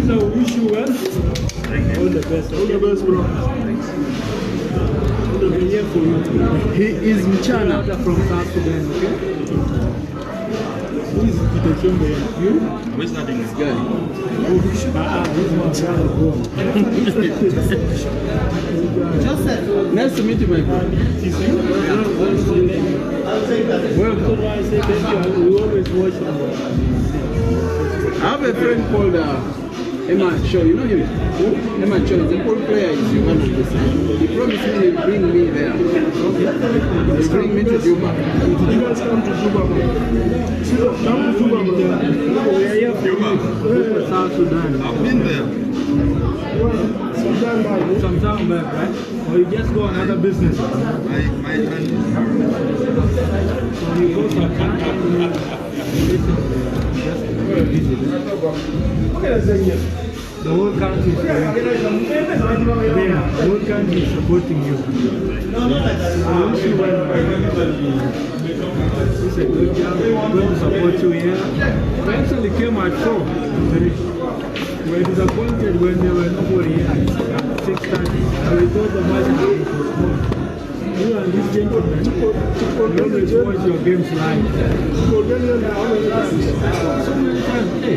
So wish you well. All the best. All the best, bro. Here for you. He is Mchana from South Sudan, okay? Who is Peter Chombe? You? Who is that English guy? He's my brother, bro. Joseph, nice to meet you, my friend. Welcome. We always watch him. I have a friend called Emma Cho. You know him? Emma Cho is a good player in Uganda. He promised me he'll bring me there. He'll bring me to Juba. Did you guys come to Juba, bro? Come to Juba, bro. We are here Juba. for South Sudan. I've been there. Some time back, right? Or you just go another business? My hand. So you go to a country, just visit. The whole country is the whole country is supporting you. It's a good job. Going to support you here. We actually came at 4. We were disappointed when there were nobody here at 6:30. We thought the match was postponed. You and this gentleman, you always watch your games live. So many times. Hey,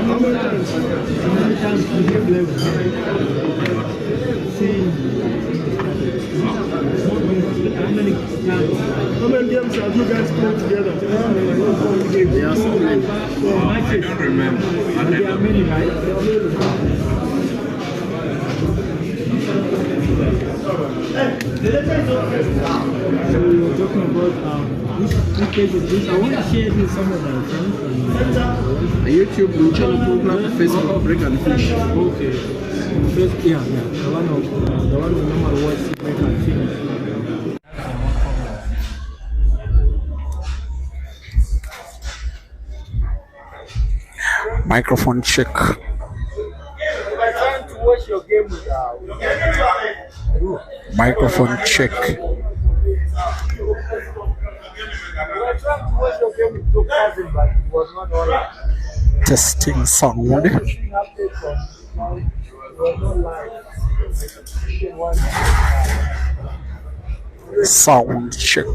how many times did you play with him? See, how many times? How many games have you guys played together? Yeah, so many. I don't remember. There are many, right? So we were talking about which page is this? I want to share this with some of my friends. YouTube channel program, Facebook, Break and Fish. Okay. First, yeah. The one we normally watch, Break and Fish. Microphone check. I'm trying to watch your game with Microphone check. We were trying to watch your game with CEAZER, but it was not all right. Testing sound. Everything happened from it was not live. Sound check.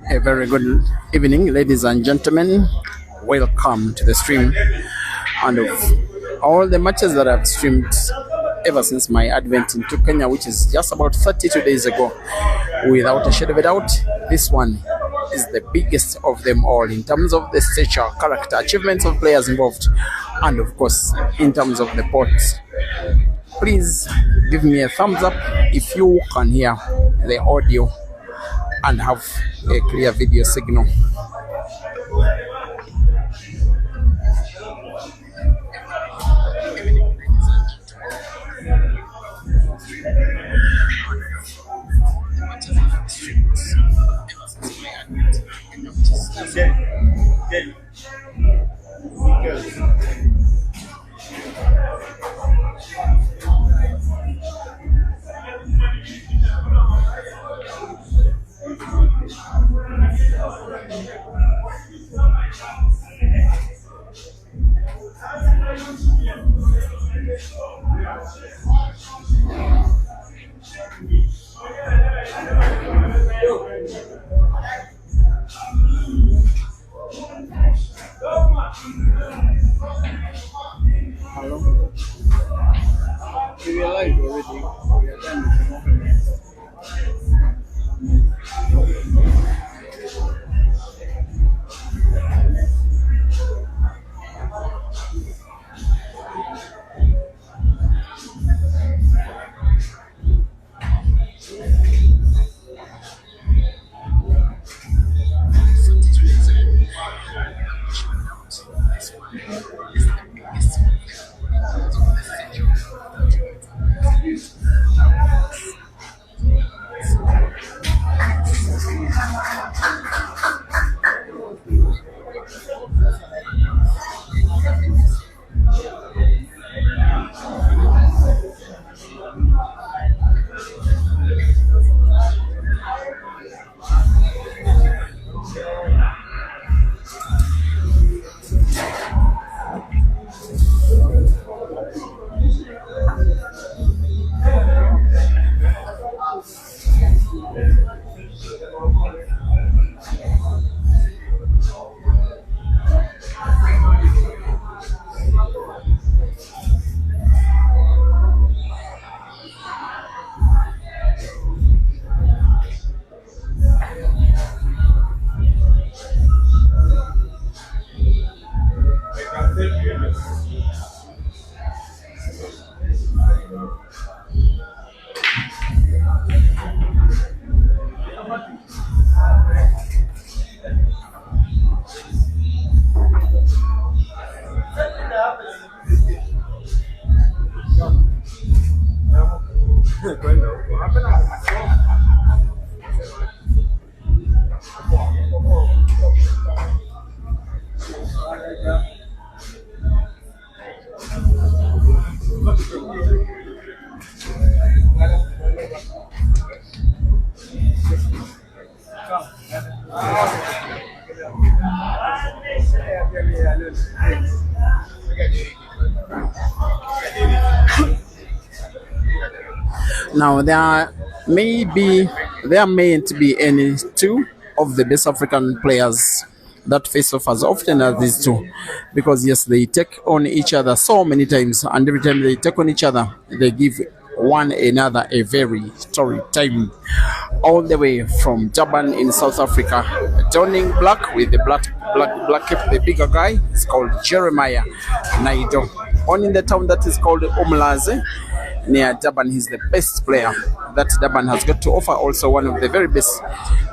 A very good evening, ladies and gentlemen. Welcome to the stream. And of all the matches that I've streamed ever since my advent into Kenya, which is just about 32 days ago, without a shadow of a doubt, this one is the biggest of them all in terms of the stature, character, achievements of players involved, and of course, in terms of the pots. Please give me a thumbs up if you can hear the audio and have a clear video signal. Now there mayn't be any two of the best African players that face off as often as these two, because yes, they take on each other so many times, and every time they take on each other, they give one another a very story time. All the way from Durban in South Africa, donning black with the black cap, the bigger guy is called Jeremiah NAIDO. On in the town that is called Umlazi near Durban, he's the best player that Durban has got to offer, also one of the very best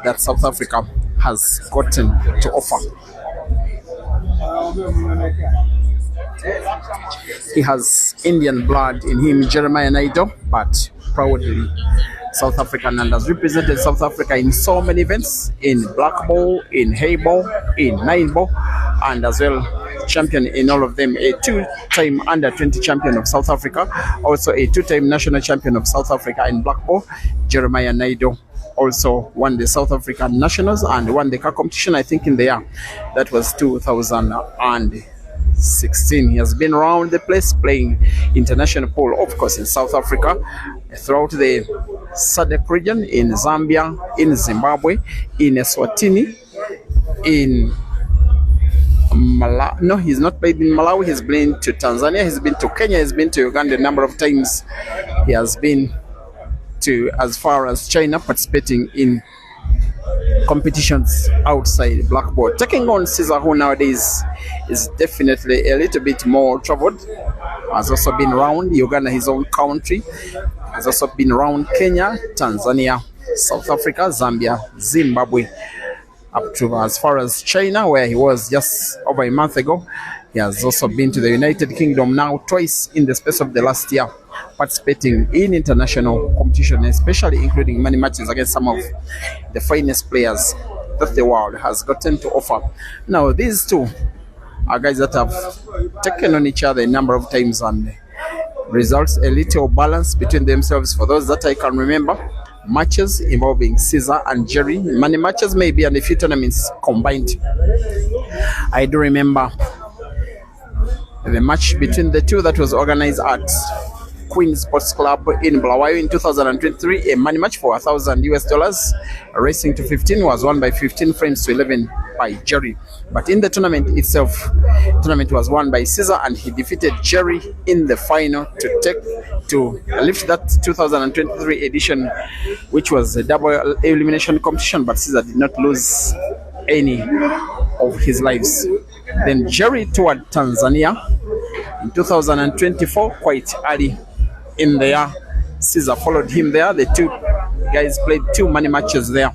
that South Africa has gotten to offer. He has Indian blood in him, Jeremiah NAIDO, but proudly South African, and has represented South Africa in so many events, in black ball, in hay ball, in nine ball, and as well champion in all of them. A two-time under 20 champion of South Africa, also a two-time national champion of South Africa in black ball. Jeremiah NAIDO also won the South African Nationals and won the car competition, I think in the year that was 2016. He has been around the place playing international pole, of course, in South Africa, throughout the SADC region, in Zambia, in Zimbabwe, in Eswatini, in Malawi. No, he's not played in Malawi. He's been to Tanzania, he's been to Kenya, he's been to Uganda a number of times. He has been to as far as China, participating in competitions outside blackboard. Taking on CEAZER, who nowadays is definitely a little bit more traveled, has also been around Uganda, his own country, has also been around Kenya, Tanzania, South Africa, Zambia, Zimbabwe, up to as far as China, where he was just over a month ago. He has also been to the United Kingdom now twice in the space of the last year, participating in international competition, especially including many matches against some of the finest players that the world has gotten to offer. Now, these two are guys that have taken on each other a number of times, and results a little balance between themselves. For those that I can remember, matches involving CEAZER and Jerry, many matches maybe, and a few tournaments combined. I do remember the match between the two that was organized at Queen Sports Club in Bulawayo in 2023, a money match for $1,000. Racing to 15 was won by 15 frames to 11 by Jerry. But in the tournament itself, tournament was won by CEAZER, and he defeated Jerry in the final to lift that 2023 edition, which was a double elimination competition. But CEAZER did not lose any of his lives. Then Jerry toured Tanzania in 2024, quite early in the year. CEAZER followed him there. The two guys played two money matches there.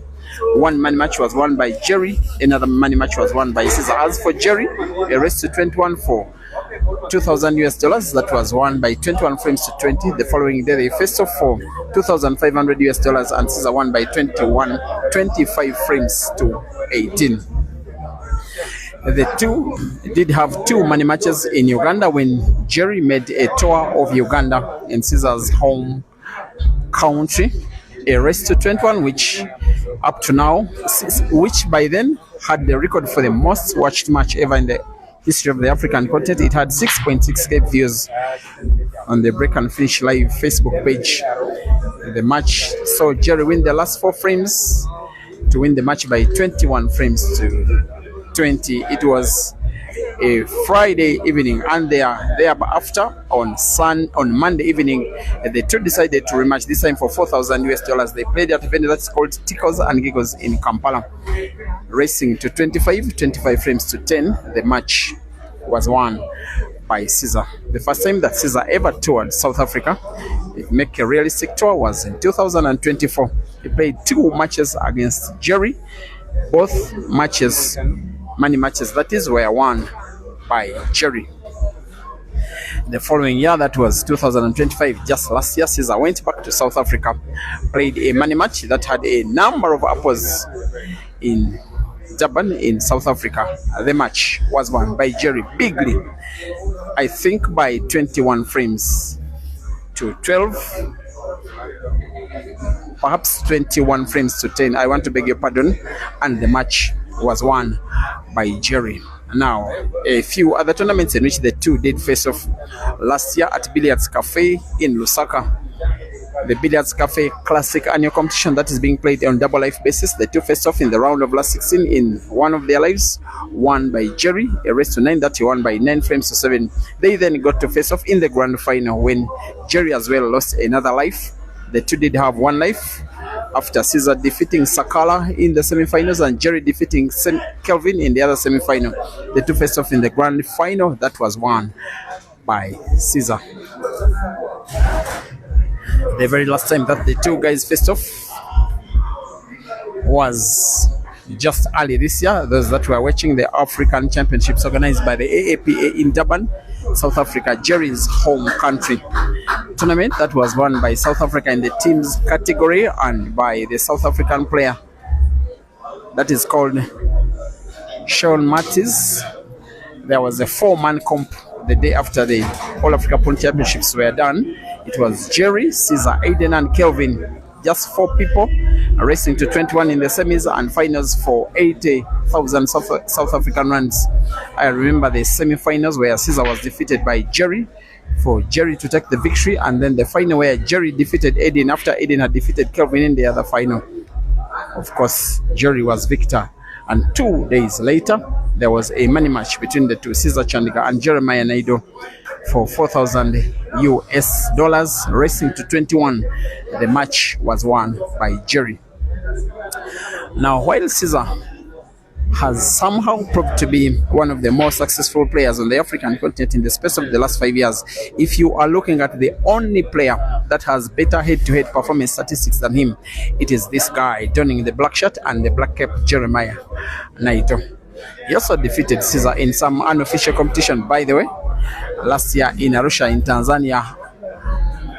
One money match was won by Jerry, another money match was won by CEAZER. As for Jerry, a race to 21 for $2,000 that was won by 21 frames to 20. The following day they faced off for $2,500, and CEAZER won by 25 frames to 18. The two did have two money matches in Uganda when Jerry made a tour of Uganda in CEAZER's home country. A race to 21, which up to now, which by then had the record for the most watched match ever in the history of the African continent. It had 6.6k views on the Break and Finish Live Facebook page. The match saw Jerry win the last 4 frames to win the match by 21 frames to 20. It was a Friday evening, and thereafter on Monday evening, the two decided to rematch, this time for $4,000. They played at a venue that's called Tickles and Giggles in Kampala. Racing to 25 frames to 10, the match was won by CEAZER. The first time that CEAZER ever toured South Africa, make a realistic tour, was in 2024. He played 2 matches against Jerry. Both matches, money matches that is, were won by Jerry. The following year, that was 2025, just last year, CEAZER went back to South Africa, played a money match that had a number of uppers in Durban in South Africa. The match was won by Jerry bigly, I think by 21 frames to 12, perhaps 21 frames to 10, I want to beg your pardon, and the match was won by Jerry. Now, a few other tournaments in which the two did face off last year at Billiards Cafe in Lusaka. the Billiards Cafe Classic annual competition that is being played on double life basis. The two faced off in the round of last 16 in one of their lives, won by Jerry, a race to 9 that he won by 9 frames to 7. They then got to face off in the grand final when Jerry as well lost another life. The two did have one life after CEAZER defeating Sakala in the semi-finals and Jerry defeating Kelvin in the other semi-final. The two faced off in the grand final that was won by CEAZER. The very last time that the two guys faced off was just early this year. Those that were watching the African Championships organized by the AAPA in Durban, South Africa, Jerry's home country. Tournament that was won by South Africa in the teams category and by the South African player that is called Sean Mattis. There was a 4-man comp the day after the All Africa Pool Championships were done. It was Jerry, CEAZER, Aiden and Kelvin. Just 4 people racing to 21 in the semis and finals for 80,000 South African rands. I remember the semi-finals where CEAZER was defeated by Jerry, for Jerry to take the victory, and then the final where Jerry defeated Aiden after Aiden had defeated Kelvin in the other final. Of course, Jerry was victor. And 2 days later, there was a money match between the two, CEAZER Chandigar and Jeremiah NAIDO, for $4,000 racing to 21. The match was won by Jerry. Now, while CEAZER has somehow proved to be one of the more successful players on the African continent in the space of the last 5 years, if you are looking at the only player that has better head-to-head performance statistics than him, it is this guy donning the black shirt and the black cap, Jeremiah NAIDO. He also defeated CEAZER in some unofficial competition, by the way. Last year in Arusha in Tanzania,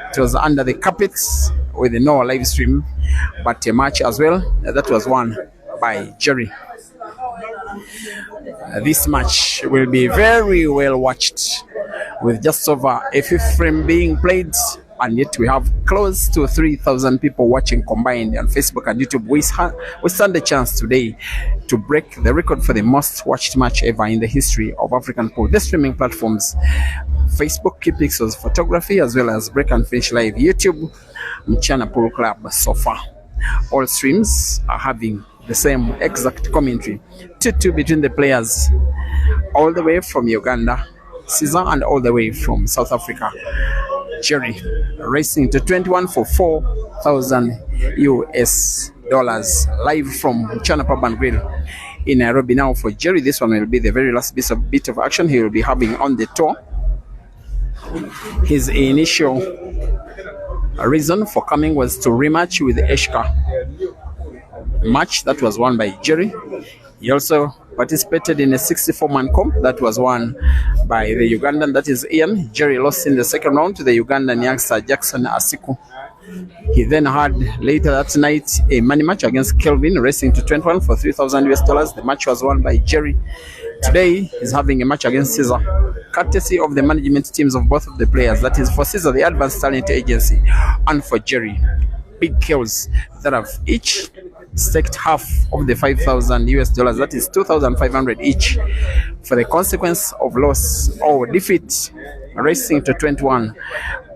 it was under the carpets with no live stream, but a match as well that was won by Jerry. This match will be very well watched, with just over a 5th frame being played, and yet we have close to 3,000 people watching combined on Facebook and YouTube. We stand a chance today to break the record for the most watched match ever in the history of African pool. The streaming platforms: Facebook, Key Pixels Photography, as well as Break and Finish Live, YouTube, Mchana Pool Club. So far, all streams are having the same exact commentary. 2-2 between the players, all the way from Uganda, CEAZER, and all the way from South Africa, Jerry, racing to 21 for $4,000 live from Chana Pub and Grill in Nairobi. Now for Jerry, this one will be the very last bit of action he will be having on the tour. His initial reason for coming was to rematch with Eshka, match that was won by Jerry. He also participated in a 64-man comp that was won by the Ugandan, that is Ian. Jerry lost in the second round to the Ugandan youngster Jackson Asiku. He then had later that night a money match against Kelvin, racing to 21 for $3,000. The match was won by Jerry. Today he's having a match against CEAZER, courtesy of the management teams of both of the players. That is for CEAZER, the Advanced Talent Agency, and for Jerry, big kills that have each staked half of the $5,000. That is $2,500 each for the consequence of loss or defeat, racing to 21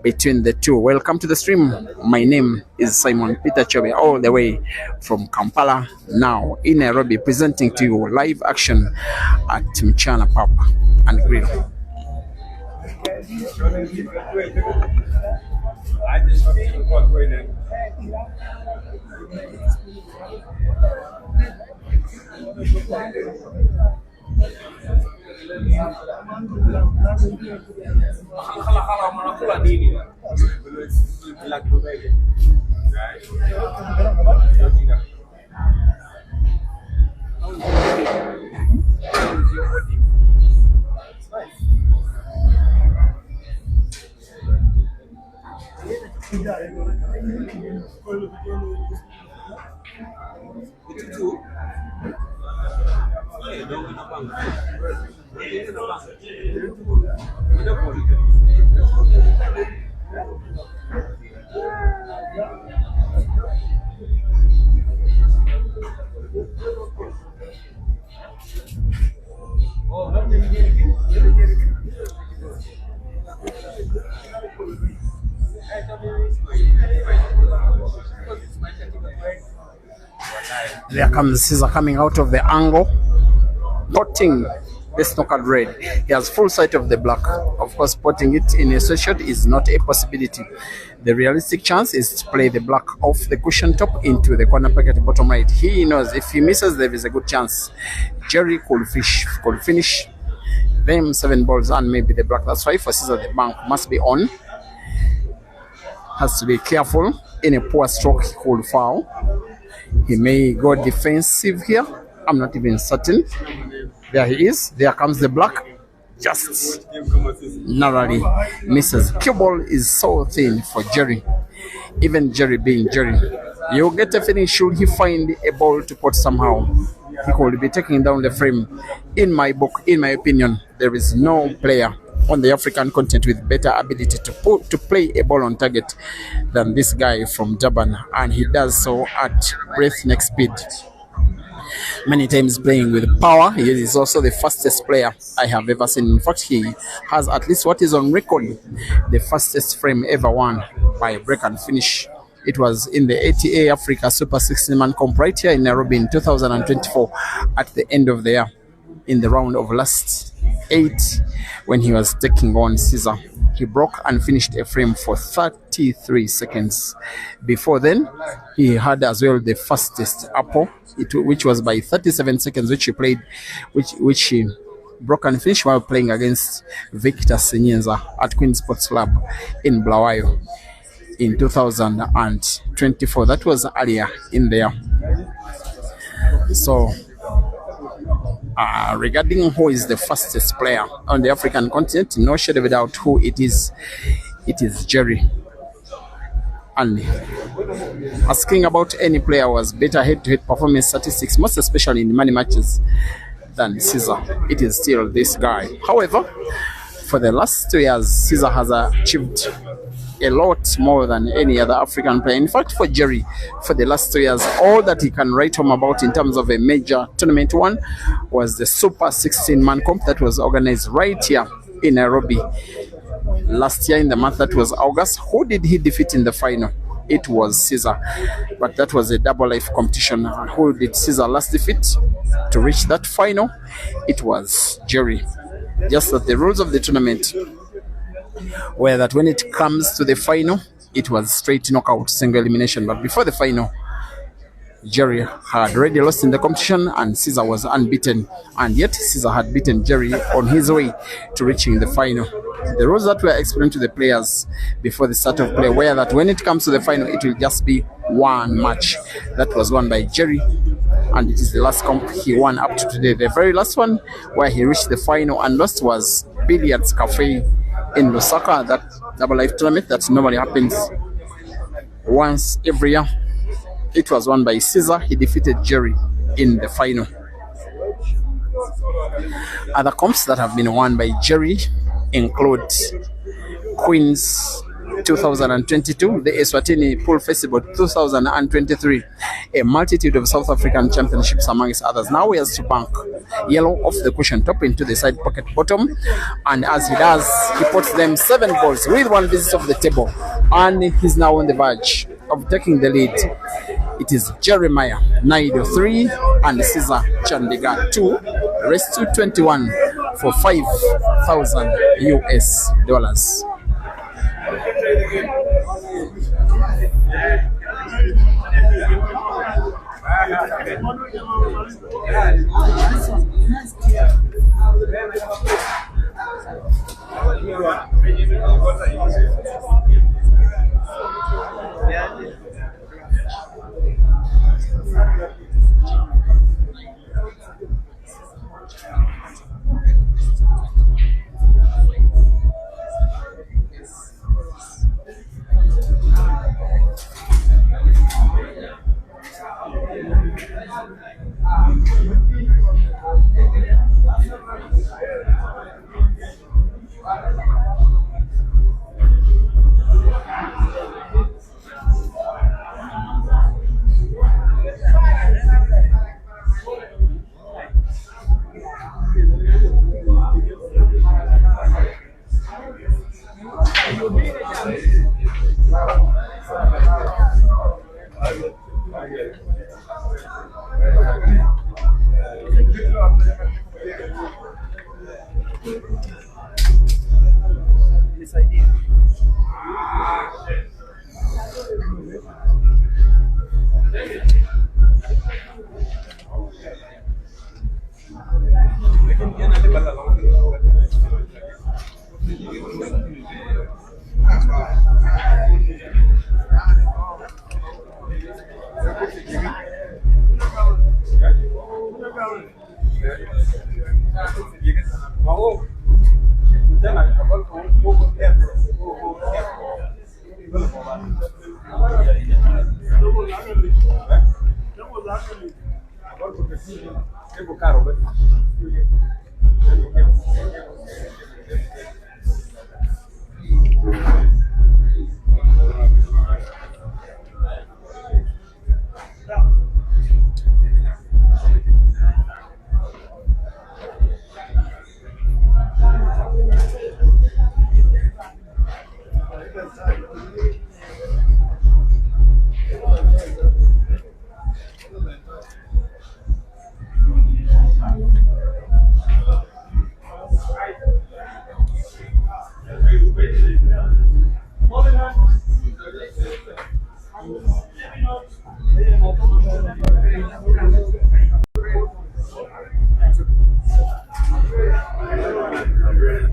between the two. Welcome to the stream. My name is Simon Peter Chobe, all the way from Kampala, now in Nairobi, presenting to you live action at Mchana Pub and Grill. There comes Caesar coming out of the angle, potting the snookered red. He has full sight of the black. Of course, potting it in a straight shot is not a possibility. The realistic chance is to play the black off the cushion top into the corner pocket bottom right. He knows if he misses, there is a good chance Jerry could finish them 7 balls and maybe the black. That's why for Caesar the bank must be on. Has to be careful. In a poor stroke, he could foul. He may go defensive here. I'm not even certain. There he is. There comes the black. Just narrowly misses. Cue ball is so thin for Jerry. Even Jerry being Jerry. You get a feeling, should he find a ball to put somehow, he could be taking down the frame. In my book, in my opinion, there is no player on the African continent with better ability to play a ball on target than this guy from Durban, and he does so at breathtaking speed. Many times playing with power. He is also the fastest player I have ever seen. In fact, he has at least what is on record, the fastest frame ever won by break and finish. It was in the ATA Africa Super 16-man comp right here in Nairobi in 2024 at the end of the year, in the round of last 8, when he was taking on Caesar. He broke and finished a frame for 33 seconds. Before then, he had as well the fastest apple, which was by 37 seconds, which he played, which he broke and finished while playing against Victor Senyenza at Queen Sports Club in Bulawayo in 2024. That was earlier in there. So, regarding who is the fastest player on the African continent, no shadow of a doubt who it is. It is Jerry. And asking about any player who has better head-to-head performance statistics, most especially in money matches, than Caesar, it is still this guy. However, for the last 2 years, Caesar has achieved a lot more than any other African player. In fact, for Jerry, for the last 2 years, all that he can write home about in terms of a major tournament one was the Super 16-man comp that was organized right here in Nairobi last year in the month that was August. Who did he defeat in the final? It was Caesar, but that was a double life competition. And who did Caesar last defeat to reach that final? It was Jerry. Just that the rules of the tournament were that when it comes to the final, it was straight knockout, single elimination. But before the final, Jerry had already lost in the competition and Caesar was unbeaten. And yet Caesar had beaten Jerry on his way to reaching the final. The rules that were explained to the players before the start of play were that when it comes to the final, it will just be one match. That was won by Jerry, and it is the last comp he won up to today. The very last one where he reached the final and lost was Billiards Cafe in Lusaka, that double life tournament that normally happens once every year. It was won by Caesar. He defeated Jerry in the final. Other comps that have been won by Jerry include Queens 2022, the Eswatini Pool Festival 2023, a multitude of South African championships amongst others. Now he has to bank yellow off the cushion top into the side pocket bottom, and as he does, he puts them 7 balls with 1 visit of the table, and he's now on the verge of taking the lead. It is Jeremiah NAIDO 3 and Caesar Chandigar 2, rest to 21 for $5,000 US.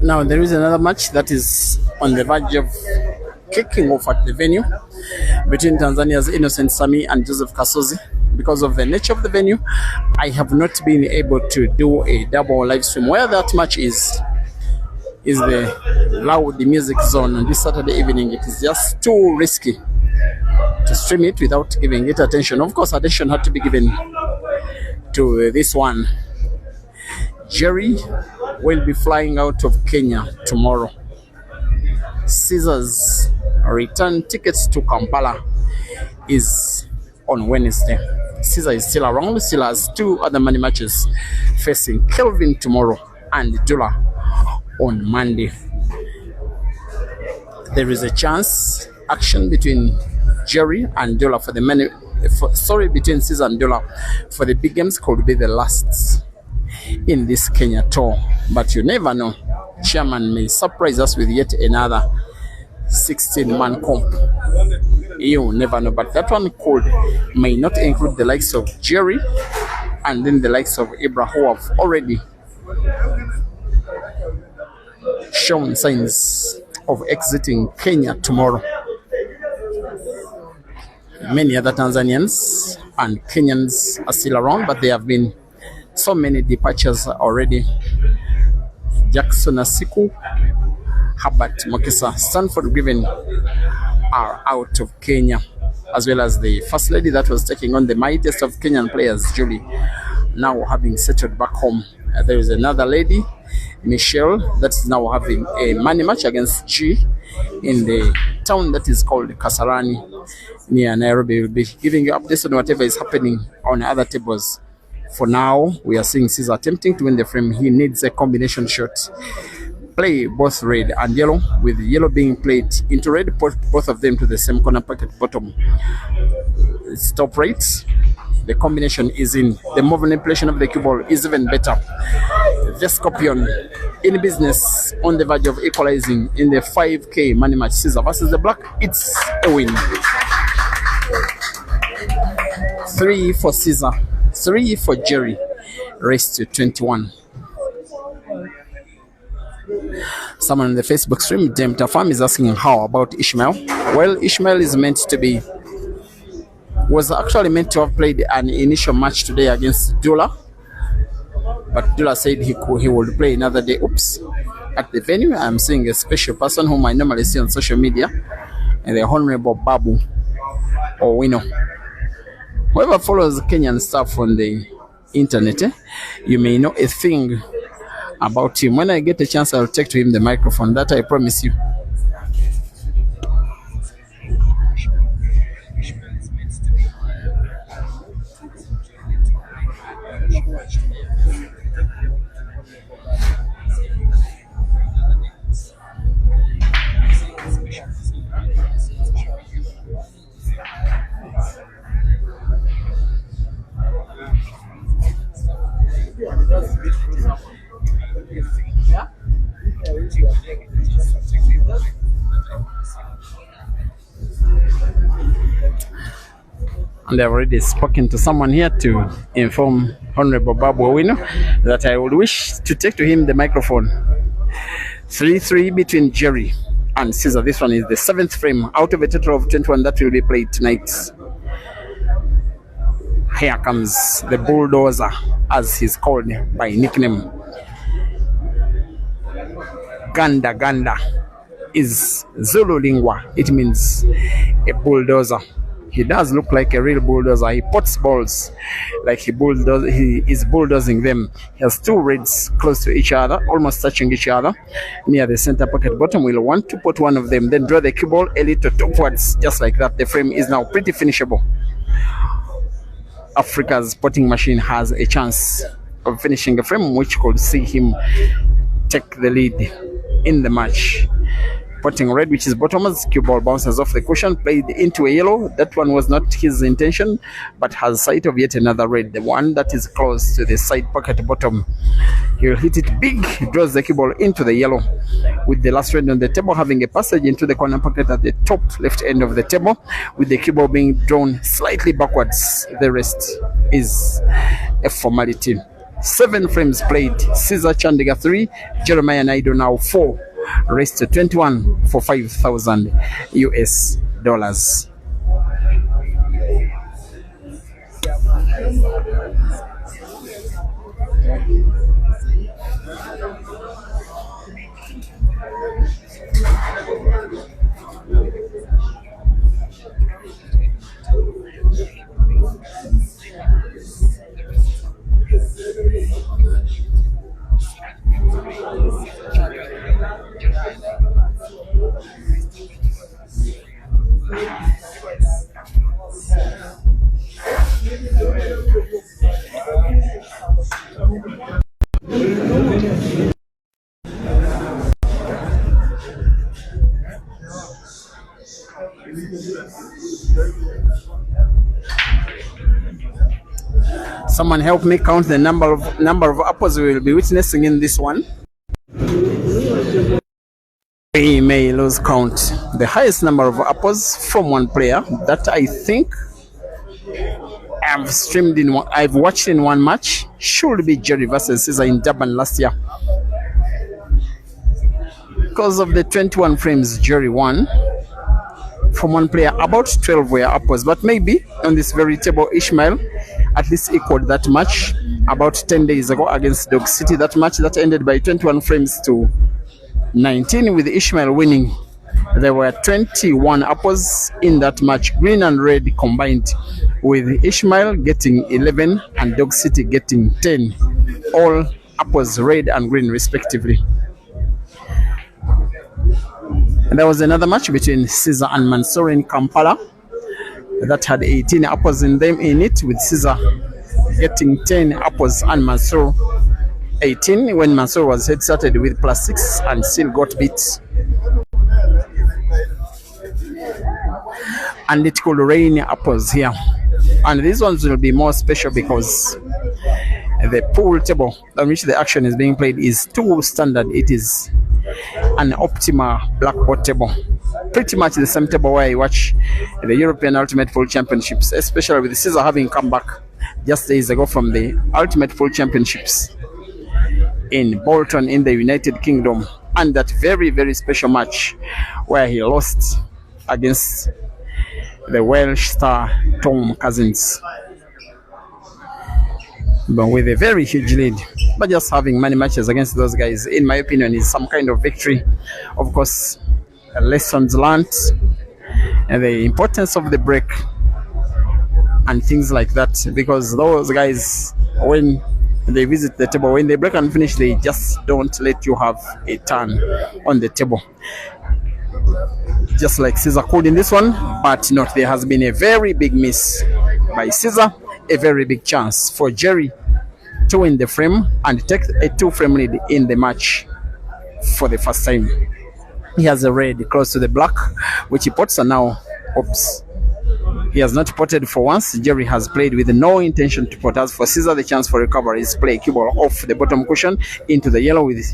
Now there is another match that is on the verge of kicking off at the venue between Tanzania's Innocent Sami and Joseph Kasozi. Because of the nature of the venue, I have not been able to do a double live stream. Where that match is the loud music zone on this Saturday evening. It is just too risky to stream it without giving it attention. Of course, attention had to be given to this one. Jerry will be flying out of Kenya tomorrow. CEAZER's return tickets to Kampala is on Wednesday. CEAZER is still around, still has two other money matches, facing Kelvin tomorrow and Dula on Monday. There is a chance action between Jerry and Dula for the money. Between CEAZER and Dula for the big games could be the last in this Kenya tour, but you never know. Chairman may surprise us with yet another 16-man comp. You never know, but that one may not include the likes of Jerry and then the likes of Ibra, who have already shown signs of exiting Kenya tomorrow. Many other Tanzanians and Kenyans are still around, but there have been so many departures already. Jackson Asiku, Herbert Mokesa, Stanford Griven are out of Kenya, as well as the first lady that was taking on the mightiest of Kenyan players, Julie, now having settled back home. There is another lady, Michelle, that's now having a money match against G in the town that is called Kasarani near Nairobi. We'll be giving you updates on whatever is happening on other tables. For now, we are seeing CEAZER attempting to win the frame. He needs a combination shot. Play both red and yellow, with yellow being played into red, put both of them to the same corner pocket bottom. It's top right. The combination is in. The more manipulation of the cue ball is even better. The Scorpion in business, on the verge of equalizing in the 5K money match. CEAZER versus the Black. It's a win. 3 for CEAZER. 3 for Jerry, raised to 21. Someone in the Facebook stream, Dem Tafam, is asking how about Ishmael. Well, Ishmael is was actually meant to have played an initial match today against Dula, but Dula said he would play another day. Oops. At the venue, I'm seeing a special person whom I normally see on social media, and the Honorable Babu Owino. Whoever follows Kenyan stuff on the internet, you may know a thing about him. When I get a chance, I'll take to him the microphone. That I promise you. And I've already spoken to someone here to inform Honorable Babu Owino that I would wish to take to him the microphone. 3-3 between Jerry and Caesar. This one is the 7th frame out of a total of 21 that will be played tonight. Here comes the bulldozer, as he's called by nickname. Ganda Ganda is Zulu lingua. It means a bulldozer. He does look like a real bulldozer. He pots balls like he is bulldozing them. He has two reds close to each other, almost touching each other. Near the center pocket bottom, we'll want to put one of them, then draw the cue ball a little upwards, just like that. The frame is now pretty finishable. Africa's potting machine has a chance of finishing a frame which could see him take the lead in the match. Potting red, which is bottomers, cue ball bounces off the cushion, played into a yellow. That one was not his intention, but has sight of yet another red, the one that is close to the side pocket bottom. He will hit it big, draws the cue ball into the yellow, with the last red on the table having a passage into the corner pocket at the top left end of the table, with the cue ball being drawn slightly backwards. The rest is a formality. 7 frames played. Caesar Chandigar 3, Jeremiah NAIDO now 4. Raised to 21 for $5,000 US. Someone help me count the number of apples we will be witnessing in this one. We may lose count. The highest number of apples from one player that I think I've watched in one match should be Jerry versus Caesar in Durban last year. Because of the 21 frames Jerry won from one player, about 12 were apples, but maybe on this very table Ishmael at least equaled that match about 10 days ago against Dog City. That match that ended by 21 frames to 19 with Ishmael winning. There were 21 apples in that match, green and red combined, with Ishmael getting 11 and Dog City getting 10, all apples red and green respectively. And there was another match between Caesar and Mansour in Kampala that had 18 apples in it, with Caesar getting 10 apples and Mansour 18, when Mansour was head started with +6 and still got beat. And it could rain apples here. And these ones will be more special because the pool table on which the action is being played is too standard. It is an Optima blackboard table, pretty much the same table where I watch the European Ultimate Pool Championships, especially with Caesar having come back just days ago from the Ultimate Pool Championships in Bolton in the United Kingdom, and that very, very special match where he lost against the Welsh star Tom Cousins, but with a very huge lead. But just having many matches against those guys, in my opinion, is some kind of victory. Of course, lessons learned and the importance of the break and things like that, because those guys, when they visit the table, when they break and finish, they just don't let you have a turn on the table, just like Caesar could in this one. But not, there has been a very big miss by Caesar, a very big chance for Jerry to win the frame and take a 2-frame lead in the match for the first time. He has a red close to the black, which he pots, and now, oops, he has not potted for once. Jerry has played with no intention to pot. As for Caesar, the chance for recovery is play cue ball off the bottom cushion into the yellow with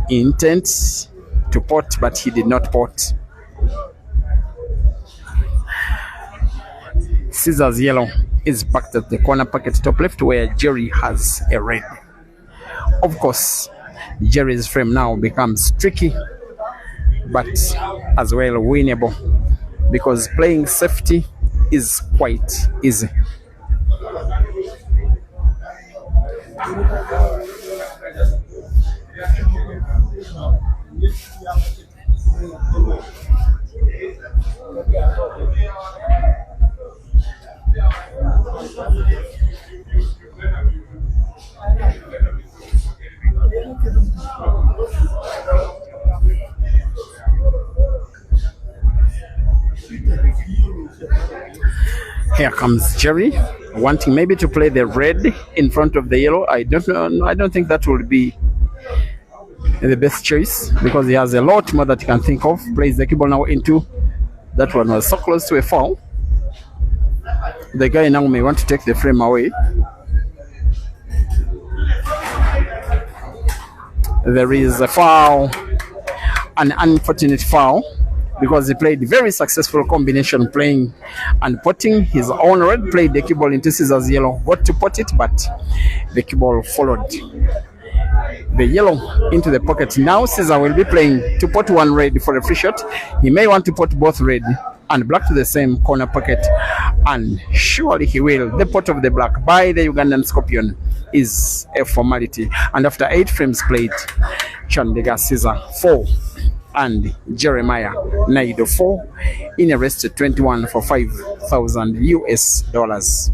intent to pot, but he did not pot. CEAZER's yellow is backed at the corner pocket top left where Jerry has a red. Of course, Jerry's frame now becomes tricky, but as well winnable because playing safety is quite easy. Here comes Jerry, wanting maybe to play the red in front of the yellow. I don't know. I don't think that will be the best choice because he has a lot more that he can think of. Plays the cue now into that one was so close to a foul. The guy now may want to take the frame away. There is a foul, an unfortunate foul, because he played very successful combination playing and potting his own red, played the cue ball into CEAZER's yellow, got to pot it, but the cue ball followed the yellow into the pocket. Now CEAZER will be playing to pot one red for a free shot. He may want to pot both red and black to the same corner pocket, and surely he will. The pot of the black by the Ugandan Scorpion is a formality, and after 8 frames played, CHANDIGAR CEAZER 4 and Jeremiah NAIDO 4 in a race to 21 for $5,000 US.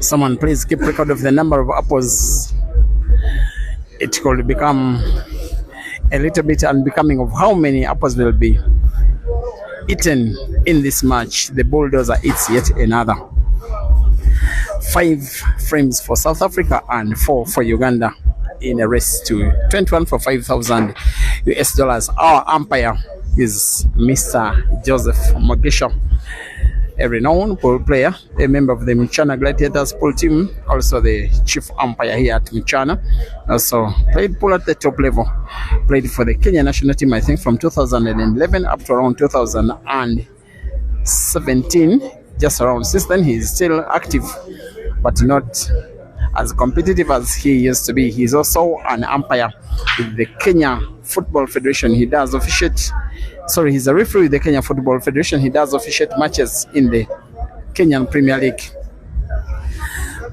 Someone please keep record of the number of apples. It could become a little bit unbecoming of how many apples will be eaten in this match. The bulldozer eats yet another. 5 frames for South Africa and 4 for Uganda in a race to 21 for $5,000 US. Our umpire is Mr. Joseph Mogisha, a renowned pool player, a member of the Mchana Gladiators pool team, also the chief umpire here at Mchana. Also played pool at the top level, played for the Kenya national team, I think from 2011 up to around 2017. Just around since then, he is still active, but not as competitive as he used to be. He's also an umpire with the Kenya Football Federation. He does officiate, sorry, he's a referee with the Kenya Football Federation. He does officiate matches in the Kenyan Premier League.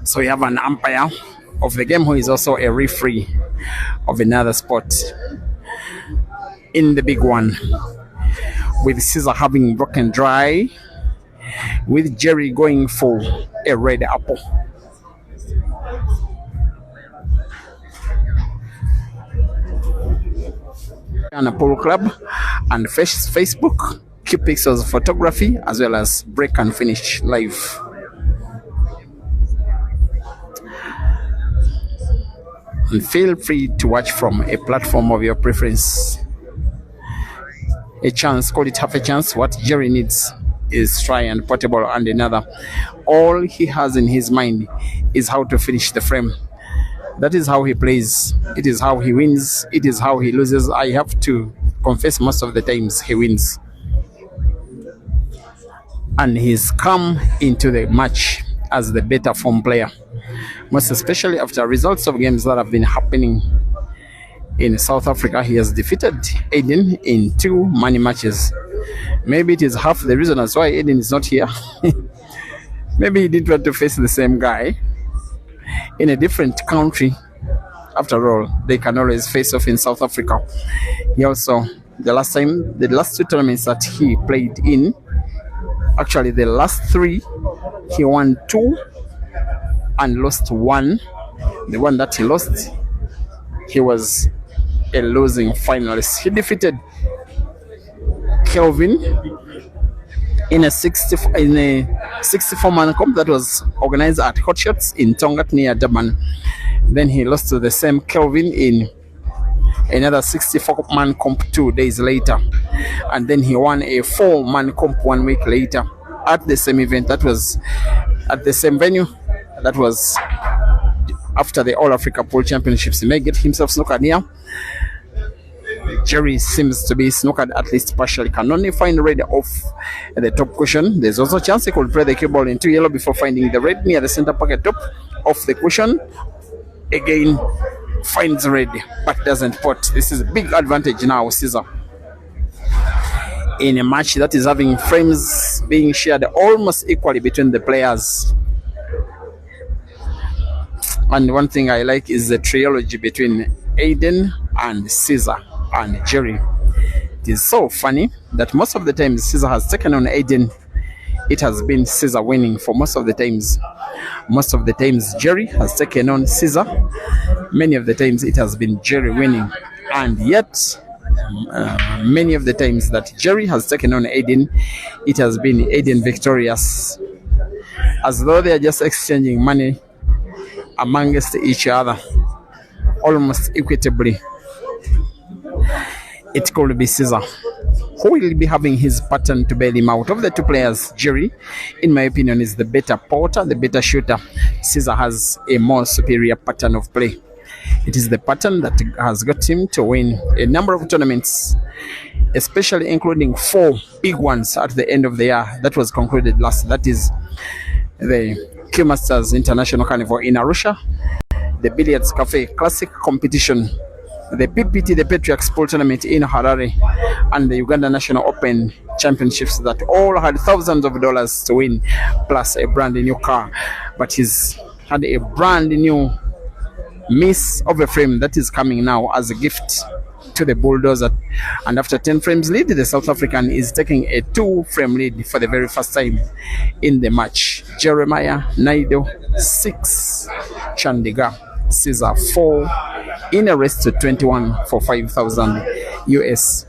So we have an umpire of the game who is also a referee of another sport in the big one, with CEAZER having broken dry, with Jerry going for a red apple. And a polo club and Facebook, keep pixels photography, as well as break and finish live. And feel free to watch from a platform of your preference. A chance, call it half a chance. What Jerry needs is try and portable and another. All he has in his mind is how to finish the frame. That is how he plays. It is how he wins. It is how he loses. I have to confess, most of the times he wins. And he's come into the match as the better form player, most especially after results of games that have been happening in South Africa. He has defeated Aiden in 2 money matches. Maybe it is half the reason as why Aiden is not here. Maybe he didn't want to face the same guy in a different country. After all, they can always face off in South Africa. He also, the last 2 tournaments that he played in, actually the last 3, he won 2 and lost 1. The one that he lost, he was a losing finalist. He defeated Kelvin in a 64-man comp that was organized at Hot Shots in Tongat near Durban. Then he lost to the same Kelvin in another 64-man comp 2 days later. And then he won a 4-man comp 1 week later at the same event. That was at the same venue. That was after the All Africa Pool Championships. He may get himself snookered here. Jerry seems to be snookered at least partially. Can only find red off the top cushion. There's also a chance he could play the cue ball into yellow before finding the red near the center pocket top of the cushion. Again, finds red but doesn't pot. This is a big advantage now, CEAZER, in a match that is having frames being shared almost equally between the players. And one thing I like is the trilogy between Aiden and CEAZER and Jerry. It is so funny that most of the times CEAZER has taken on Aiden, it has been CEAZER winning for most of the times. Most of the times Jerry has taken on CEAZER, many of the times it has been Jerry winning. And yet, many of the times that Jerry has taken on Aiden, it has been Aiden victorious, as though they are just exchanging money amongst each other almost equitably. It could be CEAZER who will be having his pattern to bail him out. Of the 2 players, Jerry, in my opinion, is the better porter, the better shooter. CEAZER has a more superior pattern of play. It is the pattern that has got him to win a number of tournaments, especially including 4 big ones at the end of the year that was concluded last. That is the Q Masters International Carnival in Arusha, the Billiards Cafe Classic competition, the PPT, the Patriarchs Pool Tournament in Harare, and the Uganda National Open Championships that all had thousands of dollars to win, plus a brand new car. But he's had a brand new miss of a frame that is coming now as a gift to the Bulldozer. And after 10 frames lead, the South African is taking a 2-frame lead for the very first time in the match. Jeremiah NAIDO 6, Chandigar CEAZER 4, in a race to 21 for $5,000 US.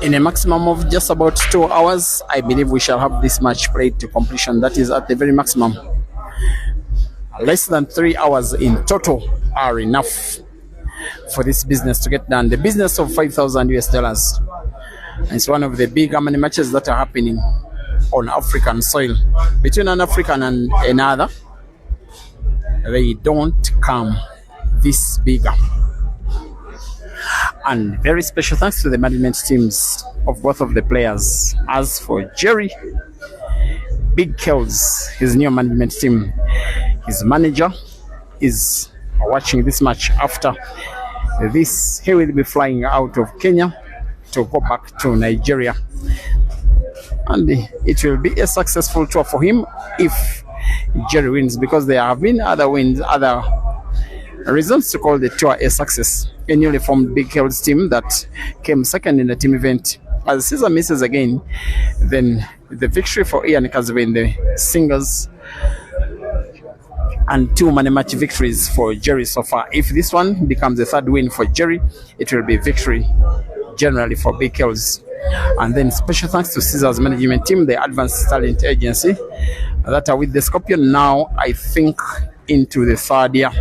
In a maximum of just about 2 hours, I believe we shall have this match played to completion. That is at the very maximum. Less than 3 hours in total are enough for this business to get done. The business of 5,000 US dollars. It's one of the big money matches that are happening on African soil. Between an African and another, they don't come this bigger. And very special thanks to the management teams of both of the players. As for Jerry, Big Kells, his new management team, his manager is watching this match. After this, he will be flying out of Kenya to go back to Nigeria. And it will be a successful tour for him if Jerry wins, because there have been other wins, other reasons to call the tour a success. A newly formed Big Hills team that came second in the team event. As CEAZER misses again, then the victory for Ian Kazibe in the singles, and 2 money match victories for Jerry so far. If this one becomes the third win for Jerry, it will be victory generally for Big Hills. And then special thanks to CEAZER's management team, the Advanced Talent Agency, that are with the Scorpion now, I think, into the 3rd year,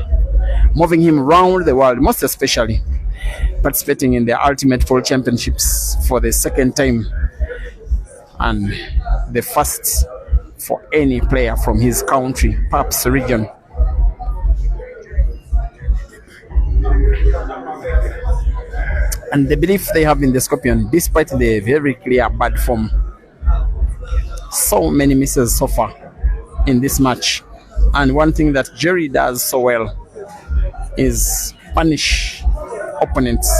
moving him around the world, most especially participating in the Ultimate Pool Championships for the 2nd time, and the first for any player from his country, perhaps region. And the belief they have in the Scorpion, despite the very clear bad form, so many misses so far in this match. And one thing that Jerry does so well is punish opponents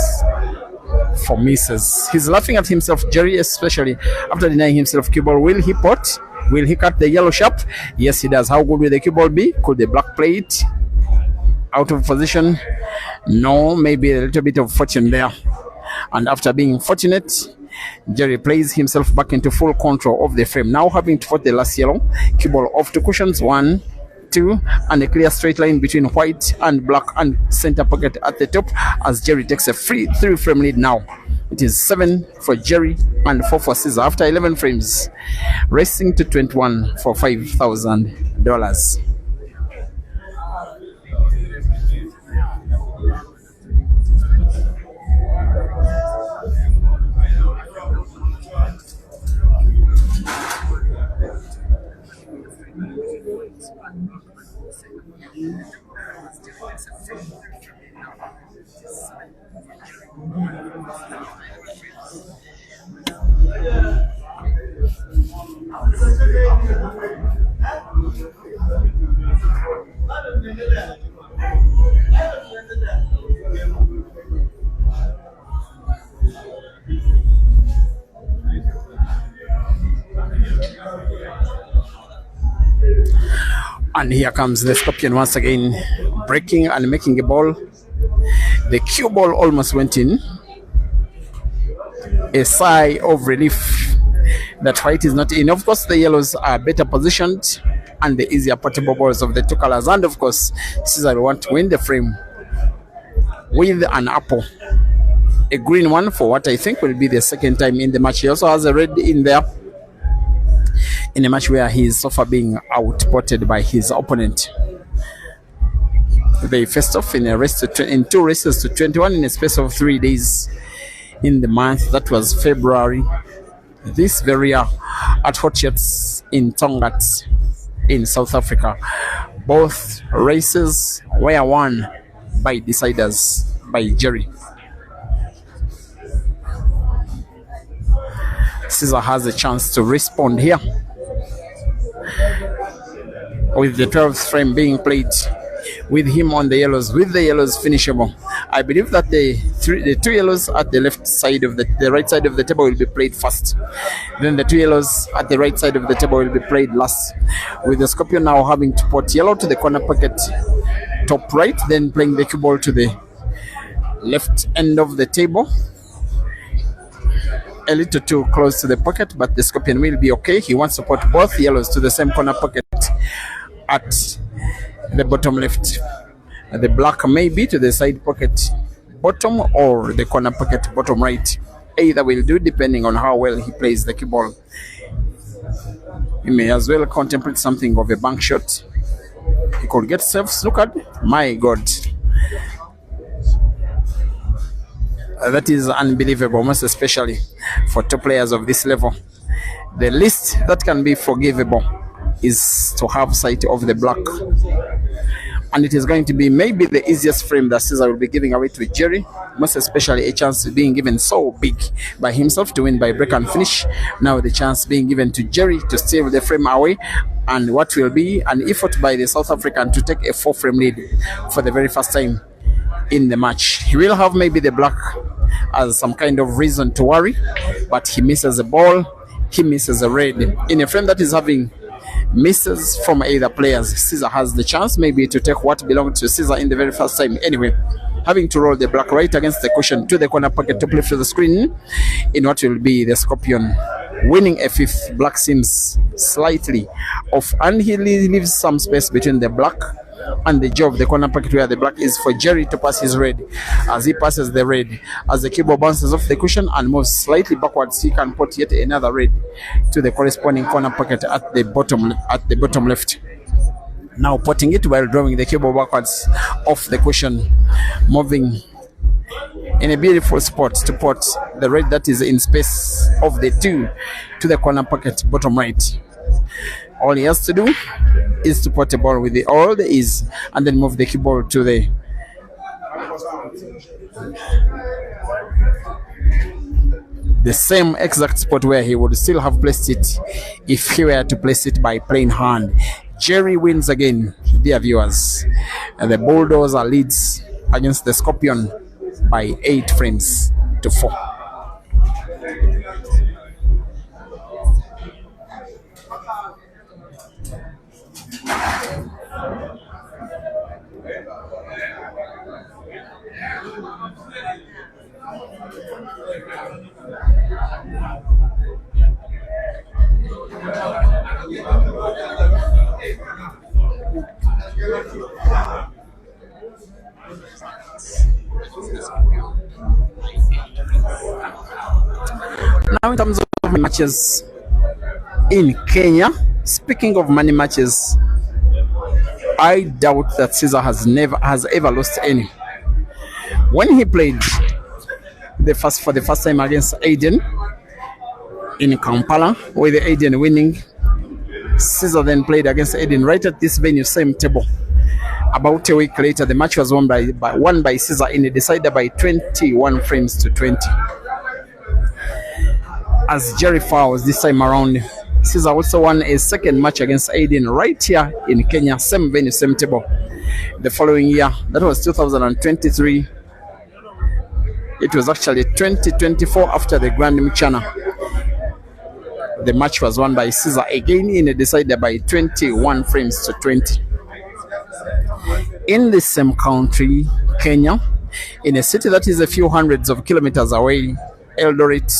for misses. He's laughing at himself, Jerry, especially after denying himself cue ball. Will he pot? Will he cut the yellow sharp? Yes, he does. How good will the cue ball be? Could the black play it out of position? No, maybe a little bit of fortune there. And after being fortunate, Jerry plays himself back into full control of the frame. Now having to put the last yellow, cue ball off to cushions, 1, 2, and a clear straight line between white and black and center pocket at the top, as Jerry takes a free 3-frame lead now. It is 7 for Jerry and 4 for CEAZER after 11 frames, racing to 21 for $5,000. And here comes the Scorpion once again, breaking and making a ball. The cue ball almost went in. A sigh of relief that white is not in. Of course, the yellows are better positioned and the easier portable balls of the 2 colors. And of course, CEAZER want to win the frame with an apple. A green one for what I think will be the 2nd time in the match. He also has a red in there, in a match where he is so far being outpotted by his opponent. They faced off in in 2 races to 21 in a space of 3 days in the month that was February. This very year at Hotshots in Tongat in South Africa. Both races were won by deciders by Jerry. CEAZER has a chance to respond here, with the 12th frame being played, with him on the yellows, with the yellows finishable. I believe that the 2 yellows at the left side of the right side of the table will be played first. Then the 2 yellows at the right side of the table will be played last, with the Scorpion now having to put yellow to the corner pocket top right, then playing the cue ball to the left end of the table. A little too close to the pocket, but the Scorpion will be okay. He wants to put both yellows to the same corner pocket at the bottom left. The black may be to the side pocket bottom or the corner pocket bottom right. either will do depending on how well he plays the cue ball. He may as well contemplate something of a bank shot. He could get self-snookered. My God. That is unbelievable, most especially for top players of this level. The least that can be forgivable is to have sight of the black. And it is going to be maybe the easiest frame that Caesar will be giving away to Jerry, most especially a chance being given so big by himself to win by break and finish. Now the chance being given to Jerry to steal the frame away, and what will be an effort by the South African to take a 4-frame lead for the very first time in the match. He will have maybe the black as some kind of reason to worry, but he misses the ball, he misses a red. In a frame that is having misses from either players, Caesar has the chance maybe to take what belonged to Caesar in the very first time. Anyway, having to roll the black right against the cushion to the corner pocket top left of the screen in what will be the Scorpion winning a fifth. Black seems slightly off, and he leaves some space between the black and the jaw of the corner pocket where the black is for Jerry to pass his red. As he passes the red, as the cue ball bounces off the cushion and moves slightly backwards, he can put yet another red to the corresponding corner pocket at the bottom left. Now putting it while drawing the cue ball backwards off the cushion, moving in a beautiful spot to put the red that is in space of the two to the corner pocket bottom right. All he has to do is to put the ball with all the ease and then move the cue ball to the same exact spot where he would still have placed it if he were to place it by plain hand. Jerry wins again, dear viewers, and the Bulldozer leads against the Scorpion by 8 frames to 4. Now in terms of matches in Kenya, speaking of money matches, I doubt that Caesar has ever lost any. When he played for the first time against Aiden in Kampala, with Aiden winning, Caesar then played against Aiden right at this venue, same table. About a week later, the match was won by Caesar in a decider by 21 frames to 20. As Jerry fouls this time around, Caesar also won a second match against Aiden right here in Kenya, same venue, same table. The following year, that was 2023. It was actually 2024 after the Grand Mchana. The match was won by Caesar again in a decider by 21 frames to 20. In the same country, Kenya, in a city that is a few hundreds of kilometers away, Eldoret,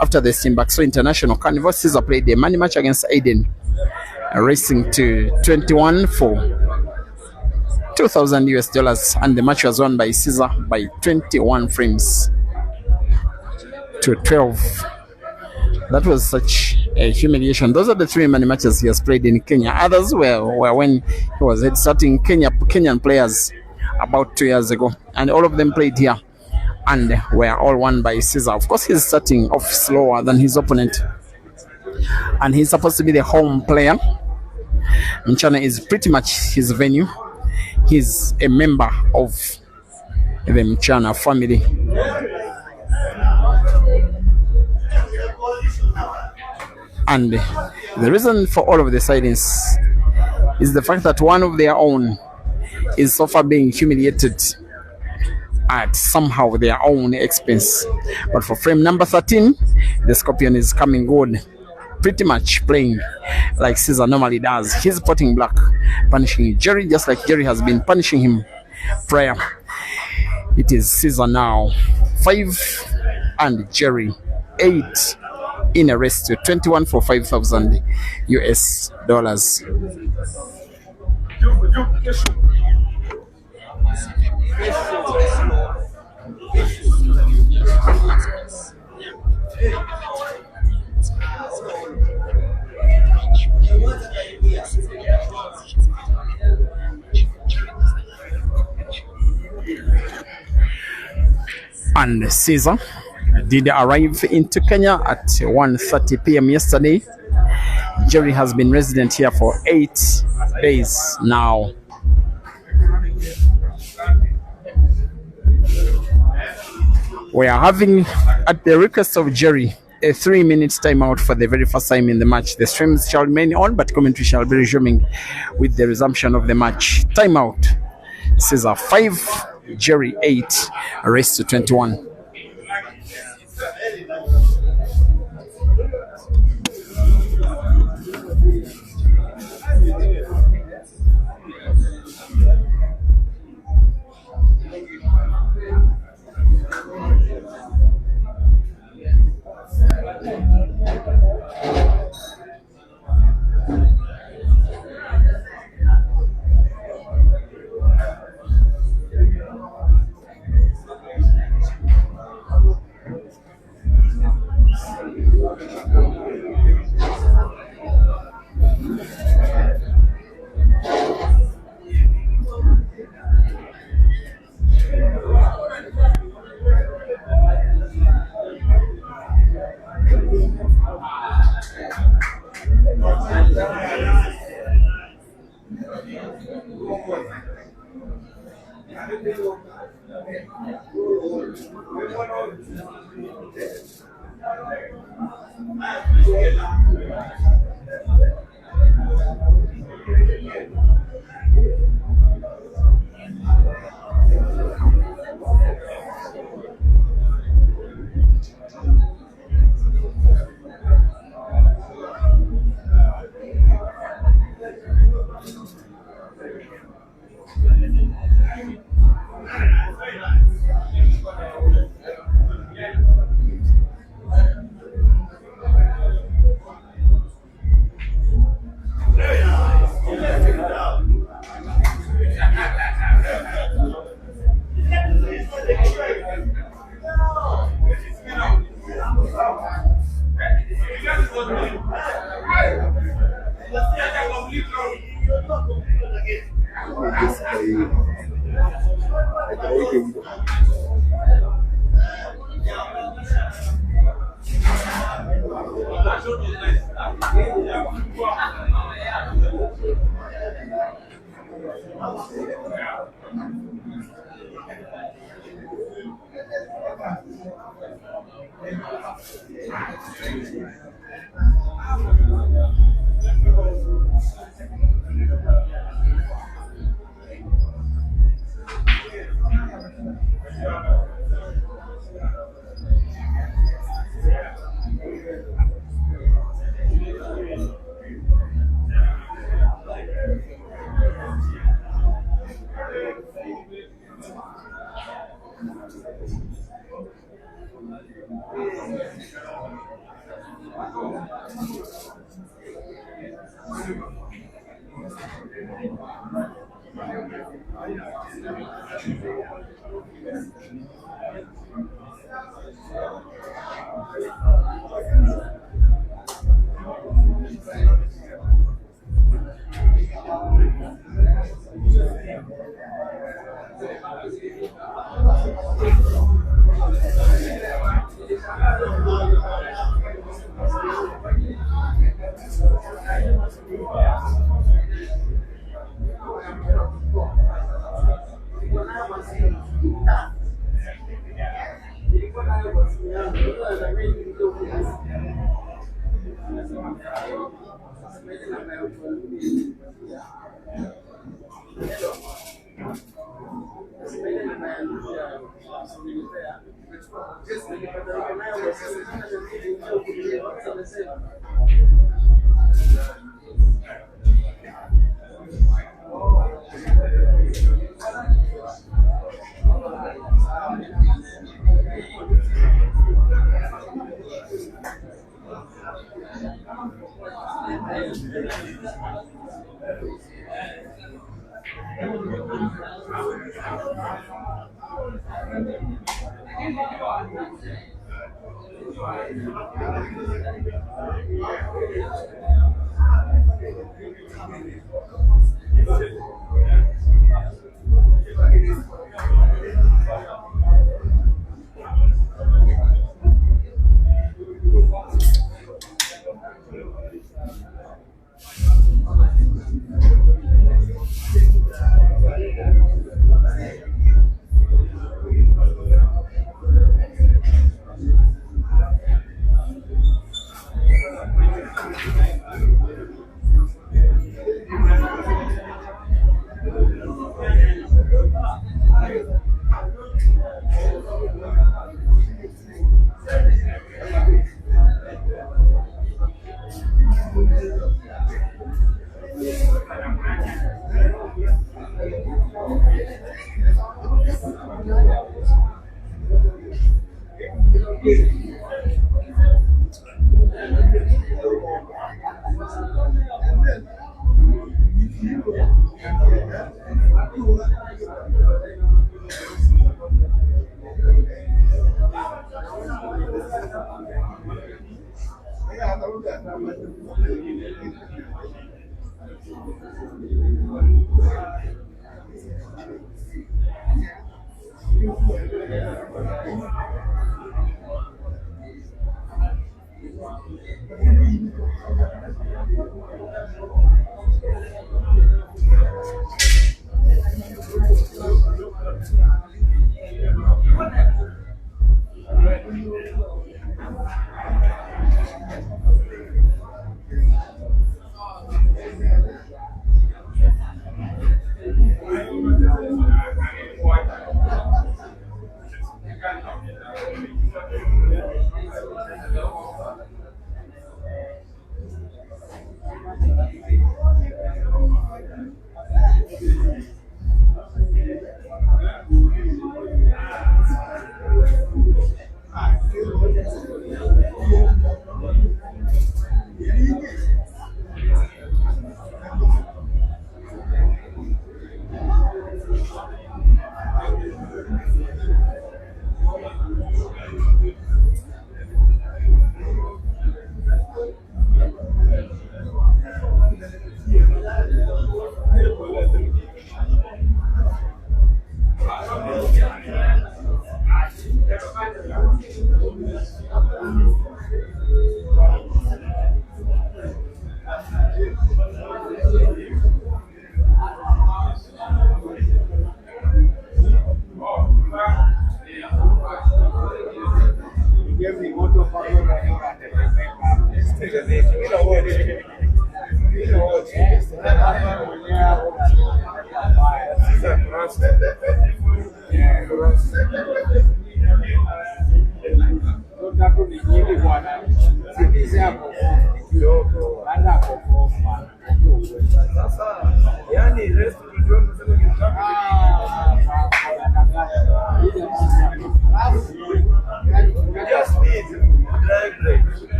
after the Simbakso International Carnival, Caesar played a money match against Aiden, racing to 21 for $2,000, and the match was won by Caesar by 21 frames to 12. That was such a humiliation. Those are the 3 money matches he has played in Kenya. Others were when he was starting Kenyan players about 2 years ago, and all of them played here and were all won by Caesar. Of course, he's starting off slower than his opponent, and he's supposed to be the home player. Mchana is pretty much his venue. He's a member of the Mchana family. And the reason for all of the silence is the fact that one of their own is so far being humiliated at somehow their own expense. But for frame number 13, the Scorpion is coming good, pretty much playing like Caesar normally does. He's putting black, punishing Jerry just like Jerry has been punishing him prior. It is Caesar now 5 and Jerry 8 in a race to 21 for $5,000. and CEAZER did arrive into Kenya at 1:30 p.m. yesterday. Jerry has been resident here for 8 days now. We are having, at the request of Jerry, a 3-minute timeout for the very first time in the match. The streams shall remain on, but commentary shall be resuming with the resumption of the match. Timeout. CEAZER 5, Jerry 8, race to 21.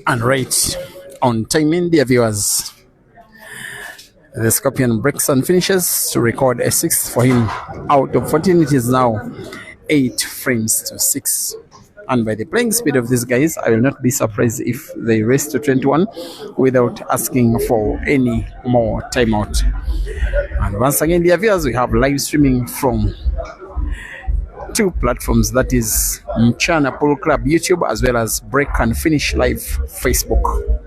And right on timing, dear viewers, the Scorpion breaks and finishes to record a sixth for him. Out of 14, it is now 8 frames to 6. And by the playing speed of these guys, I will not be surprised if they race to 21 without asking for any more timeout. And once again, dear viewers, we have live streaming from 2 platforms, that is Mchana Pool Club YouTube as well as Break and Finish Live Facebook,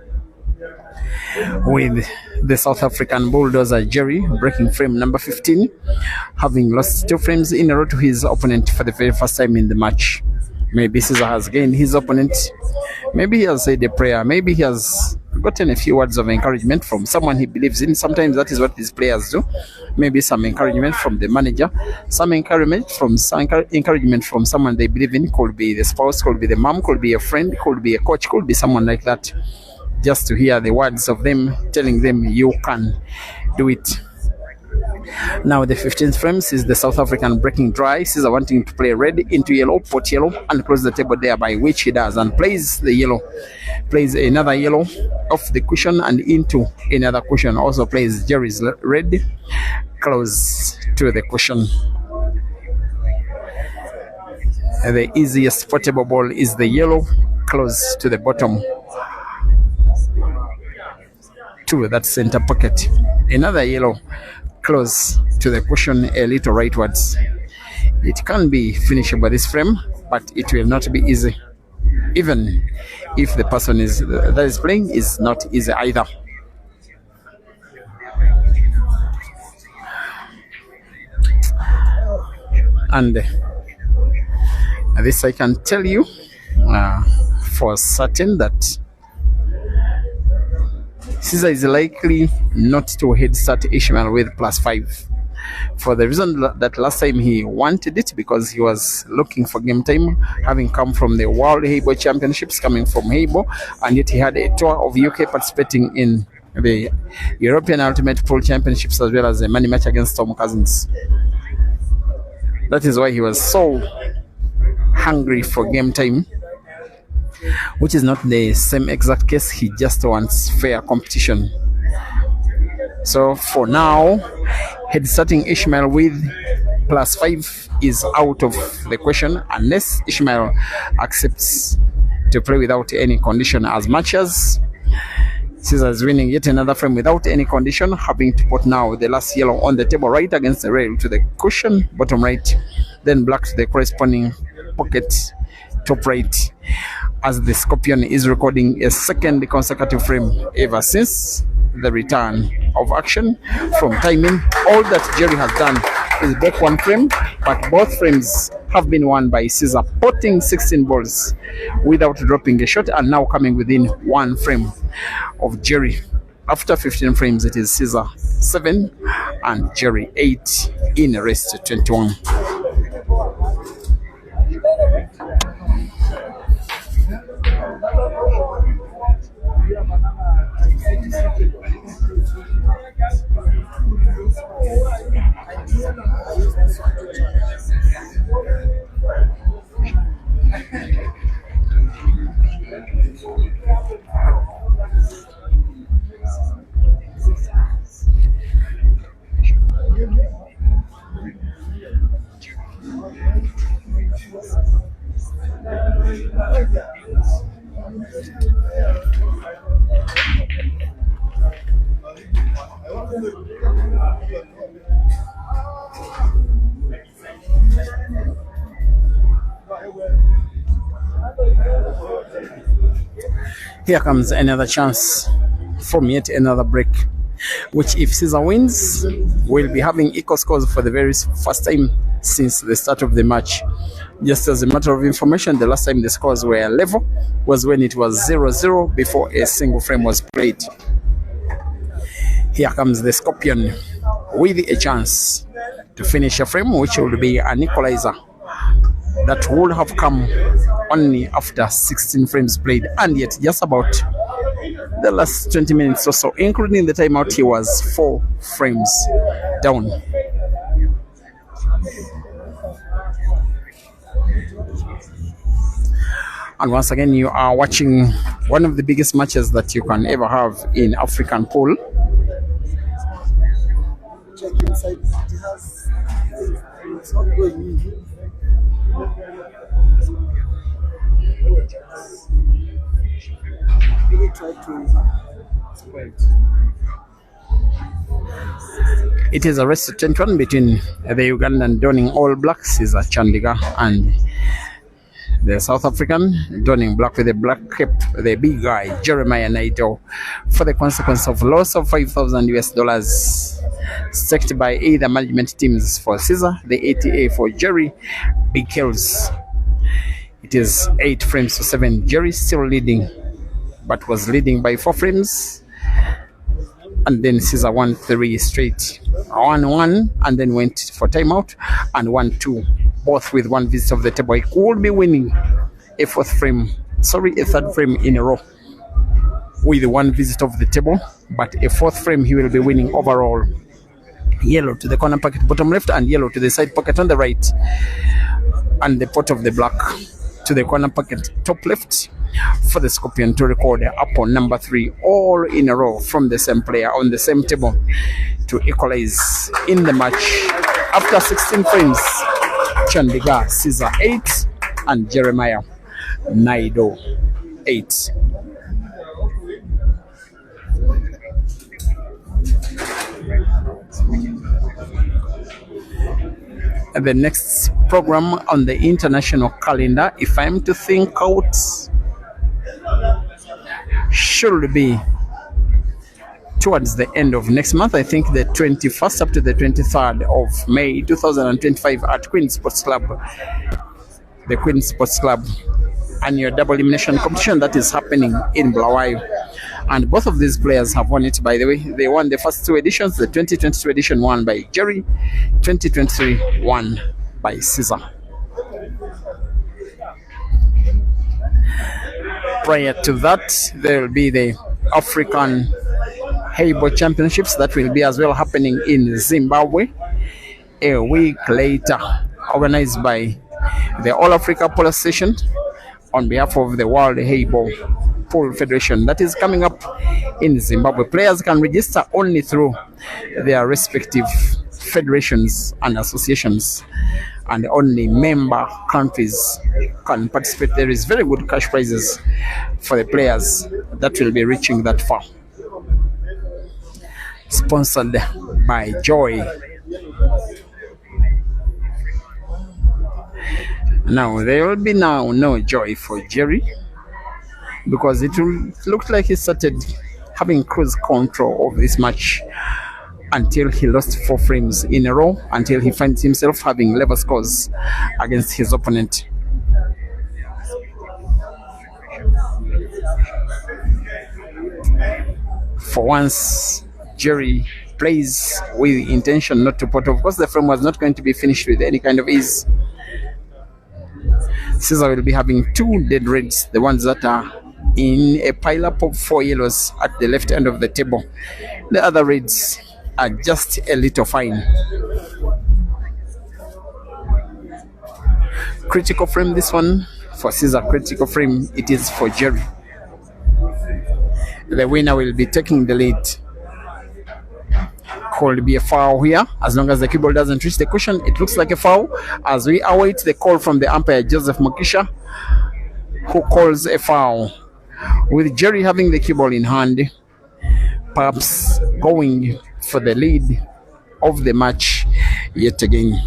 with the South African bulldozer Jerry breaking frame number 15, having lost 2 frames in a row to his opponent for the very first time in the match. Maybe CEAZER has gained his opponent, maybe he has said a prayer, maybe he has gotten a few words of encouragement from someone he believes in. Sometimes that is what these players do. Maybe some encouragement from the manager, some encouragement from someone they believe in. Could be the spouse, could be the mom, could be a friend, could be a coach, could be someone like that. Just to hear the words of them telling them you can do it. Now the 15th frames is the South African breaking dry. CEAZER wanting to play red into yellow, pot yellow, and close the table there, by which he does, and plays the yellow, plays another yellow off the cushion and into another cushion. Also plays Jerry's red close to the cushion. The easiest portable ball is the yellow close to the bottom, to that center pocket. Another yellow close to the cushion a little rightwards. It can be finishable by this frame, but it will not be easy, even if the person that is playing is not easy either. And this I can tell you for certain, that CEAZER is likely not to head start Ishmael with +5, for the reason that last time he wanted it because he was looking for game time, having come from the World Heibo Championships, coming from Heibo, and yet he had a tour of UK participating in the European Ultimate Pool Championships as well as a money match against Tom Cousins. That is why he was so hungry for game time, which is not the same exact case. He just wants fair competition. So for now, head starting Ishmael with +5 is out of the question, unless Ishmael accepts to play without any condition. As much as CEAZER is winning yet another frame without any condition, having to put now the last yellow on the table right against the rail to the cushion, bottom right, then black to the corresponding pocket, top right, as the Scorpion is recording a second consecutive frame ever since the return of action from timing. All that Jerry has done is break 1 frame but both frames have been won by CEAZER, potting 16 balls without dropping a shot, and now coming within 1 frame of Jerry. After 15 frames, it is CEAZER 7 and Jerry 8 in rest 21. Here comes another chance from yet another break, which if CEAZER wins, will be having equal scores for the very first time since the start of the match. Just as a matter of information, the last time the scores were level was when it was 0-0 before a single frame was played. Here comes the Scorpion with a chance to finish a frame, which will be an equalizer that would have come only after 16 frames played, and yet just about the last 20 minutes or so, including the timeout, he was 4 frames down. And once again, you are watching one of the biggest matches that you can ever have in African pool. Check inside. It's not going. Really try to spoil it. It is a race to 21 between the Ugandan donning all blacks, is CHANDIGAR, and the South African donning black with a black cap, the big guy, Jeremiah NAIDO, for the consequence of loss of $5,000 staked by either management teams for CEAZER, the ATA for Jerry, Big Hills. It is 8 frames to 7. Jerry still leading, but was leading by 4 frames. And then CEAZER won 3 straight, 1-1, and then went for timeout, and 1-2, both with 1 visit of the table. He could be winning a 3rd frame in a row with 1 visit of the table, but a 4th frame he will be winning overall. Yellow to the corner pocket bottom left, and yellow to the side pocket on the right, and the pot of the black to the corner pocket top left for the Scorpion to record upon number 3 all in a row from the same player on the same table to equalize in the match. After 16 frames, CHANDIGAR CEAZER 8 and Jeremiah NAIDO 8. The next program on the international calendar, if I'm to think out, should be towards the end of next month. I think the 21st up to the 23rd of May 2025 at Queen Sports Club, the Queen Sports Club annual double elimination competition that is happening in Bulawayo. And both of these players have won it, by the way. They won the first 2 editions, the 2022 edition won by Jerry, 2023 won by CEAZER. Prior to that, there will be the African Heibo Championships that will be as well happening in Zimbabwe a week later, organized by the All Africa Polo Association on behalf of the World Heibo Pool Federation. That is coming up in Zimbabwe. Players can register only through their respective federations and associations, and only member countries can participate. There is very good cash prizes for the players that will be reaching that far. Sponsored by Joy. Now there will be no joy for Jerry, because it will look like he started having cruise control of this match until he lost 4 frames in a row, until he finds himself having level scores against his opponent. For once, Jerry plays with intention not to pot. Of course, the frame was not going to be finished with any kind of ease. CEAZER will be having 2 dead reds, the ones that are in a pile up of 4 yellows at the left end of the table. The other reds are just a little fine. Critical frame, this one for CEAZER. Critical frame, it is for Jerry. The winner will be taking the lead. Could be a foul here, as long as the cue ball doesn't reach the cushion. It looks like a foul as we await the call from the umpire, Joseph Mokisha, who calls a foul. With Jerry having the cue ball in hand, perhaps going for the lead of the match yet again.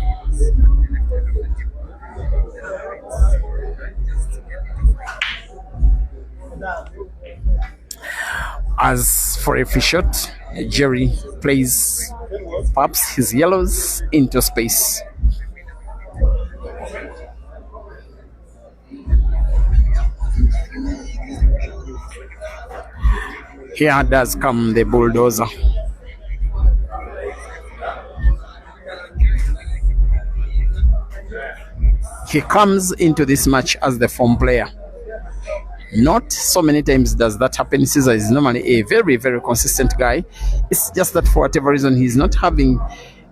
As for a free shot, Jerry plays perhaps his yellows into space. Here does come the bulldozer. He comes into this match as the form player. Not so many times does that happen. CEAZER is normally a very, very consistent guy. It's just that for whatever reason, he's not having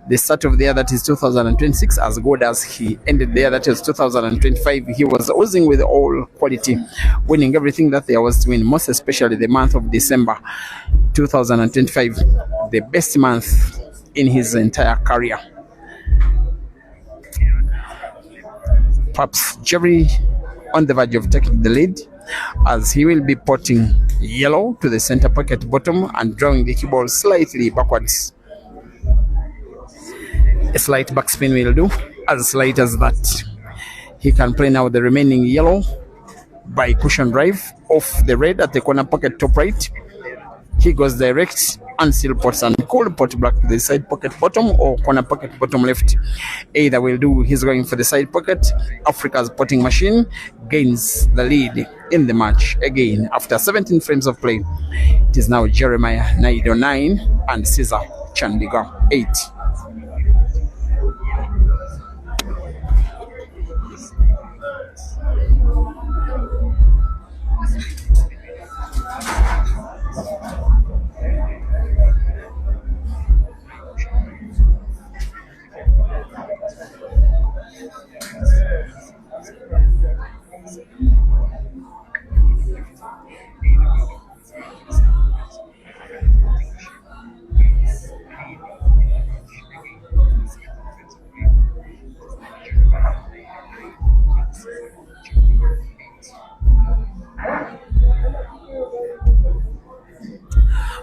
the start of the year that is 2026 as good as he ended the year that is 2025. He was oozing with all quality, winning everything that there was to win, most especially the month of December 2025, the best month in his entire career. Perhaps Jerry on the verge of taking the lead, as he will be potting yellow to the center pocket bottom and drawing the cue ball slightly backwards. A slight backspin will do, as slight as that. He can play now the remaining yellow by cushion drive off the red at the corner pocket top right. He goes direct and still pots and cold pot black to the side pocket bottom or corner pocket bottom left. Either will do. He's going for the side pocket. Africa's potting machine gains the lead in the match again after 17 frames of play. It is now Jeremiah NAIDO 9 and CEAZER Chandigar 8.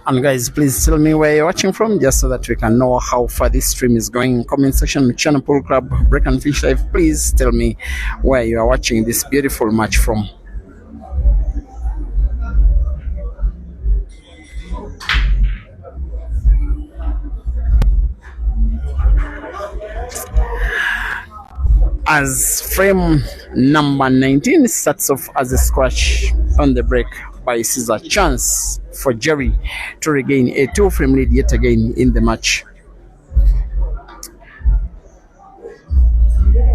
And guys, please tell me where you're watching from, just so that we can know how far this stream is going. Comment section, Channel Pool Club, Break and Fish Live. Please tell me where you are watching this beautiful match from. As frame number 19 starts off as a scratch on the break by CEAZER. Chance for Jerry to regain a 2-frame lead yet again in the match.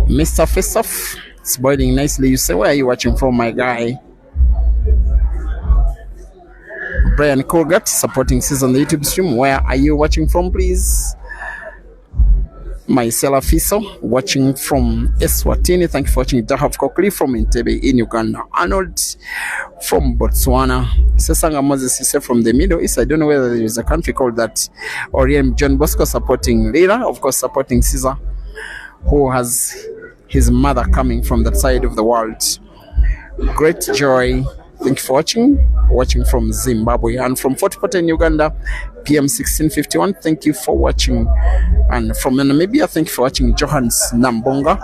Mr. Faceoff, it's boiling nicely. You say, where are you watching from, my guy? Brian Colgate supporting CEAZER on the YouTube stream. Where are you watching from, please? Myself Fiso, watching from Eswatini. Thank you for watching. Dahaf Kokli from Entebbe in Uganda. Arnold from Botswana. Sesanga Moses is from the Middle East. I don't know whether there is a country called that. Oriem John Bosco supporting Lira, of course supporting CEAZER, who has his mother coming from that side of the world. Great joy. Thank you for watching from Zimbabwe, and from Fort Portal in Uganda, PM 1651. Thank you for watching, and from Namibia, thank you for watching. Johans Nambonga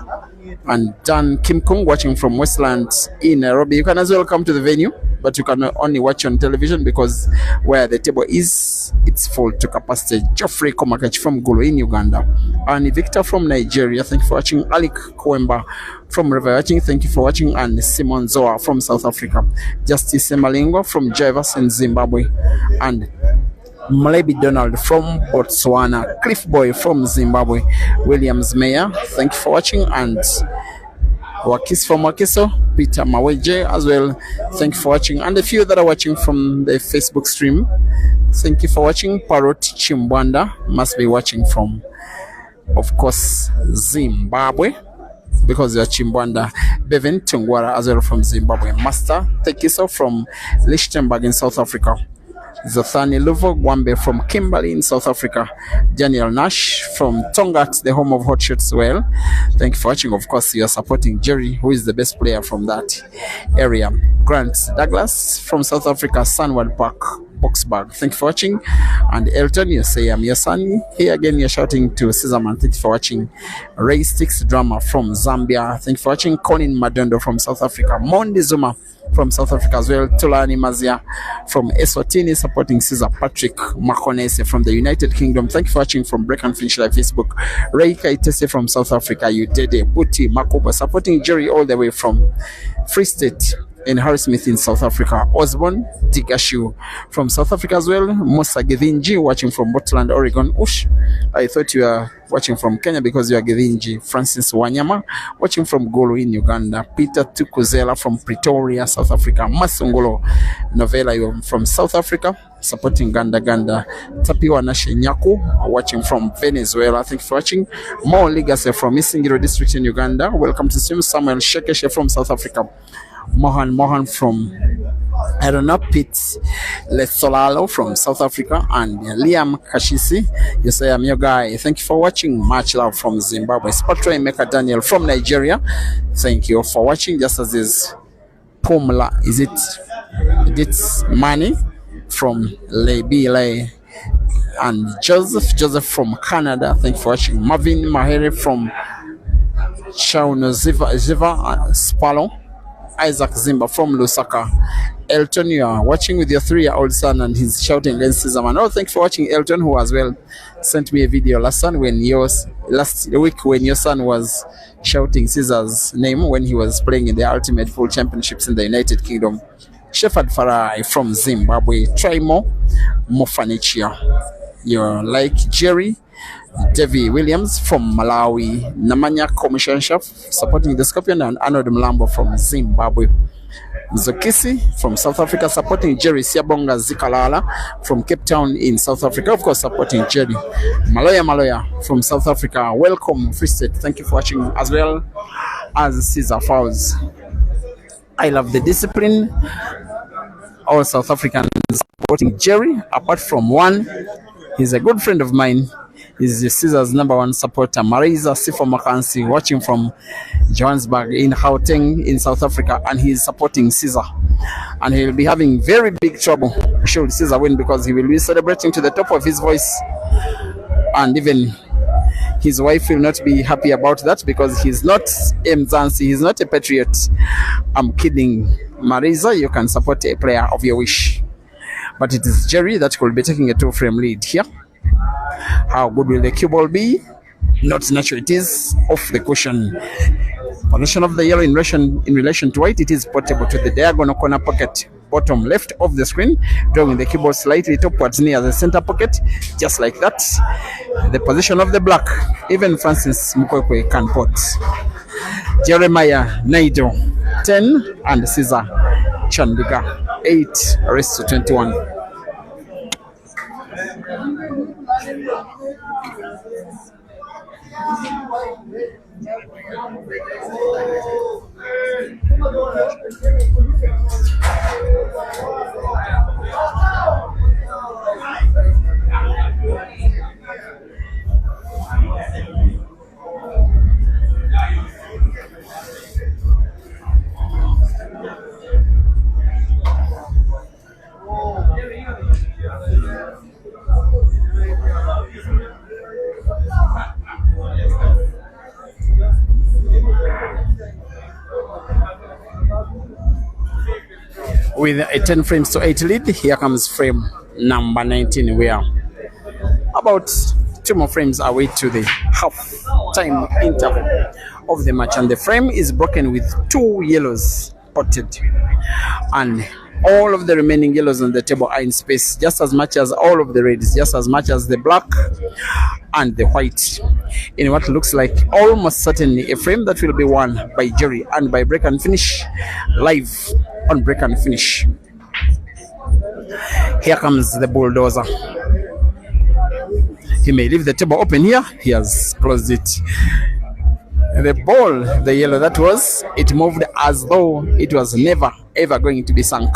and Dan Kim Kung watching from Westland in Nairobi. You can as well come to the venue but you can only watch on television because where the table is, it's full to capacity. Geoffrey Komakach from Gulu in Uganda, and Victor from Nigeria, thank you for watching. Alec Kwemba from River watching, thank you for watching. And Simon Zoa from South Africa, Justice Malingo from Jivas in Zimbabwe, and Malebi Donald from Botswana, Cliff Boy from Zimbabwe, Williams Mayer, thank you for watching. And Wakis from Wakiso, Peter Maweje as well, thank you for watching. And a few that are watching from the Facebook stream, thank you for watching. Parrot Chimbwanda must be watching from, of course, Zimbabwe, because you're Chimbwanda. Bevan Tungwara as well from Zimbabwe. Master Tekiso from Lichtenberg in South Africa. Zothani Luvo Gwambe from Kimberley in South Africa. Daniel Nash from Tongat, the home of hot shots. Well, thank you for watching. Of course, you are supporting Jerry, who is the best player from that area. Grant Douglas from South Africa, Sunward Park, Boxburg, thank you for watching. And Elton, you say I'm your son. Here again, you're shouting to CEAZER, thank you for watching. Ray Sticks Drama from Zambia, thank you for watching. Colin Madondo from South Africa. Mondi Zuma from South Africa as well. Tulani Mazia from Eswatini supporting CEAZER. Patrick Makonese from the United Kingdom, thank you for watching from Break and Finish Live Facebook. Ray Kaitese from South Africa. Udede Buti Makoba supporting Jerry all the way from Free State in Harrismith in South Africa. Osborne Digashu from South Africa as well. Musa Githinji watching from Portland, Oregon. Ush, I thought you were watching from Kenya because you are Githinji. Francis Wanyama watching from Gulu in Uganda. Peter Tukuzela from Pretoria, South Africa. Masungolo Novella, you're from South Africa supporting Ganda. Tapiwa Nashe Nyaku watching from Venezuela, thank you for watching. Mo Ligase from Isingiro district in Uganda, welcome to stream. Samuel Shekeshe from South Africa. Mohan from Pete Lesolalo from South Africa, and Liam Kashisi, you say I'm your guy, thank you for watching. Much love from Zimbabwe. Spotray Meka Daniel from Nigeria, thank you for watching. Just as is Pumla, is it's Money from Lebile, and Joseph from Canada, thank you for watching. Marvin Mahere from Chauno Ziva Spalo. Isaac Zimba from Lusaka. Elton, you are watching with your 3-year-old son and he's shouting against CEAZER. Oh, thanks for watching, Elton, who as well sent me a video last week when your son was shouting CEAZER's name when he was playing in the Ultimate Pool Championships in the United Kingdom. Shepherd Farai from Zimbabwe. Trimo Mofanichia, you're like Jerry. Devi Williams from Malawi. Namanya Commission Chef supporting the Scorpion, and Arnold Mlambo from Zimbabwe. Zokisi from South Africa supporting Jerry. Siabonga Zikalala from Cape Town in South Africa, of course supporting Jerry. Maloya from South Africa, welcome Free State, thank you for watching, as well as CEAZER Fowles. I love the discipline. All South Africans supporting Jerry, apart from one. He's a good friend of mine. He's CEAZER's #1 supporter, Marisa Sifo Makansi, watching from Johannesburg in Gauteng in South Africa, and he's supporting CEAZER. And he'll be having very big trouble should CEAZER win, because he will be celebrating to the top of his voice, and even his wife will not be happy about that because he's not Mzansi, he's not a patriot. I'm kidding. Marisa, you can support a player of your wish, but it is Jerry that will be taking a 2-frame lead here. How good will the cue ball be? Not natural, it is off the cushion. Position of the yellow in relation to white, it is portable to the diagonal corner pocket, bottom left of the screen, drawing the cue ball slightly upwards near the center pocket, just like that. The position of the black, even Francis Mukwekwe can pot. Jeremiah Naido 10 and CEAZER Chandigar 8-21. with a 10 frames to 8 lead. Here comes frame number 19. We are about 2 more frames away to the half-time interval of the match, and the frame is broken with 2 yellows potted, and all of the remaining yellows on the table are in space, just as much as all of the reds, just as much as the black and the white, in what looks like almost certainly a frame that will be won by Jerry and by break and finish, live on break and finish. Here comes the bulldozer. He may leave the table open here. He has closed it. The ball, the yellow that was, it moved as though it was never ever going to be sunk.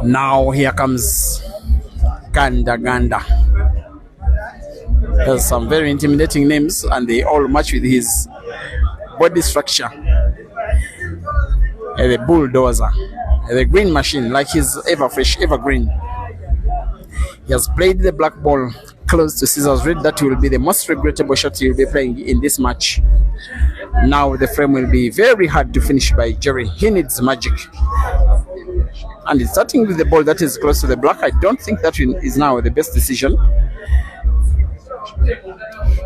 Now here comes Ganda. Has some very intimidating names, and they all match with his body structure. The bulldozer, the green machine, like his ever fresh, evergreen. He has played the black ball close to Caesar's red. That will be the most regrettable shot he will be playing in this match. Now the frame will be very hard to finish by Jerry. He needs magic. And it's starting with the ball that is close to the black. I don't think that is now the best decision.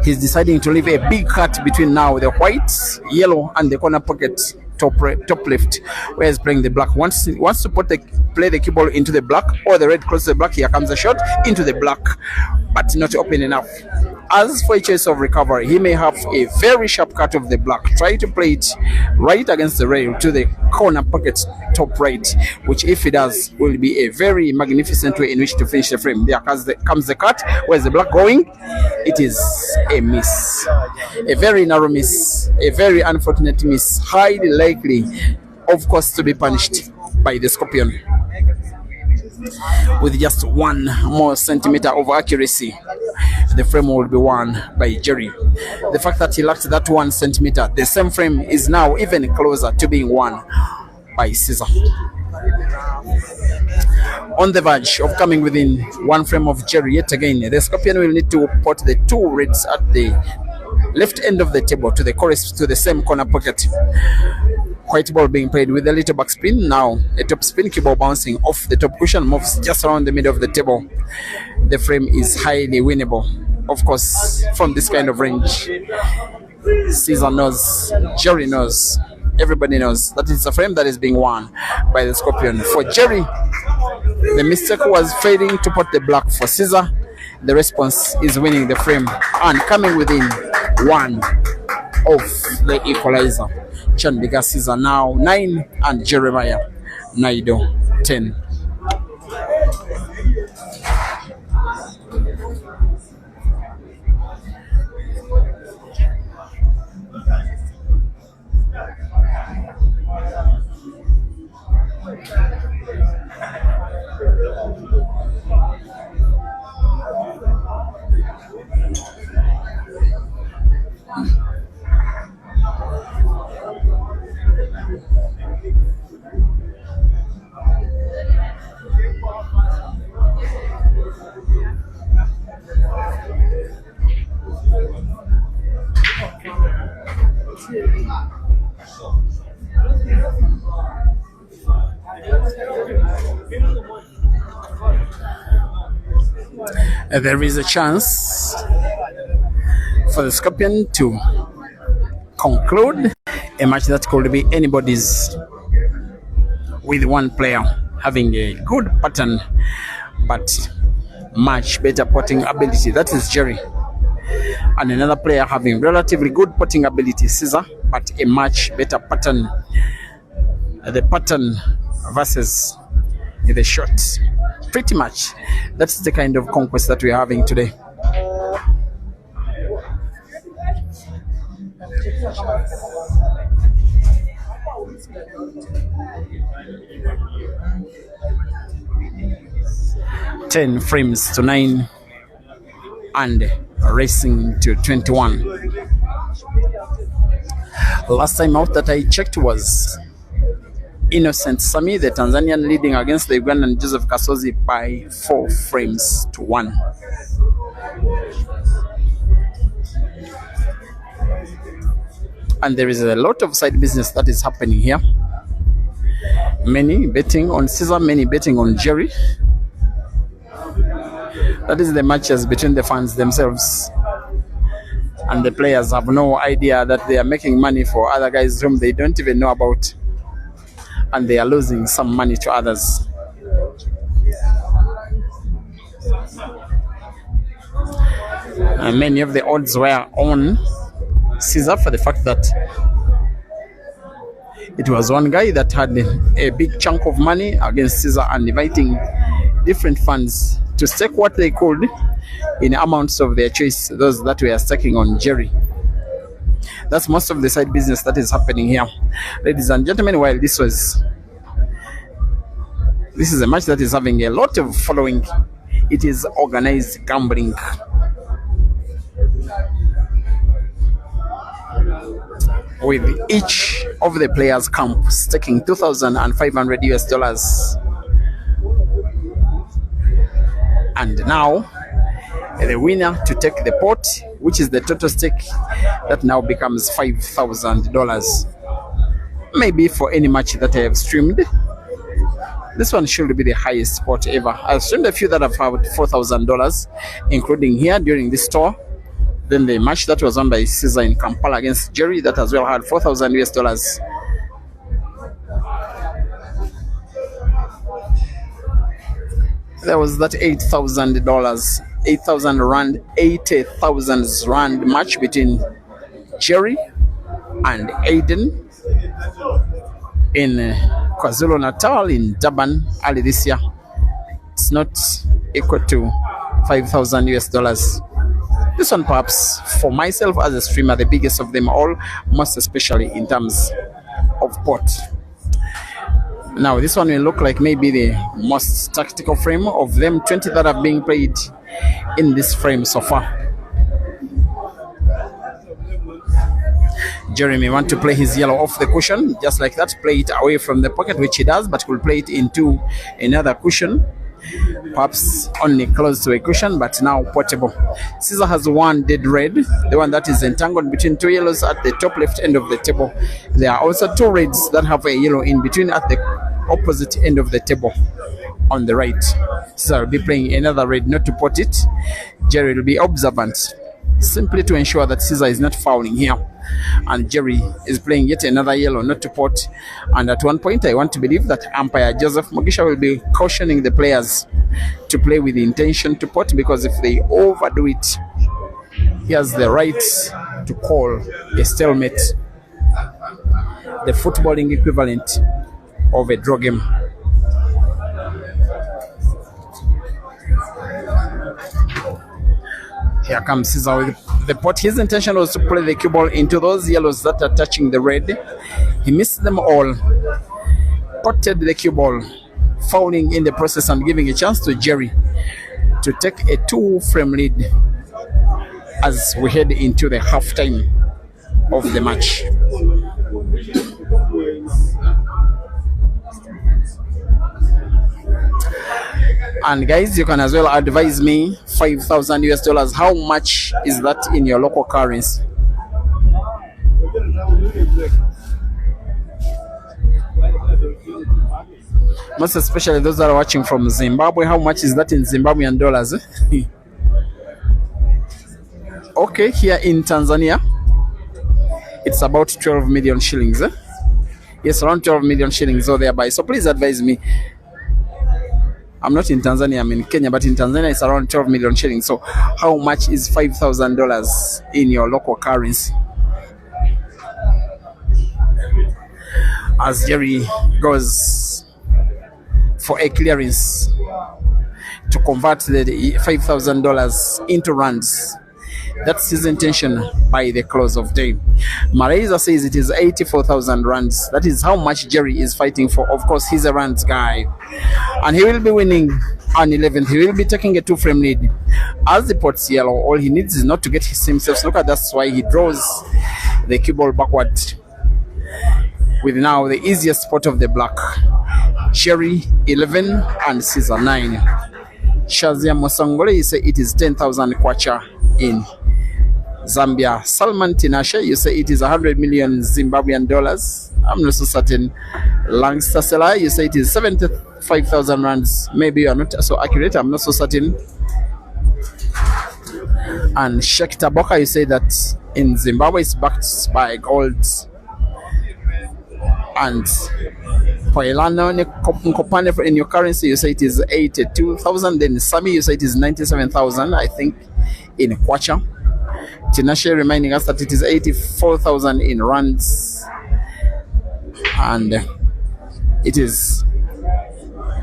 He's deciding to leave a big cut between now the white, yellow, and the corner pocket top left, where he's playing the black. Wants to play the cue ball into the black, or the red close to the black. Here comes a shot into the black, but not open enough. As for a choice of recovery, he may have a very sharp cut of the black. Try to play it right against the rail to the corner pocket top right, which, if he does, will be a very magnificent way in which to finish the frame. There comes the cut. Where's the black going? It is a miss. A very narrow miss. A very unfortunate miss. Highly likely, of course, to be punished by the Scorpion with just 1 more centimeter of accuracy. The frame will be won by Jerry. The fact that he lacked that 1 centimeter, the same frame is now even closer to being won by Caesar. On the verge of coming within 1 frame of Jerry yet again, the Scorpion will need to put the 2 reds at the left end of the table to the same corner pocket. White ball being played with a little back spin. Now a top spin, cue ball bouncing off the top cushion, moves just around the middle of the table. The frame is highly winnable, of course, from this kind of range. Caesar knows, Jerry knows, everybody knows that it's a frame that is being won by the Scorpion. For Jerry, the mistake was failing to put the black. For Caesar, the response is winning the frame and coming within 1 of the equalizer. Chandigar Caesar now 9 and Jeremiah NAIDO 10. There is a chance for the Scorpion to conclude a match that could be anybody's, with 1 player having a good pattern but much better potting ability, that is Jerry, and another player having relatively good potting ability, Caesar, but a much better pattern. The pattern versus the shot. Pretty much, that's the kind of conquest that we're having today. Ten frames to 9 and racing to 21. Last time out that I checked was Innocent Sami, the Tanzanian, leading against the Ugandan Joseph Kasozi by 4 frames to 1. And there is a lot of side business that is happening here. Many betting on CEAZER, many betting on Jerry. That is the matches between the fans themselves. And the players have no idea that they are making money for other guys whom they don't even know about. And they are losing some money to others. And many of the odds were on CEAZER for the fact that it was one guy that had a big chunk of money against CEAZER and inviting different funds to stake what they could in amounts of their choice, those that were staking on Jerry. That's most of the side business that is happening here. Ladies and gentlemen, while this is a match that is having a lot of following, it is organized gambling. With each of the players' camp staking 2,500 US dollars. And now the winner to take the pot, which is the total stake, that now becomes $5,000. Maybe for any match that I have streamed, this one should be the highest pot ever. I've streamed a few that have had $4,000, including here during this tour. Then the match that was won by CEAZER in Kampala against Jerry, that as well had 4,000 US dollars. There was that $8,000, 8,000 rand, 80,000 rand match between Jerry and Aiden in KwaZulu Natal in Durban early this year. It's not equal to 5,000 US dollars. This one perhaps for myself as a streamer, the biggest of them all, most especially in terms of pot. Now this one will look like maybe the most tactical frame of them 20 that are being played in this frame so far. Jeremy want to play his yellow off the cushion, just like that, play it away from the pocket, which he does, but will play it into another cushion, perhaps only close to a cushion, but now portable. CEAZER has one dead red, the one that is entangled between two yellows at the top left end of the table. There are also two reds that have a yellow in between at the opposite end of the table on the right. CEAZER will be playing another red, not to pot it. Jerry will be observant, simply to ensure that CEAZER is not fouling here. And Jerry is playing yet another yellow, not to pot. And at one point, I want to believe that umpire Joseph Mugisha will be cautioning the players to play with the intention to pot, because if they overdo it, he has the right to call a stalemate, the footballing equivalent of a draw game. Here comes CEAZER with the pot. His intention was to play the cue ball into those yellows that are touching the red. He missed them all, potted the cue ball, fouling in the process and giving a chance to Jerry to take a 2-frame lead as we head into the halftime of the match. And guys, you can as well advise me, 5,000 US dollars, how much is that in your local currency? Most especially those that are watching from Zimbabwe, how much is that in Zimbabwean dollars? Okay, here in Tanzania, it's about 12 million shillings. Yes, around 12 million shillings or thereby. So please advise me. I'm not in Tanzania, I'm in Kenya, but in Tanzania it's around 12 million shillings. So how much is $5,000 in your local currency? As Jerry goes for a clearance to convert the $5,000 into rands. That's his intention by the close of day. Maraiza says it is 84,000 rands. That is how much Jerry is fighting for. Of course, he's a rands guy. And he will be winning on 11th. He will be taking a 2-frame lead. As the pot's yellow, all he needs is not to get himself. Look at that's why he draws the cue ball backward. with now the easiest spot of the black. Jerry 11 and CEAZER 9. Shazia Mosongole, you say it is 10,000 kwacha in Zambia. Salman Tinashe, you say it is 100 million Zimbabwean dollars. I'm not so certain. Langster Selai, you say it is 75,000 rands. Maybe you are not so accurate. I'm not so certain. And Sheikh Taboka, you say that in Zimbabwe it's backed by gold. And Poilano Nkopane in your currency, you say it is 82,000. Then Sami, you say it is 97,000, I think, in kwacha. Tinashe reminding us that it is 84,000 in rands. And it is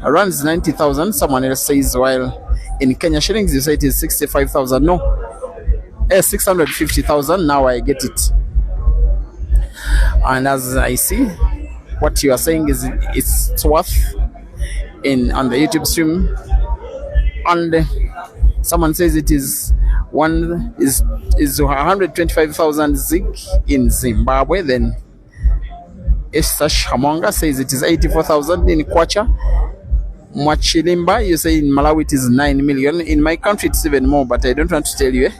rands 90,000, someone else says, while in Kenya shillings, you say it is 65,000. No, 650,000. Now I get it. And as I see, what you are saying is it's worth on the YouTube stream. And someone says it is 125,000 zig in Zimbabwe. Then Estash Hamonga says it is 84,000 in kwacha. Mwachilimba, you say in Malawi it is 9 million. In my country it's even more, but I don't want to tell you.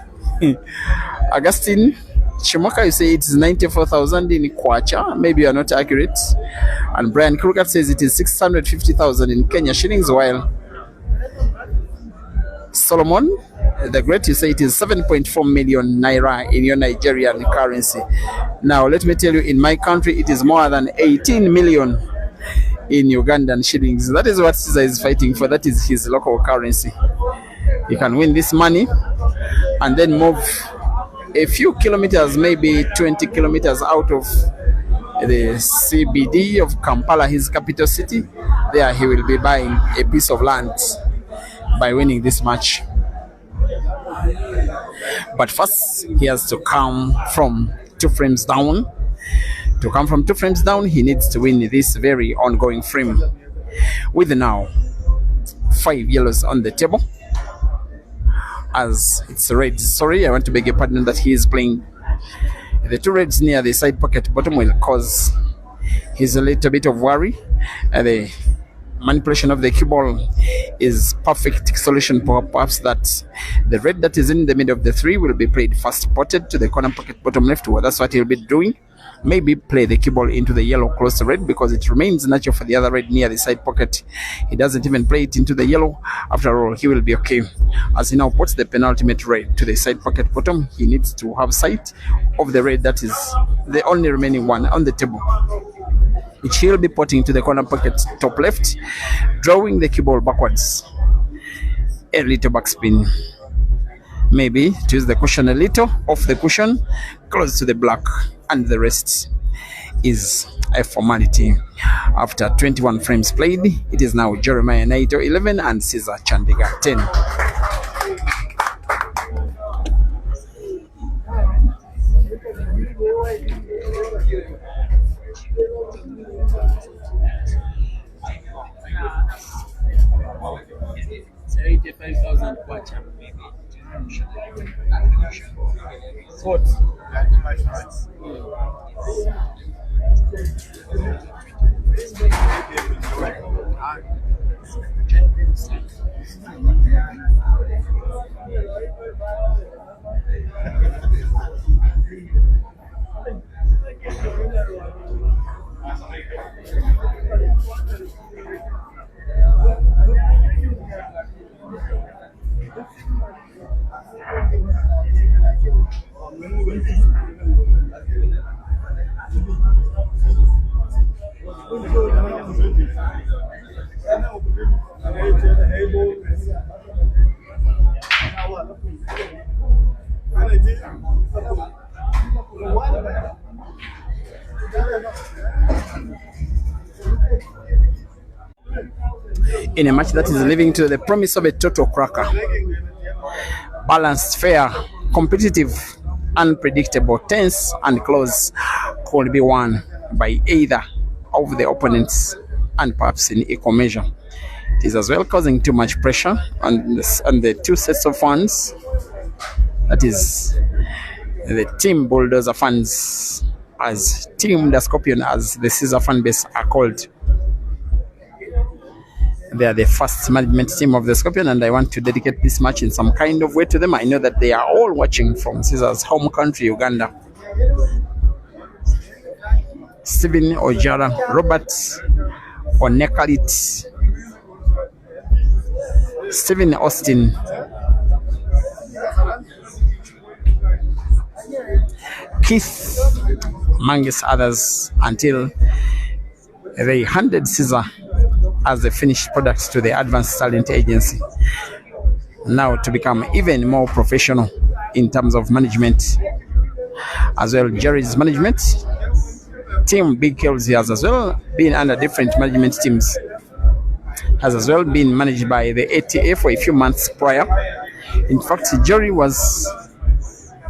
Augustine Chimoka, you say it is 94,000 in kwacha. Maybe you are not accurate. And Brian Kruger says it is 650,000 in Kenya shillings, while Solomon the Great, you say it is 7.4 million naira in your Nigerian currency. Now let me tell you, in my country it is more than 18 million in Ugandan shillings. That is what CEAZER is fighting for. That is his local currency. You can win this money and then move a few kilometers, maybe 20 kilometers out of the CBD of Kampala, his capital city. There he will be buying a piece of land by winning this match. But first, he has to come from 2 frames down. To come from 2 frames down, he needs to win this very ongoing frame. With now 5 yellows on the table. As it's red, sorry, I want to beg your pardon that he is playing. The 2 reds near the side pocket bottom will cause his a little bit of worry. The manipulation of the cue ball is perfect solution, perhaps that the red that is in the middle of the 3 will be played first potted to the corner pocket bottom left. Well, that's what he'll be doing. Maybe play the cue ball into the yellow close to red, because it remains natural for the other red near the side pocket. He doesn't even play it into the yellow. After all, he will be okay. As he now puts the penultimate red to the side pocket bottom, he needs to have sight of the red that is the only remaining one on the table, which he'll be putting to the corner pocket top left, drawing the cue ball backwards. A little backspin. Maybe to use the cushion a little, off the cushion, close to the black, and the rest is a formality. After 21 frames played, it is now Jeremiah NAIDO 11 and CEAZER Chandigar 10. It's 85,000 kwacha. What? In a match that is living to the promise of a total cracker. Balanced, fair, competitive, unpredictable, tense, and close could be won by either of the opponents, and perhaps in equal measure. It is as well causing too much pressure on the 2 sets of fans. That is the Team Bulldozer fans as Team the Scorpion, as the CEAZER fan base are called. They are the first management team of the Scorpion, and I want to dedicate this match in some kind of way to them. I know that they are all watching from CEAZER's home country, Uganda. Stephen Ojara, Robert Onekalit, Stephen Austin, Keith, amongst others, until they handed CEAZER as the finished products to the Advanced Talent Agency, now to become even more professional in terms of management. As well, Jerry's management team, Big Kelsey, has as well been under different management teams, has as well been managed by the ATA for a few months prior. In fact, Jerry was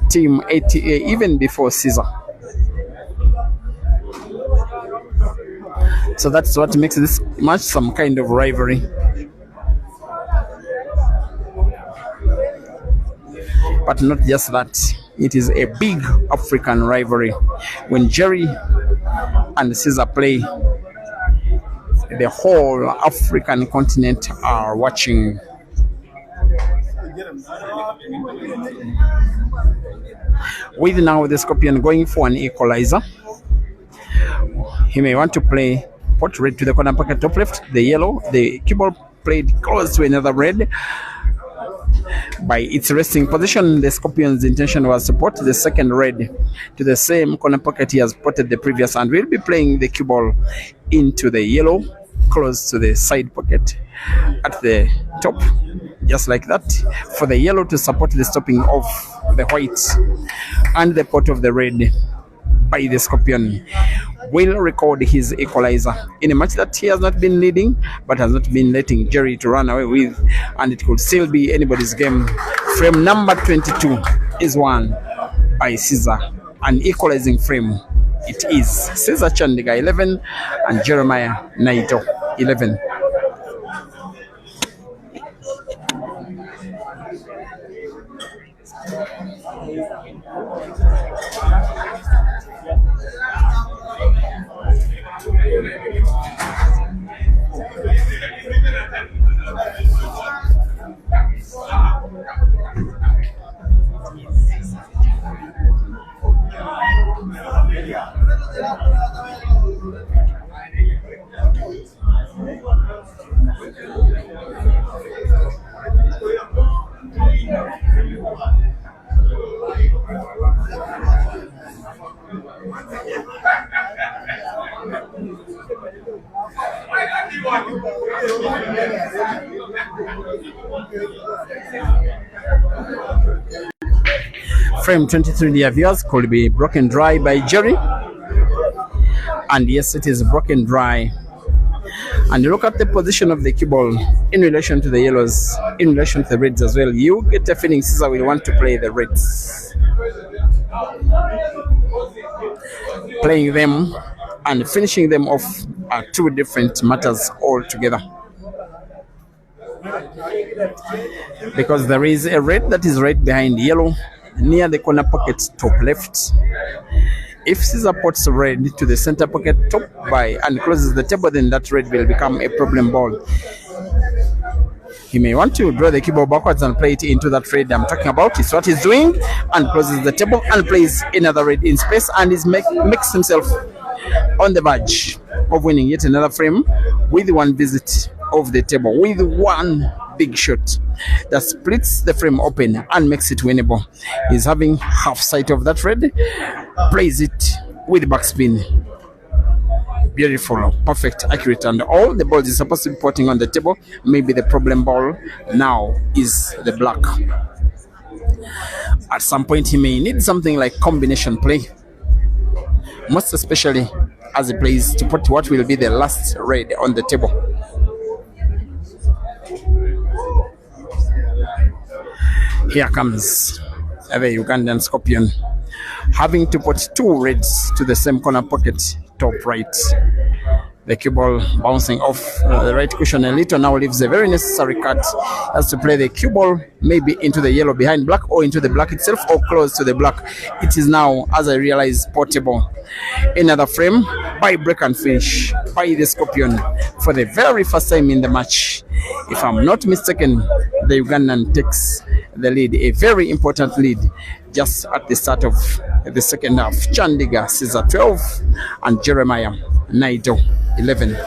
Team ATA even before CEAZER. So that's what makes this match some kind of rivalry. But not just that, it is a big African rivalry. When Jerry and CEAZER play, the whole African continent are watching. With now the Scorpion going for an equalizer, he may want to play pot red to the corner pocket top left, the yellow, the cue ball played close to another red. By its resting position, the Scorpion's intention was to put the second red to the same corner pocket he has potted the previous, and will be playing the cue ball into the yellow, close to the side pocket at the top, just like that, for the yellow to support the stopping of the white and the pot of the red by the Scorpion. Will record his equalizer in a match that he has not been leading, but has not been letting Jerry to run away with, and it could still be anybody's game. Frame number 22 is won by CEAZER, an equalizing frame. It is CEAZER Chandigar 11 and Jeremiah NAIDO 11. Frame 23, dear viewers, could be broken dry by Jerry, and yes, it is broken dry. And look at the position of the cue ball in relation to the yellows, in relation to the reds as well. You get a feeling CEAZER will want to play the reds, playing them and finishing them off are two different matters altogether, because there is a red that is right behind yellow near the corner pocket top left. If CEAZER puts red to the center pocket top by and closes the table, then that red will become a problem ball. He may want to draw the cue ball backwards and play it into that red I'm talking about. It's what he's doing, and closes the table and plays another red in space, and makes himself on the verge of winning yet another frame with one visit of the table, with one big shot that splits the frame open and makes it winnable. He's having half sight of that red, plays it with backspin. Beautiful, perfect, accurate, and all the balls he's supposed to be putting on the table. Maybe the problem ball now is the black. At some point he may need something like combination play, most especially as he plays to put what will be the last red on the table. Here comes the Ugandan Scorpion, having to put two reds to the same corner pocket top right. The cue ball bouncing off the right cushion a little now leaves a very necessary cut. Has to play the cue ball maybe into the yellow behind black or into the black itself or close to the black. It is now, as I realize, portable. Another frame by break and finish by the Scorpion for the very first time in the match. If I'm not mistaken, the Ugandan takes the lead, a very important lead just at the start of the second half. Chandigar, CEAZER 12 and Jeremiah NAIDO 11.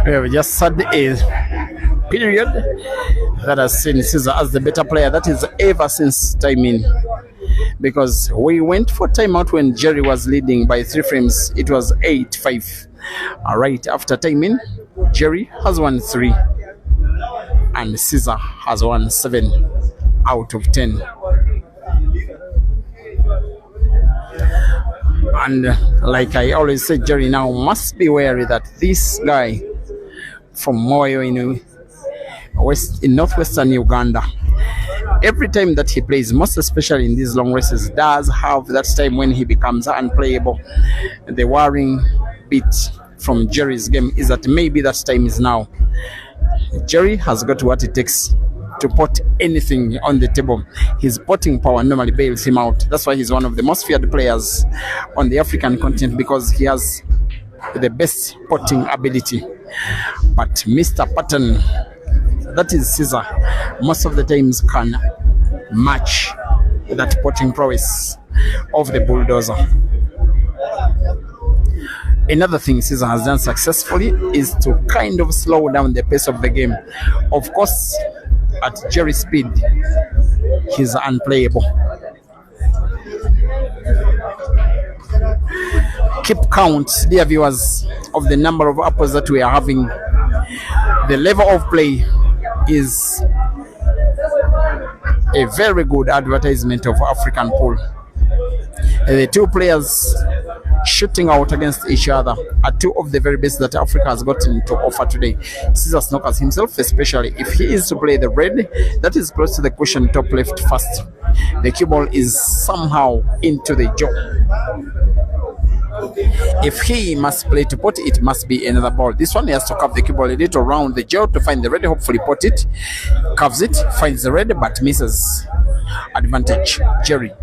We have just had a period that has seen CEAZER as the better player. That is ever since timing, because we went for timeout when Jerry was leading by 3 frames. It was 8-5. Right after timing, Jerry has won 3 and CEAZER has won 7 out of 10. And like I always say, Jerry now must be wary that this guy from Moyo in northwestern Uganda, every time that he plays, most especially in these long races, does have that time when he becomes unplayable. The worrying bit from Jerry's game is that maybe that time is now. Jerry has got what it takes to put anything on the table. His potting power normally bails him out. That's why he's one of the most feared players on the African continent, because he has the best potting ability. But Mr. Patton, that is CEAZER, most of the times can match that potting prowess of the bulldozer. Another thing CEAZER has done successfully is to kind of slow down the pace of the game. Of course, at Jerry's speed, he's unplayable. Keep count, dear viewers, of the number of apples that we are having. The level of play is a very good advertisement of African pool. The two players shooting out against each other are two of the very best that Africa has gotten to offer today. CEAZER snookers himself, especially if he is to play the red that is close to the cushion top left first. The cue ball is somehow into the jaw. If he must play to pot, it must be another ball. This one, he has to curve the cue ball a little around the jaw to find the red, hopefully pot it, curves it, finds the red, but misses. Advantage, Jerry.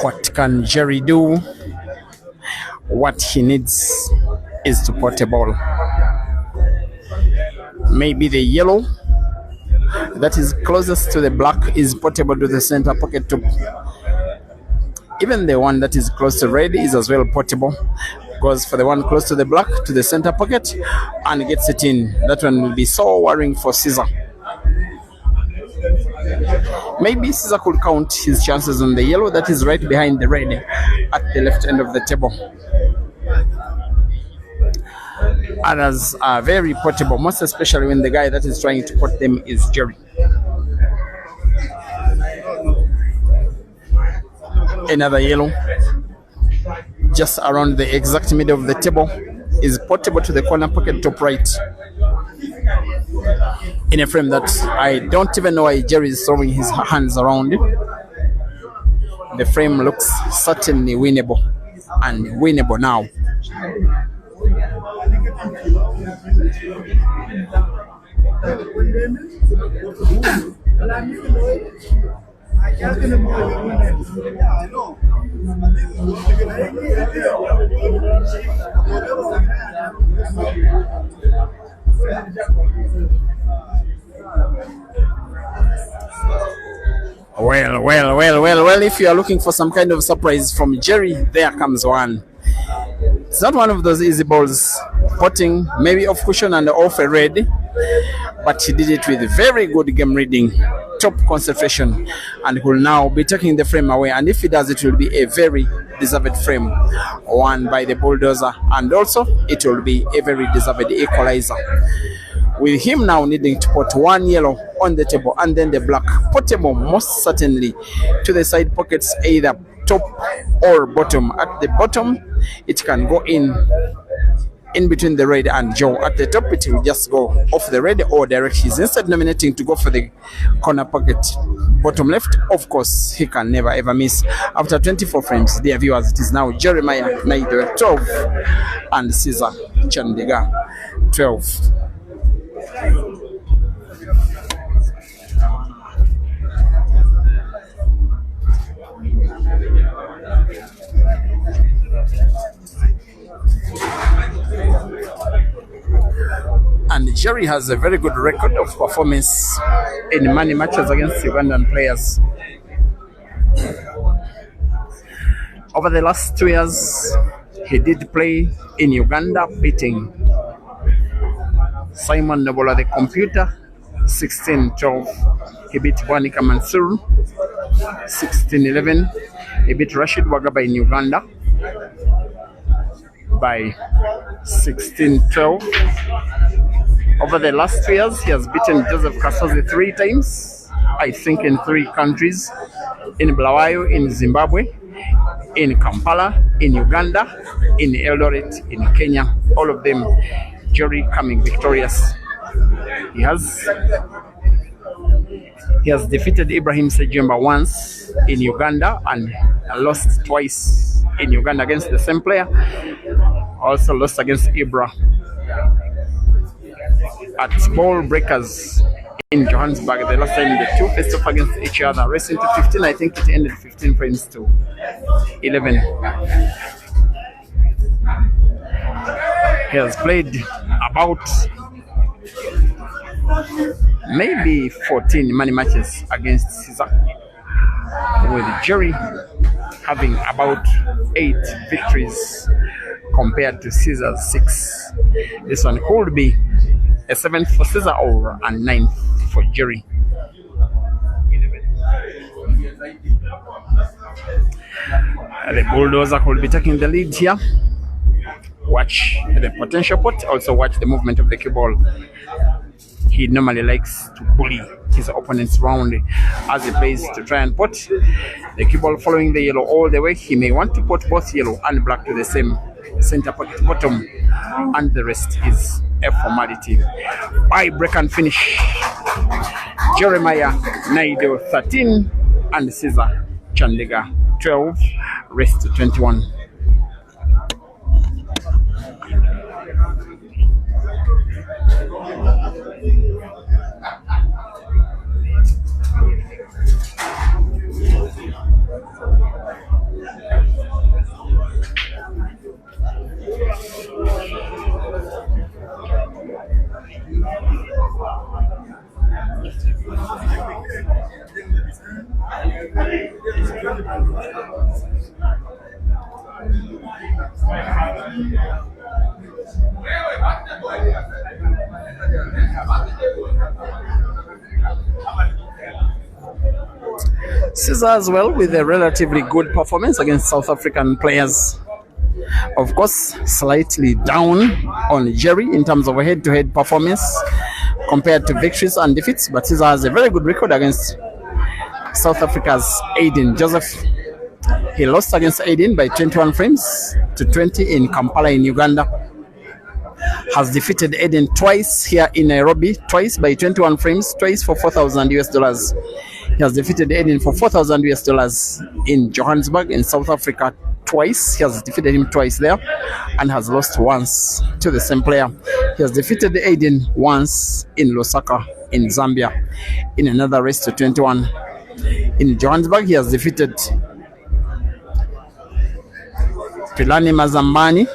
What can Jerry do? What he needs is to pot a ball. Maybe the yellow that is closest to the black is potable to the center pocket too. Even the one that is close to red is as well potable. Goes for the one close to the black to the center pocket and gets it in. That one will be so worrying for CEAZER. Maybe CEAZER could count his chances on the yellow that is right behind the red at the left end of the table. Others are very portable, most especially when the guy that is trying to put them is Jerry. Another yellow just around the exact middle of the table is portable to the corner pocket top right. in a frame that I don't even know why Jerry is throwing his hands around. The frame looks certainly winnable, and winnable now. Well, if you are looking for some kind of surprise from Jerry, there comes one. It's not one of those easy balls, potting maybe off cushion and off a red, but he did it with very good game reading, top concentration, and will now be taking the frame away. And if he does, it will be a very deserved frame won by the Bulldozer, and also it will be a very deserved equalizer. With him now needing to put one yellow on the table and then the black portable most certainly to the side pockets, either top or bottom. At the bottom, it can go in between the red and Joe. At the top, it will just go off the red or direct. He's instead nominating to go for the corner pocket bottom left. Of course, he can never ever miss. After 24 frames, dear viewers, it is now Jeremiah NAIDO 12 and CEAZER CHANDIGAR 12. And Jerry has a very good record of performance in money matches against Ugandan players. Over the last 2 years, he did play in Uganda, beating Simon Nobola the computer 16-12. He beat Bwanika Mansur 16-11. He beat Rashid Wagaba in Uganda by 16-12. Over the last 2 years, he has beaten Joseph Kasozi 3 times, I think in 3 countries, in Bulawayo, in Zimbabwe, in Kampala, in Uganda, in Eldoret, in Kenya. All of them, Jerry coming victorious. He has defeated Ibrahim Sejemba once in Uganda and lost twice in Uganda against the same player. Also lost against Ibra at Ball Breakers in Johannesburg. The last time the two faced off against each other, racing to 15. I think it ended 15 frames to 11. He has played about maybe 14 money matches against CEAZER, with Jerry having about 8 victories compared to CEAZER's 6. This one could be a 7th for CEAZER or a 9th for Jerry. The Bulldozer could be taking the lead here. Watch the potential pot, also watch the movement of the cue ball. He normally likes to bully his opponents round as he plays to try and pot the cue ball following the yellow all the way. He may want to put both yellow and black to the same center pocket bottom, and the rest is a formality. By break and finish, Jeremiah NAIDO 13 and CEAZER CHANDIGAR 12, rest 21. CEAZER as well with a relatively good performance against South African players. Of course, slightly down on Jerry in terms of a head-to-head performance compared to victories and defeats, but CEAZER has a very good record against South Africa's Aiden Joseph. He lost against Aiden by 21 frames to 20 in Kampala in Uganda. has defeated Eden twice here in Nairobi, twice by 21 frames, twice for $4,000. He has defeated Eden for $4,000 in Johannesburg in South Africa twice. He has defeated him twice there and has lost once to the same player. He has defeated Eden once in Lusaka in Zambia in another race to 21. In Johannesburg, he has defeated Pilani Mazambani.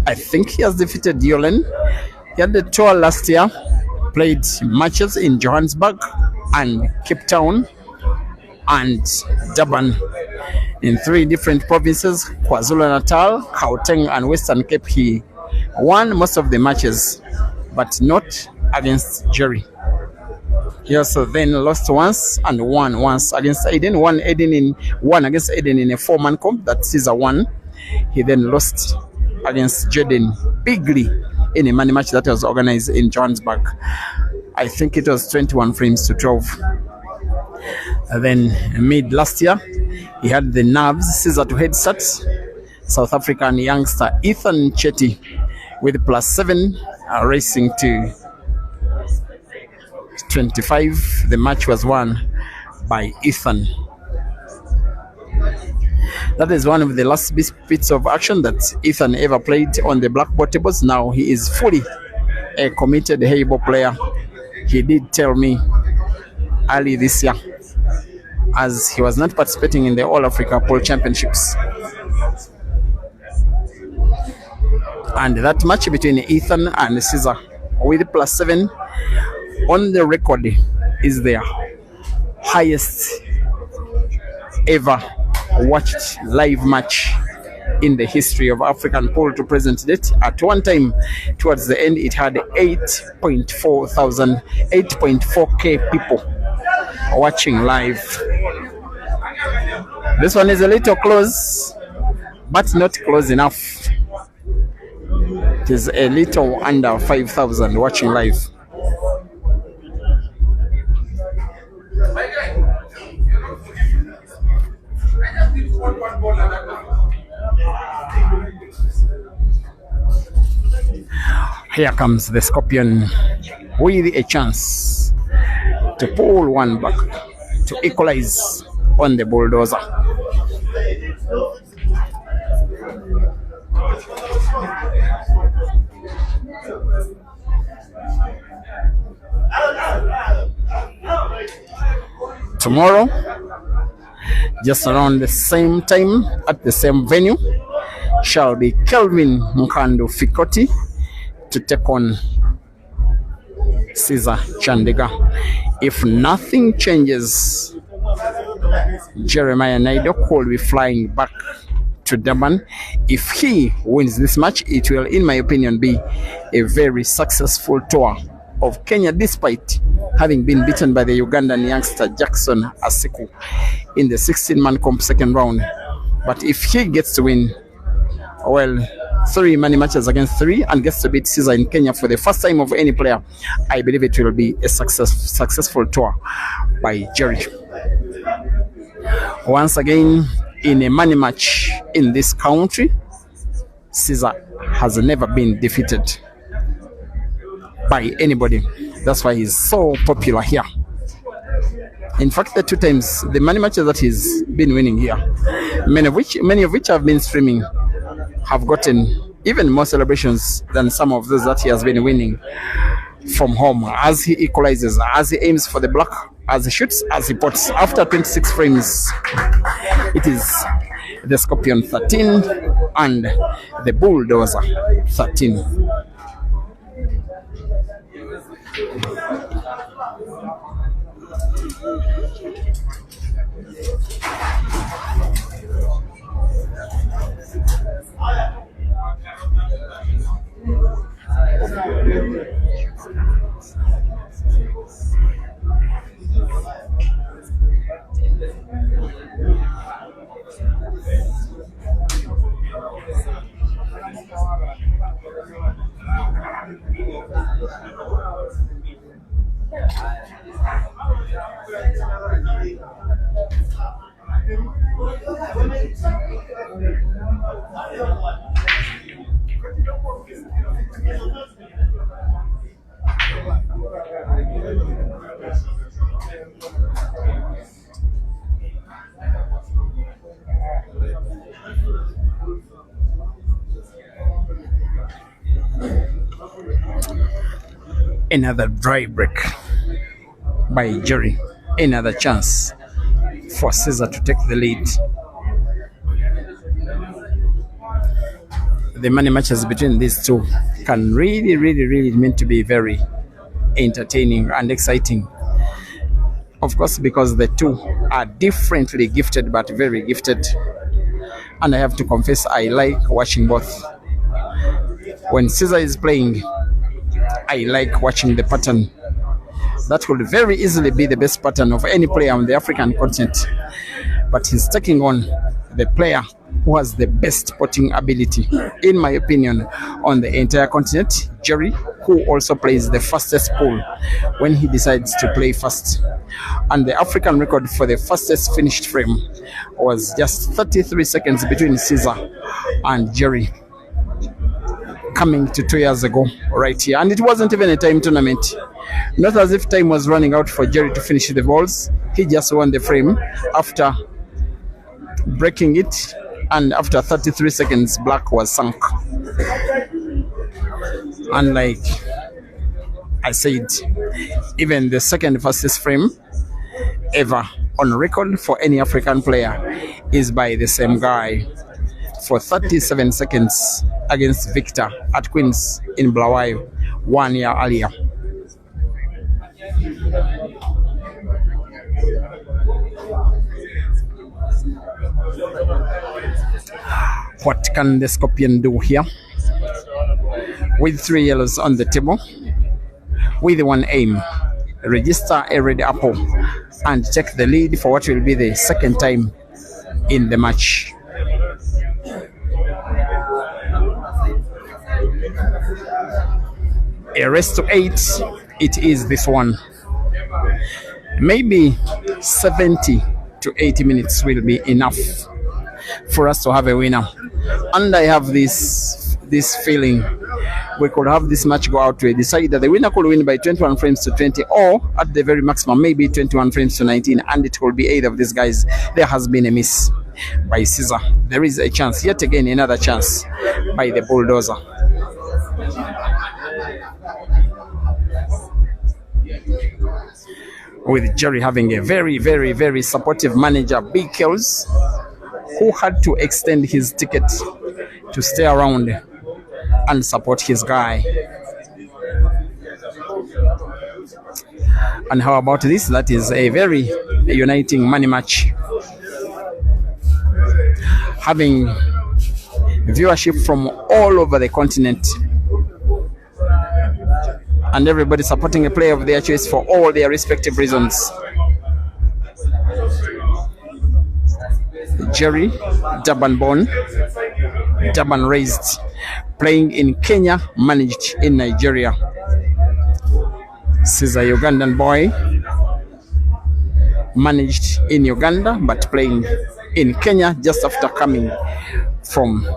I think he has defeated Yolen. He had the tour last year, played matches in Johannesburg and Cape Town and Durban in 3 different provinces, KwaZulu-Natal, Gauteng and Western Cape. He won most of the matches, but not against Jerry. He also then lost once and won once against Eden. Won against Eden in a 4-man comp that CEAZER won. He then lost against Jaden bigly in a money match that was organized in Johannesburg. I think it was 21 frames to 12. And then mid last year, he had the nerves, CEAZER to headset South African youngster Ethan Chetty with +7 racing to 25. The match was won by Ethan. That is one of the last bits of action that Ethan ever played on the blackboard tables. Now he is fully a committed Heibo player. He did tell me early this year, as he was not participating in the All Africa Pool Championships. And that match between Ethan and CEAZER with +7 on the record is their highest ever watched live match in the history of African pool to present date. At one time, towards the end, it had 8.4K people watching live. This one is a little close, but not close enough. It is a little under 5,000 watching live. Here comes the Scorpion with a chance to pull one back to equalize on the bulldozer. Tomorrow, just around the same time at the same venue, shall be Kelvin Mkando Fikoti to take on CEAZER Chandigar. If nothing changes, Jeremiah NAIDO will be flying back to Durban. If he wins this match, it will, in my opinion, be a very successful tour of Kenya, despite having been beaten by the Ugandan youngster Jackson Asiku in the 16-man comp second round. But if he gets to win, well, 3 money matches against 3 and gets to beat CEAZER in Kenya for the first time of any player, I believe it will be a successful tour by Jerry. Once again, in a money match in this country, CEAZER has never been defeated by anybody. That's why he's so popular here. In fact, the 2 times, the money matches that he's been winning here, many of which have been streaming, have gotten even more celebrations than some of those that he has been winning from home, as he equalizes, as he aims for the block, as he shoots, as he puts. After 26 frames, it is the Scorpion 13 and the Bulldozer 13. Another dry break by Jerry. Another chance for Caesar to take the lead. The money matches between these two can really mean to be very entertaining and exciting. Of course, because the two are differently gifted but very gifted. And I have to confess, I like watching both. When Caesar is playing, I like watching the pattern. That could very easily be the best pattern of any player on the African continent. But he's taking on the player who has the best potting ability, in my opinion, on the entire continent, Jerry, who also plays the fastest pool when he decides to play fast. And the African record for the fastest finished frame was just 33 seconds between Caesar and Jerry, coming to 2 years ago right here. And it wasn't even a time tournament. Not as if time was running out for Jerry to finish the balls. He just won the frame after breaking it, and after 33 seconds, black was sunk. And like I said, even the second fastest frame ever on record for any African player is by the same guy for 37 seconds against Victor at Queens in Bulawayo 1 year earlier. What can the Scorpion do here? With 3 yellows on the table, with one aim, register a red apple and take the lead for what will be the second time in the match. A race to 8, it is this one. Maybe 70 to 80 minutes will be enough for us to have a winner. And I have this feeling we could have this match go out to a decider. The winner could win by 21 frames to 20, or at the very maximum, maybe 21 frames to 19, and it will be either of these guys. There has been a miss by Caesar. There is a chance, yet again, another chance by the bulldozer. With Jerry having a very supportive manager, Big Kells, who had to extend his ticket to stay around and support his guy. And how about this? That is a very uniting money match, having viewership from all over the continent, and everybody supporting a player of their choice for all their respective reasons. Jerry, Durban born, Durban raised, playing in Kenya, managed in Nigeria. Caesar, Ugandan boy, managed in Uganda but playing in Kenya just after coming from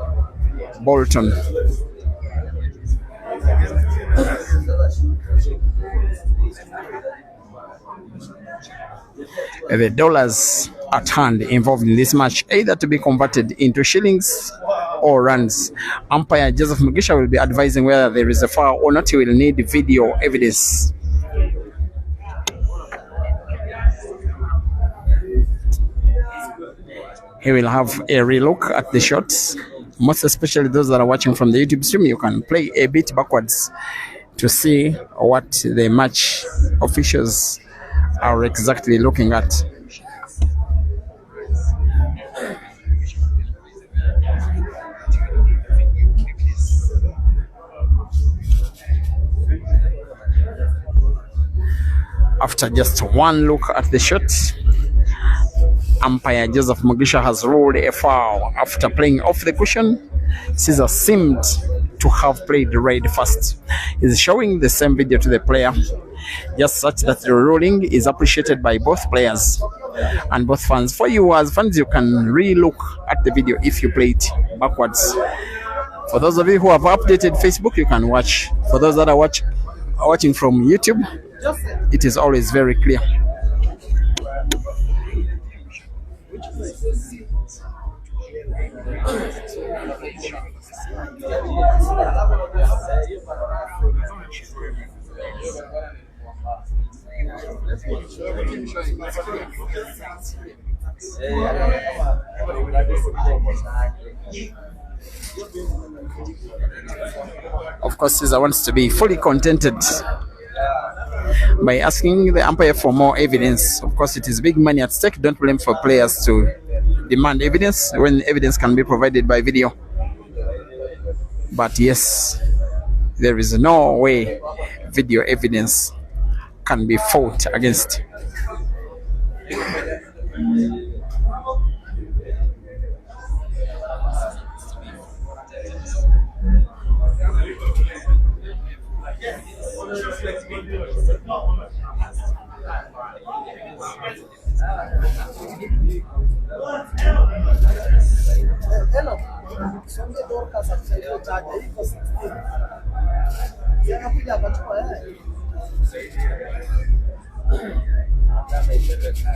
Bolton. The dollars at hand involved in this match, either to be converted into shillings or runs. Umpire Joseph Mugisha will be advising whether there is a foul or not. He will need video evidence. He will have a relook at the shots, most especially those that are watching from the YouTube stream. You can play a bit backwards to see what the match officials are exactly looking at. After just one look at the shot, umpire Joseph Mugisha has ruled a foul. After playing off the cushion, Caesar seemed to have played red first. He's showing the same video to the player, just such that the ruling is appreciated by both players and both fans. For you as fans, you can re-look at the video if you play it backwards. For those of you who have updated Facebook, you can watch. For those that are watching from YouTube, it is always very clear. Of course, CEAZER wants to be fully contented by asking the umpire for more evidence. Of course, it is big money at stake. Don't blame for players to demand evidence when evidence can be provided by video. But yes, there is no way video evidence can be fought against.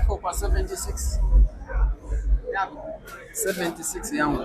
Copa 76. 76 young.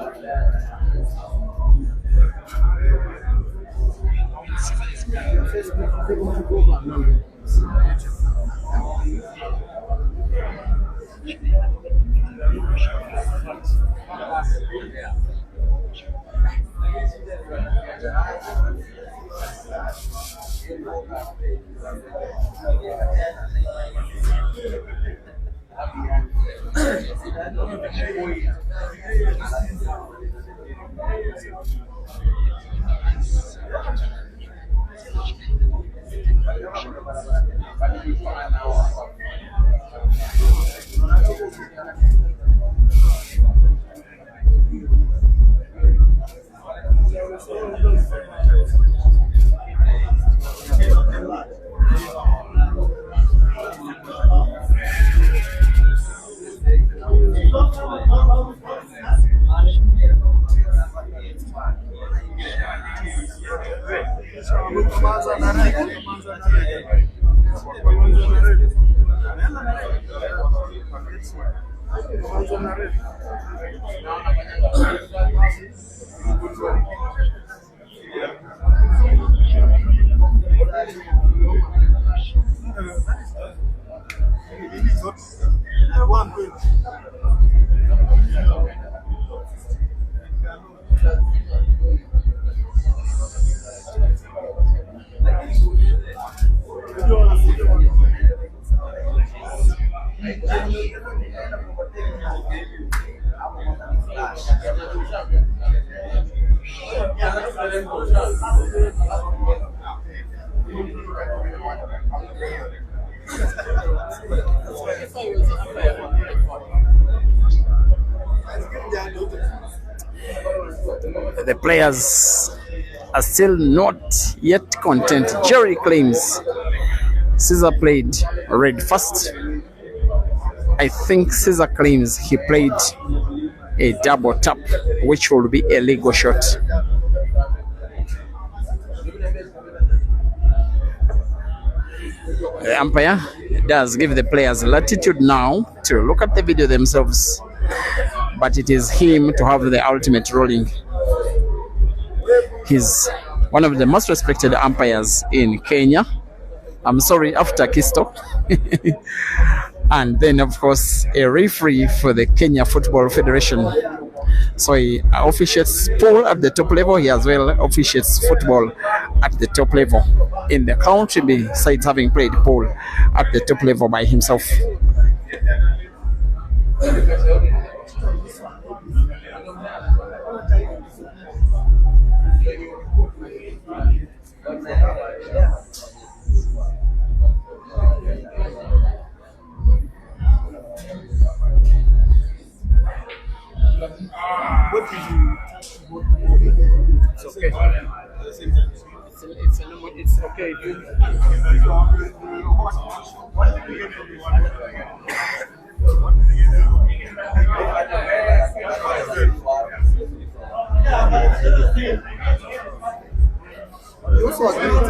The players are still not yet content. Jerry claims CEAZER played red first. I think CEAZER claims he played a double tap, which will be a legal shot. The umpire does give the players latitude now to look at the video themselves, but it is him to have the ultimate ruling. He's one of the most respected umpires in Kenya. I'm sorry, after Kisto. And then, of course, a referee for the Kenya Football Federation. So he officiates pool at the top level. He as well officiates football at the top level in the country, besides having played pool at the top level by himself. It's okay. It's okay. You also agree with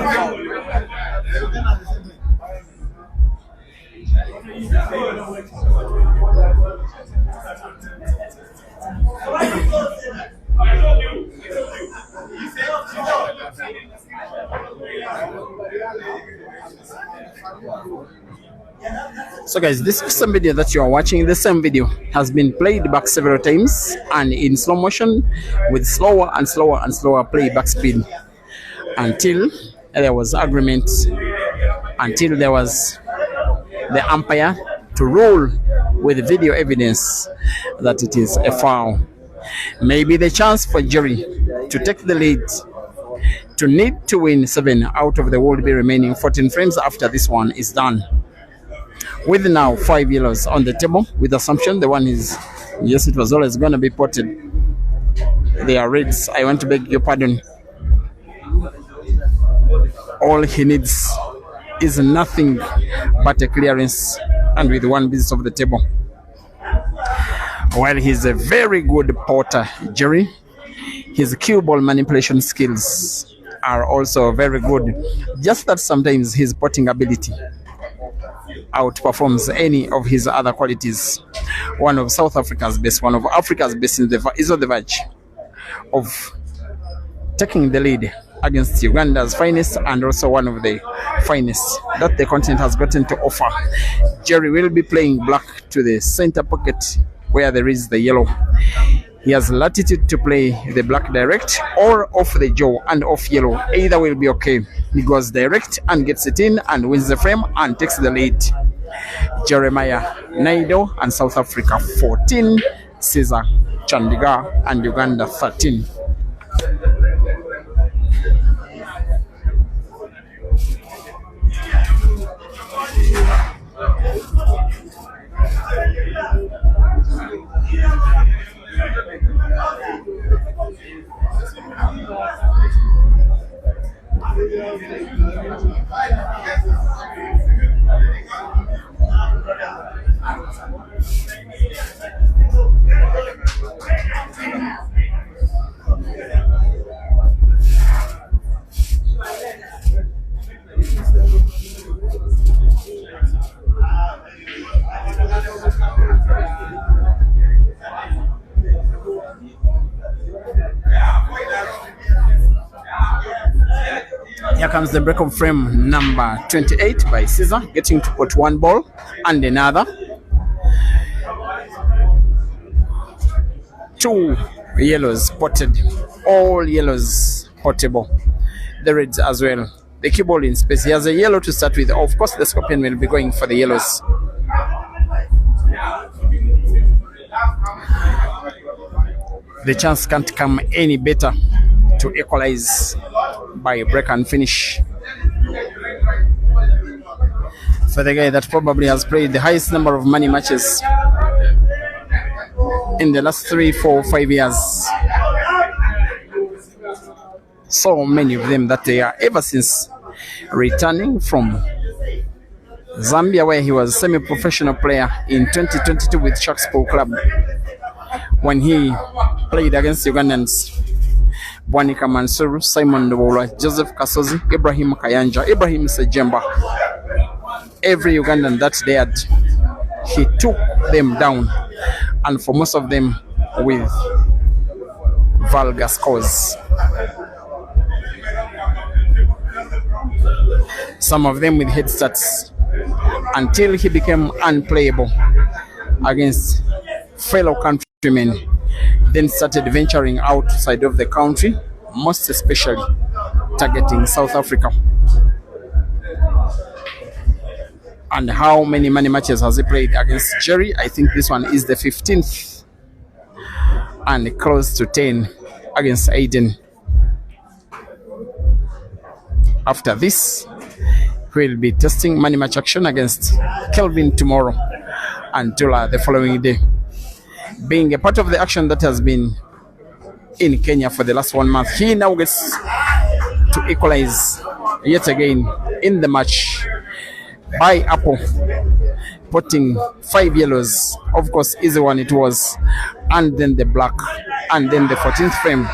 So guys, this same video that you are watching, the same video has been played back several times and in slow motion with slower and slower and slower playback speed until there was agreement, until there was the umpire to rule with video evidence that it is a foul. Maybe the chance for Jerry to take the lead, to need to win 7 out of the will be remaining 14 frames after this one is done. With now 5 yellows on the table, with assumption the one is, yes, it was always going to be potted. They are reds. I want to beg your pardon. All he needs is nothing but a clearance, and with 1 piece of the table. While he's a very good potter, Jerry, his cue ball manipulation skills are also very good. Just that sometimes his potting ability outperforms any of his other qualities. One of South Africa's best, one of Africa's best is on the verge of taking the lead against Uganda's finest, and also one of the finest that the continent has gotten to offer. Jerry will be playing black to the center pocket where there is the yellow. He has latitude to play the black direct or off the jaw and off yellow. Either will be okay. He goes direct and gets it in and wins the frame and takes the lead. Jeremiah, NAIDO and South Africa 14, CEAZER, Chandigar and Uganda 13. Here comes the break of frame number 28 by CEAZER, getting to put 1 ball and another. 2 yellows potted, all yellows potable. The reds as well. The cue ball in space. He has a yellow to start with. Of course, the Scorpion will be going for the yellows. The chance can't come any better to equalize by break and finish for the guy that probably has played the highest number of money matches in the last 3, 4, 5 years. So many of them that they are ever since returning from Zambia, where he was a semi-professional player in 2022 with Sharks Pool Club, when he played against Ugandans. Bwanika Mansur, Simon Ndobola, Joseph Kasozi, Ibrahim Kayanja, Ibrahim Sejemba. Every Ugandan that dared, he took them down, and for most of them with vulgar scores. Some of them with head starts, until he became unplayable against fellow countrymen. Then started venturing outside of the country, most especially targeting South Africa. And how many money matches has he played against Jerry? I think this one is the 15th, and close to 10 against Aiden. After this, we'll be testing money match action against Kelvin tomorrow until the following day. Being a part of the action that has been in Kenya for the last 1 month, he now gets to equalize yet again in the match by Apple, putting 5 yellows. Of course, easy one it was, and then the black, and then the 14th frame.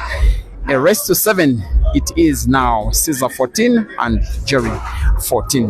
A race to 7 it is now. CEAZER 14 and Jerry 14.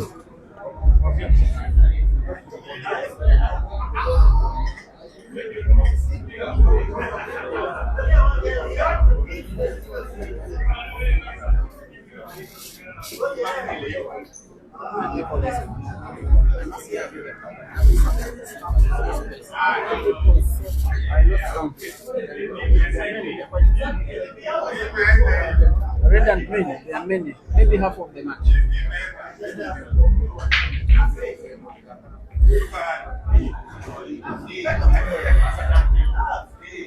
Red and green, there are many, maybe half of the match.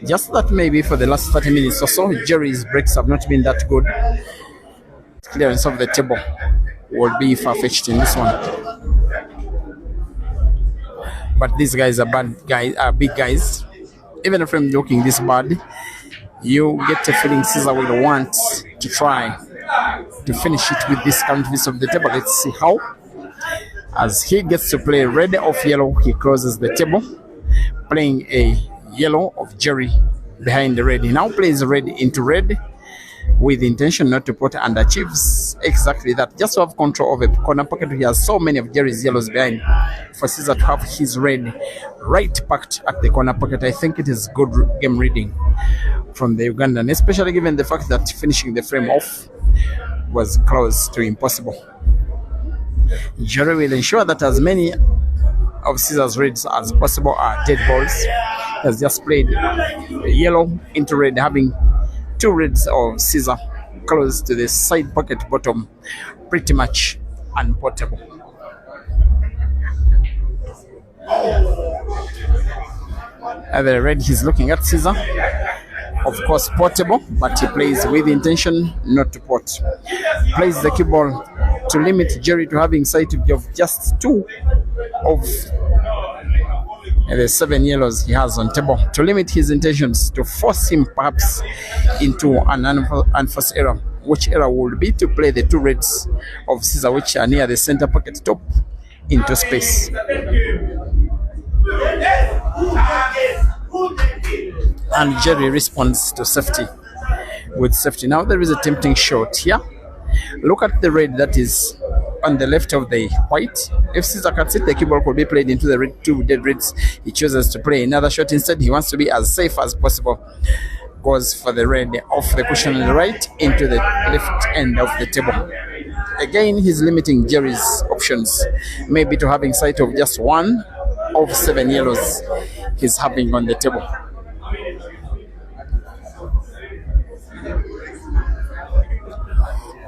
Just that maybe for the last 30 minutes or so, Jerry's breaks have not been that good. Clearance of the table will be far-fetched in this one. But these guys are big guys. Even if I'm looking this bad, you get a feeling CEAZER will want to try to finish it with this current piece of the table. Let's see how. As he gets to play red of yellow, he closes the table, playing a yellow of Jerry behind the red. He now plays red into red with the intention not to pot, and achieves exactly that. Just to have control of a corner pocket. He has so many of Jerry's yellows behind for CEAZER to have his red right packed at the corner pocket. I think it is good game reading from the Ugandan, especially given the fact that finishing the frame off was close to impossible. Jerry will ensure that as many of CEAZER's reds as possible are dead balls. He has just played yellow into red, having two reds of CEAZER close to the side pocket bottom, pretty much unportable. The red he's looking at CEAZER, of course portable, but he plays with intention not to pot. Plays the cue ball to limit Jerry to having sight of just two of the 7 yellows he has on table, to limit his intentions, to force him perhaps into an unforced error, which error would be to play the two reds of CEAZER, which are near the center pocket top, into space. And Jerry responds to safety with safety. Now there is a tempting shot here. Look at the red that is on the left of the white. If CEAZER cuts it, the cue ball could be played into the red, two dead reds. He chooses to play another shot instead. He wants to be as safe as possible. Goes for the red off the cushion on the right into the left end of the table. Again, he's limiting Jerry's options, maybe to having sight of just one of 7 yellows he's having on the table.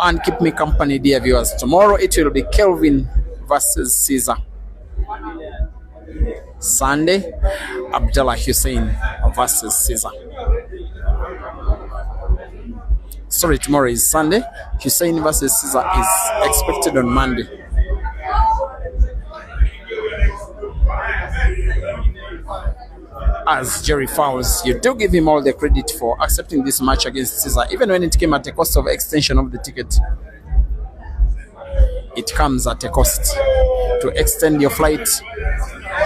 And keep me company, dear viewers. Tomorrow it will be Kelvin versus CEAZER. Sunday, Abdullah Hussein versus CEAZER. Sorry, tomorrow is Sunday. Hussein versus CEAZER is expected on Monday. As Jerry fouls, you do give him all the credit for accepting this match against CEAZER, even when it came at the cost of extension of the ticket. It comes at a cost to extend your flight.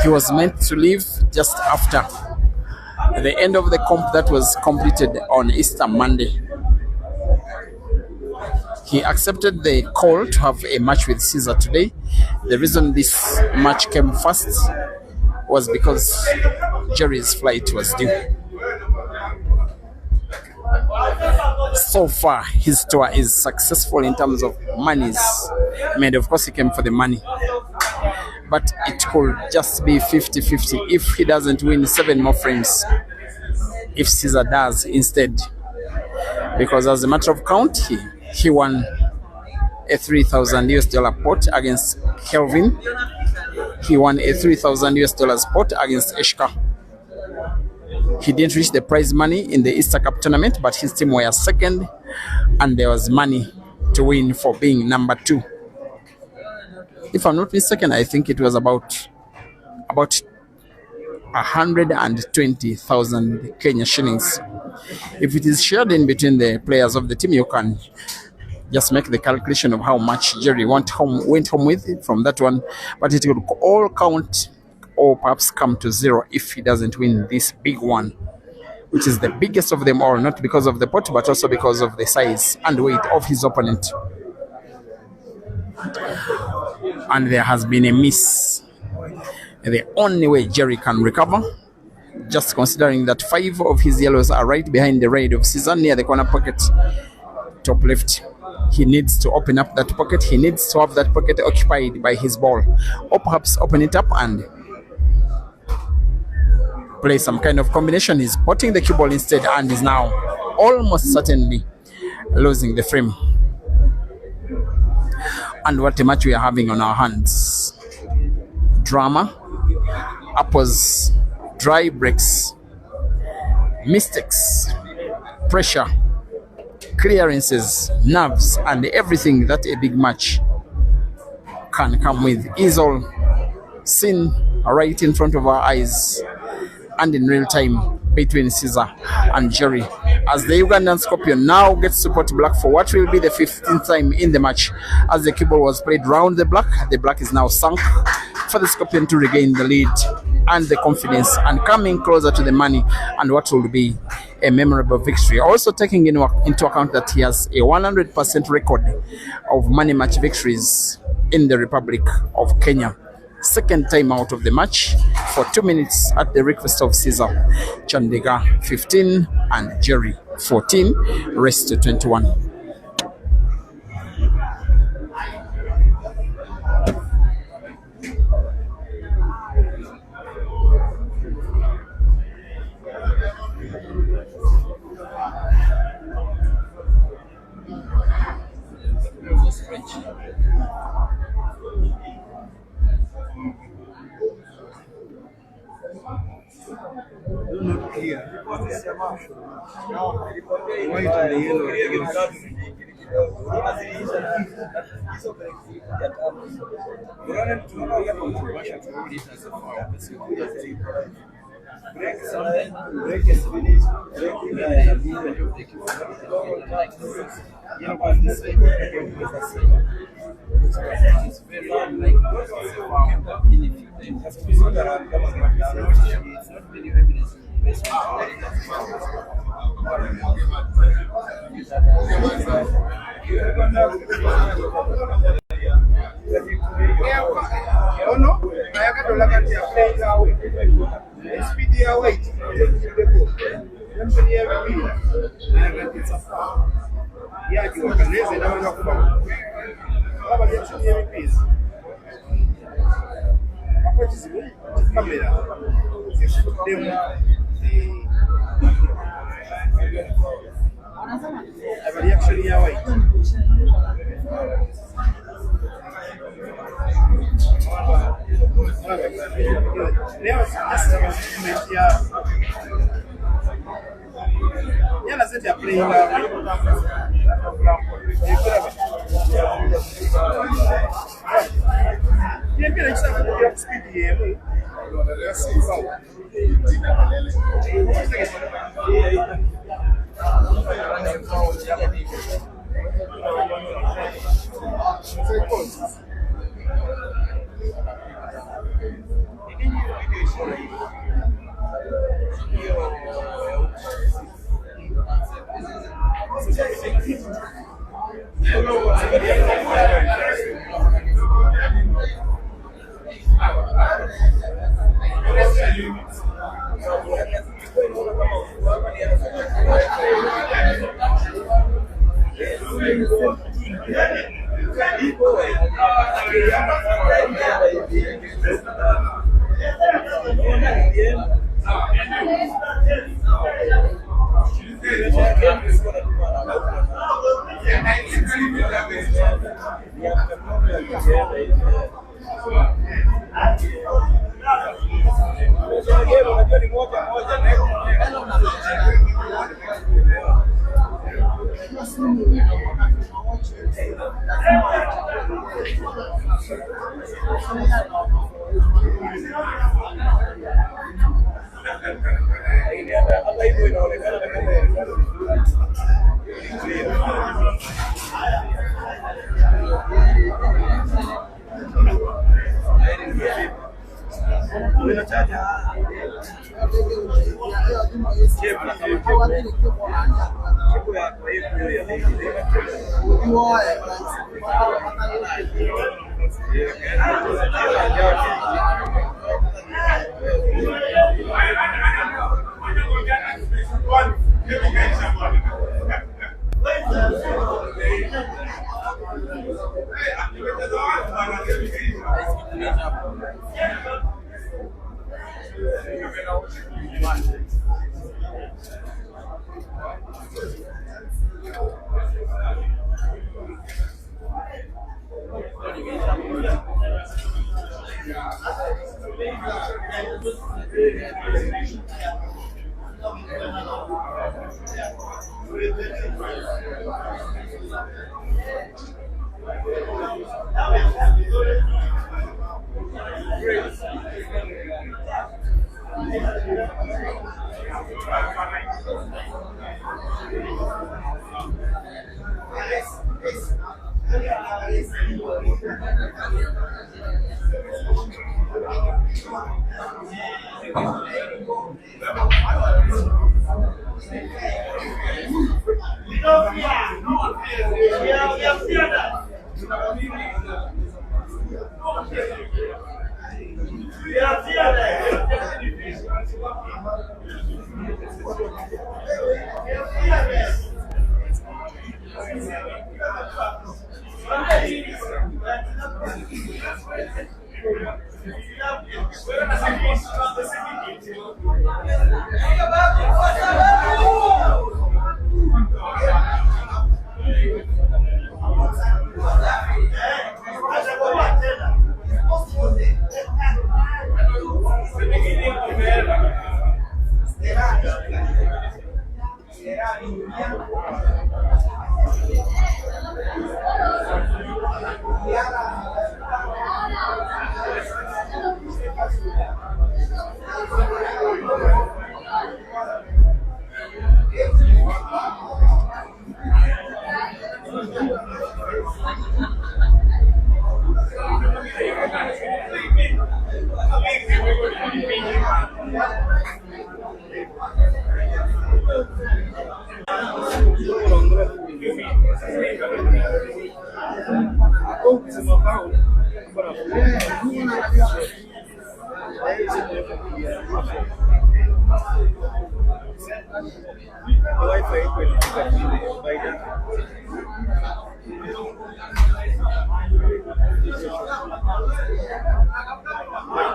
He was meant to leave just after the end of the comp that was completed on Easter Monday. He accepted the call to have a match with CEAZER today. The reason this match came first was because Jerry's flight was due. So far, his tour is successful in terms of monies made. Of course, he came for the money, but it could just be 50-50 if he doesn't win 7 more frames, if CEAZER does instead. Because as a matter of count, he won a $3,000 pot against Kelvin. He won a $3,000 pot against Eshka. He didn't reach the prize money in the Easter Cup tournament, but his team were second, and there was money to win for being number 2. If I'm not mistaken, I think it was about 120,000 Kenya shillings. If it is shared in between the players of the team, you can just make the calculation of how much Jerry went home with it from that one, but it will all count or perhaps come to 0 if he doesn't win this big one, which is the biggest of them all, not because of the pot, but also because of the size and weight of his opponent. And there has been a miss. The only way Jerry can recover, just considering that 5 of his yellows are right behind the red of CEAZER near the corner pocket, top left. He needs to open up that pocket. He needs to have that pocket occupied by his ball, or perhaps open it up and play some kind of combination. He's putting the cue ball instead and is now almost certainly losing the frame. And what a match we are having on our hands. Drama, uppers, dry breaks, mistakes, pressure, clearances, nerves, and everything that a big match can come with is all seen right in front of our eyes and in real time between Caesar and Jerry, as the Ugandan Scorpion now gets to put black for what will be the 15th time in the match. As the cue ball was played round the black is now sunk for the Scorpion to regain the lead and the confidence and coming closer to the money and what will be a memorable victory. Also taking into account that he has a 100% record of money match victories in the Republic of Kenya. Second time out of the match for 2 minutes at the request of Caesar. Chandigar 15 and Jerry 14, rest to 21.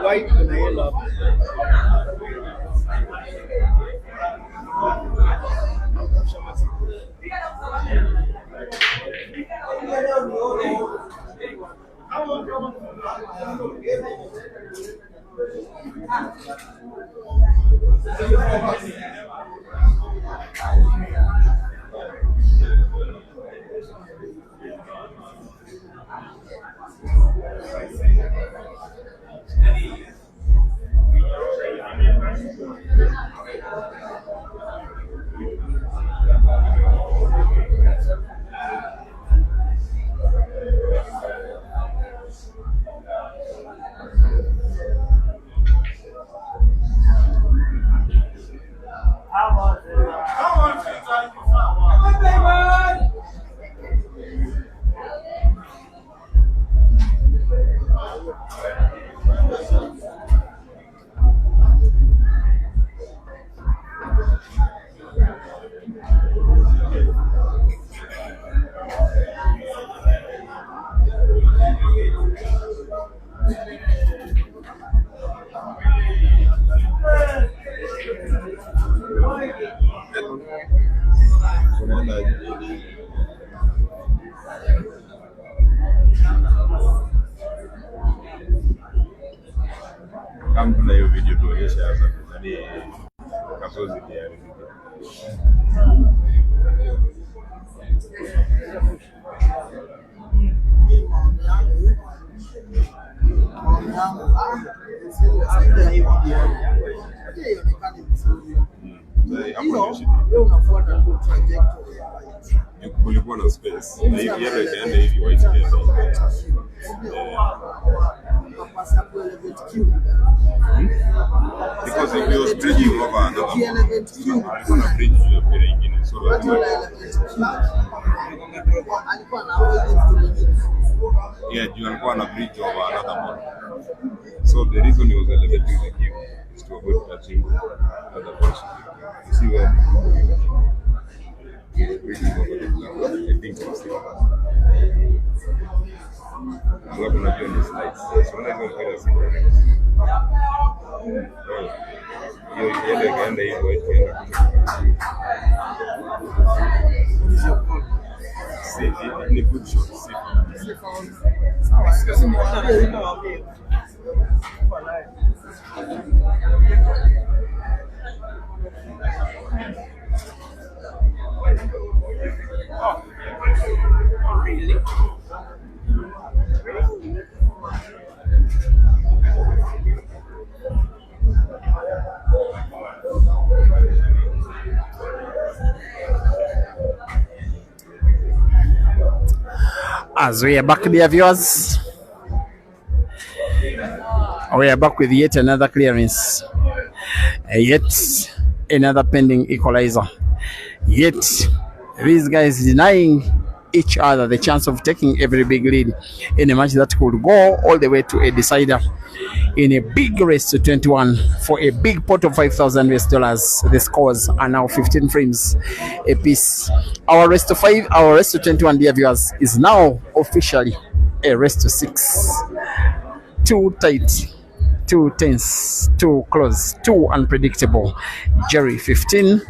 White and yellow. Kama kuna hiyo video tuonyeshe hapa. Yaani kapozi ni ya video. Kulikuwa na space. Na hivi hata ikaenda hivi white ikaenda. Because if he was bridging over another alikuwa na bridge hiyo pia ingine. So yeah, you alikuwa na bridge over another one. So the reason he was elevating the queue is to avoid touching other person. You see where he was bridging over the ground. I think it's the alafu unajua ni slides. So unaweza kuona As we are back, dear viewers, we are back with yet another clearance, yet another pending equalizer, yet these guys denying each other the chance of taking every big lead in a match that could go all the way to a decider in a big race to 21 for a big pot of $5,000. The scores are now 15 frames a piece. Our race to 5, our race to 21, dear viewers, is now officially a race to 6. Too tight, too tense, too close, too unpredictable. Jerry 15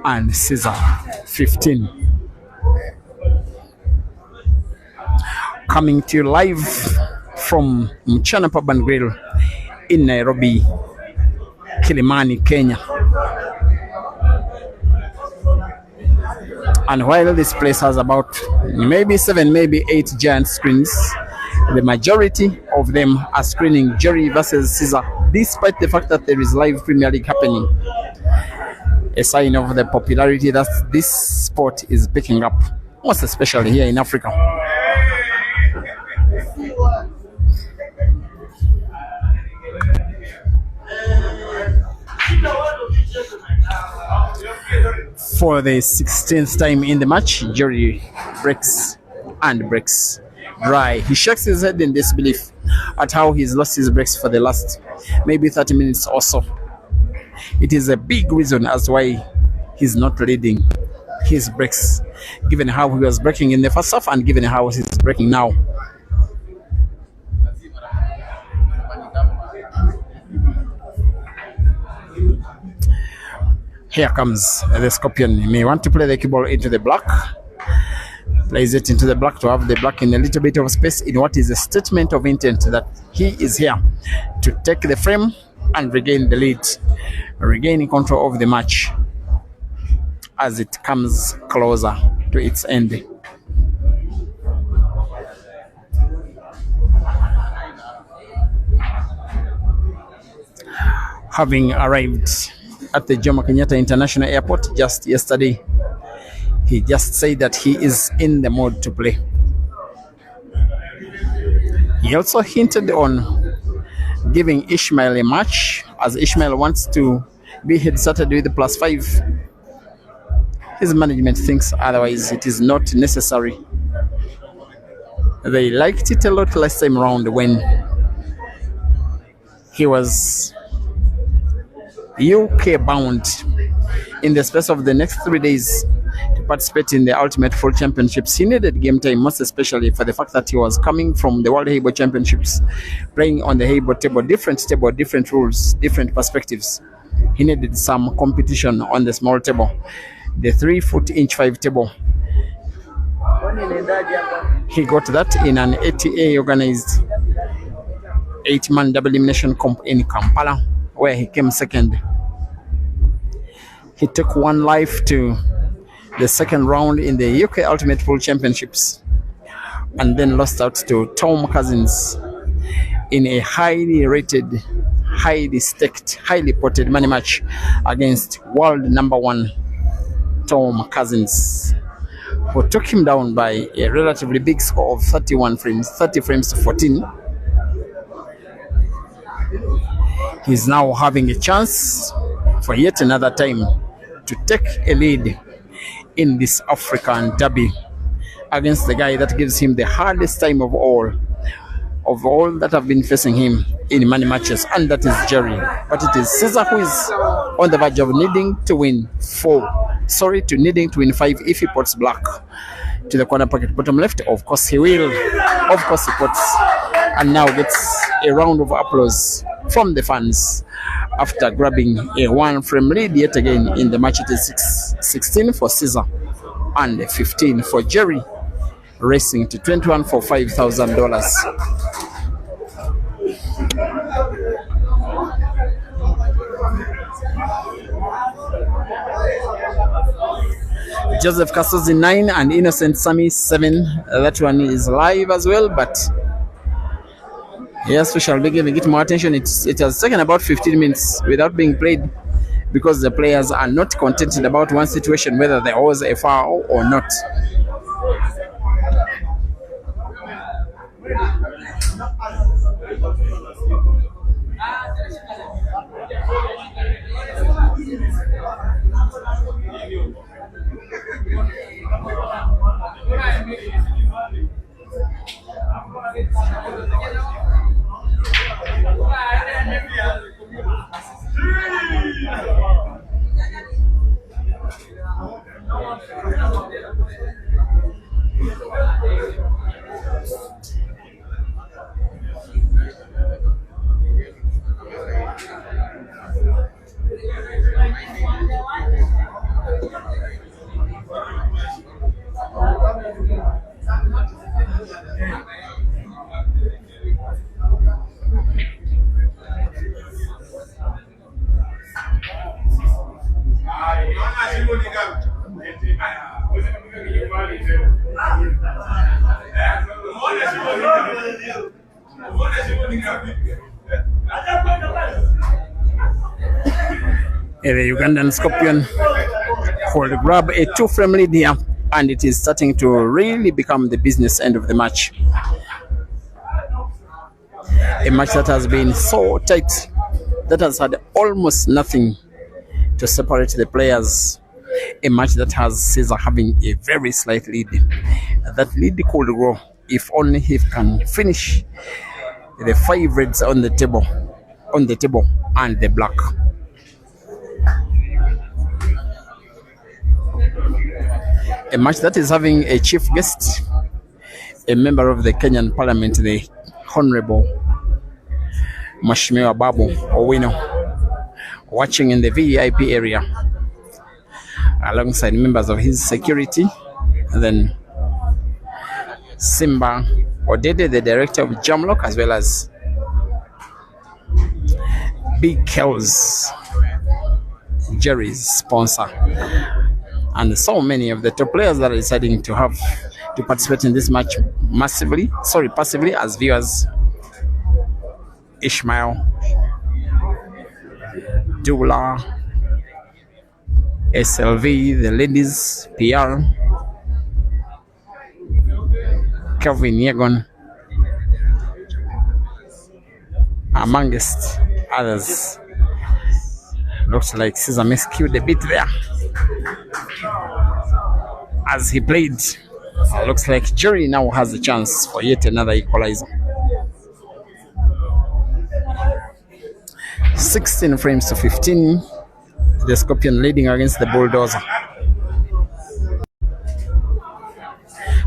and Caesar 15. Coming to you live from Mchana Pub and Grill in Nairobi, Kilimani, Kenya. And while this place has about maybe 7, maybe 8 giant screens, the majority of them are screening Jerry versus Caesar, despite the fact that there is live Premier League happening. A sign of the popularity that this sport is picking up, most especially here in Africa. For the 16th time in the match, Jerry breaks and breaks dry. He shakes his head in disbelief at how he's lost his breaks for the last maybe 30 minutes or so. It is a big reason as to why he's not leading his breaks, given how he was breaking in the first half and given how he's breaking now. Here comes the Scorpion. He may want to play the cue ball into the black. Plays it into the black to have the black in a little bit of space in what is a statement of intent that he is here to take the frame and regain the lead, regaining control of the match as it comes closer to its end. Having arrived at the Jomo Kenyatta International Airport just yesterday, he just said that he is in the mood to play. He also hinted on giving Ishmael a match, as Ishmael wants to be head-started with the +5. His management thinks otherwise it is not necessary. They liked it a lot last time around when he was UK bound in the space of the next 3 days to participate in the Ultimate Full Championships. He needed game time, most especially for the fact that he was coming from the World Heibo Championships, playing on the Heibo table, different rules, different perspectives. He needed some competition on the small table, the 3'5" table. He got that in an ATA organized 8-man double elimination comp in Kampala, where he came second. He took one life to the second round in the UK Ultimate Pool Championships and then lost out to Tom Cousins in a highly rated, highly staked, highly potted money match against world #1 Tom Cousins, who took him down by a relatively big score of 30 frames to 14. He's now having a chance for yet another time to take a lead in this African derby against the guy that gives him the hardest time of all that have been facing him in many matches, and that is Jerry. But it is Caesar who is on the verge of needing to win 5 if he puts black to the corner pocket bottom left. Of course he will. Of course he puts, and now gets a round of applause from the fans after grabbing a 1-frame lead yet again in the match. It is 16 for Caesar and 15 for Jerry, racing to 21 for $5,000. Joseph Castles in 9 and Innocent Sammy 7. That one is live as well, but yes, we shall be giving it more attention. It has taken about 15 minutes without being played because the players are not contented about one situation, whether there was a foul or not. The Ugandan Scorpion will grab a 2-frame lead here, and it is starting to really become the business end of the match. A match that has been so tight, that has had almost nothing to separate the players. A match that has CEAZER having a very slight lead. That lead could grow if only he can finish the 5 reds on the table, and the black. A match that is having a chief guest, a member of the Kenyan Parliament, the Honorable Mheshimiwa Babu Owino, watching in the VIP area alongside members of his security, and then Simba Odede, the director of Jamlock, as well as Big Kells, Jerry's sponsor, and so many of the top players that are deciding to participate in this match passively as viewers. Ishmael, Dula, SLV, the ladies, PR, Kelvin Yegon, amongst others. Looks like CEAZER miscued a bit there as he played. Looks like Jerry now has a chance for yet another equalizer. 16 frames to 15. The Scorpion leading against the Bulldozer.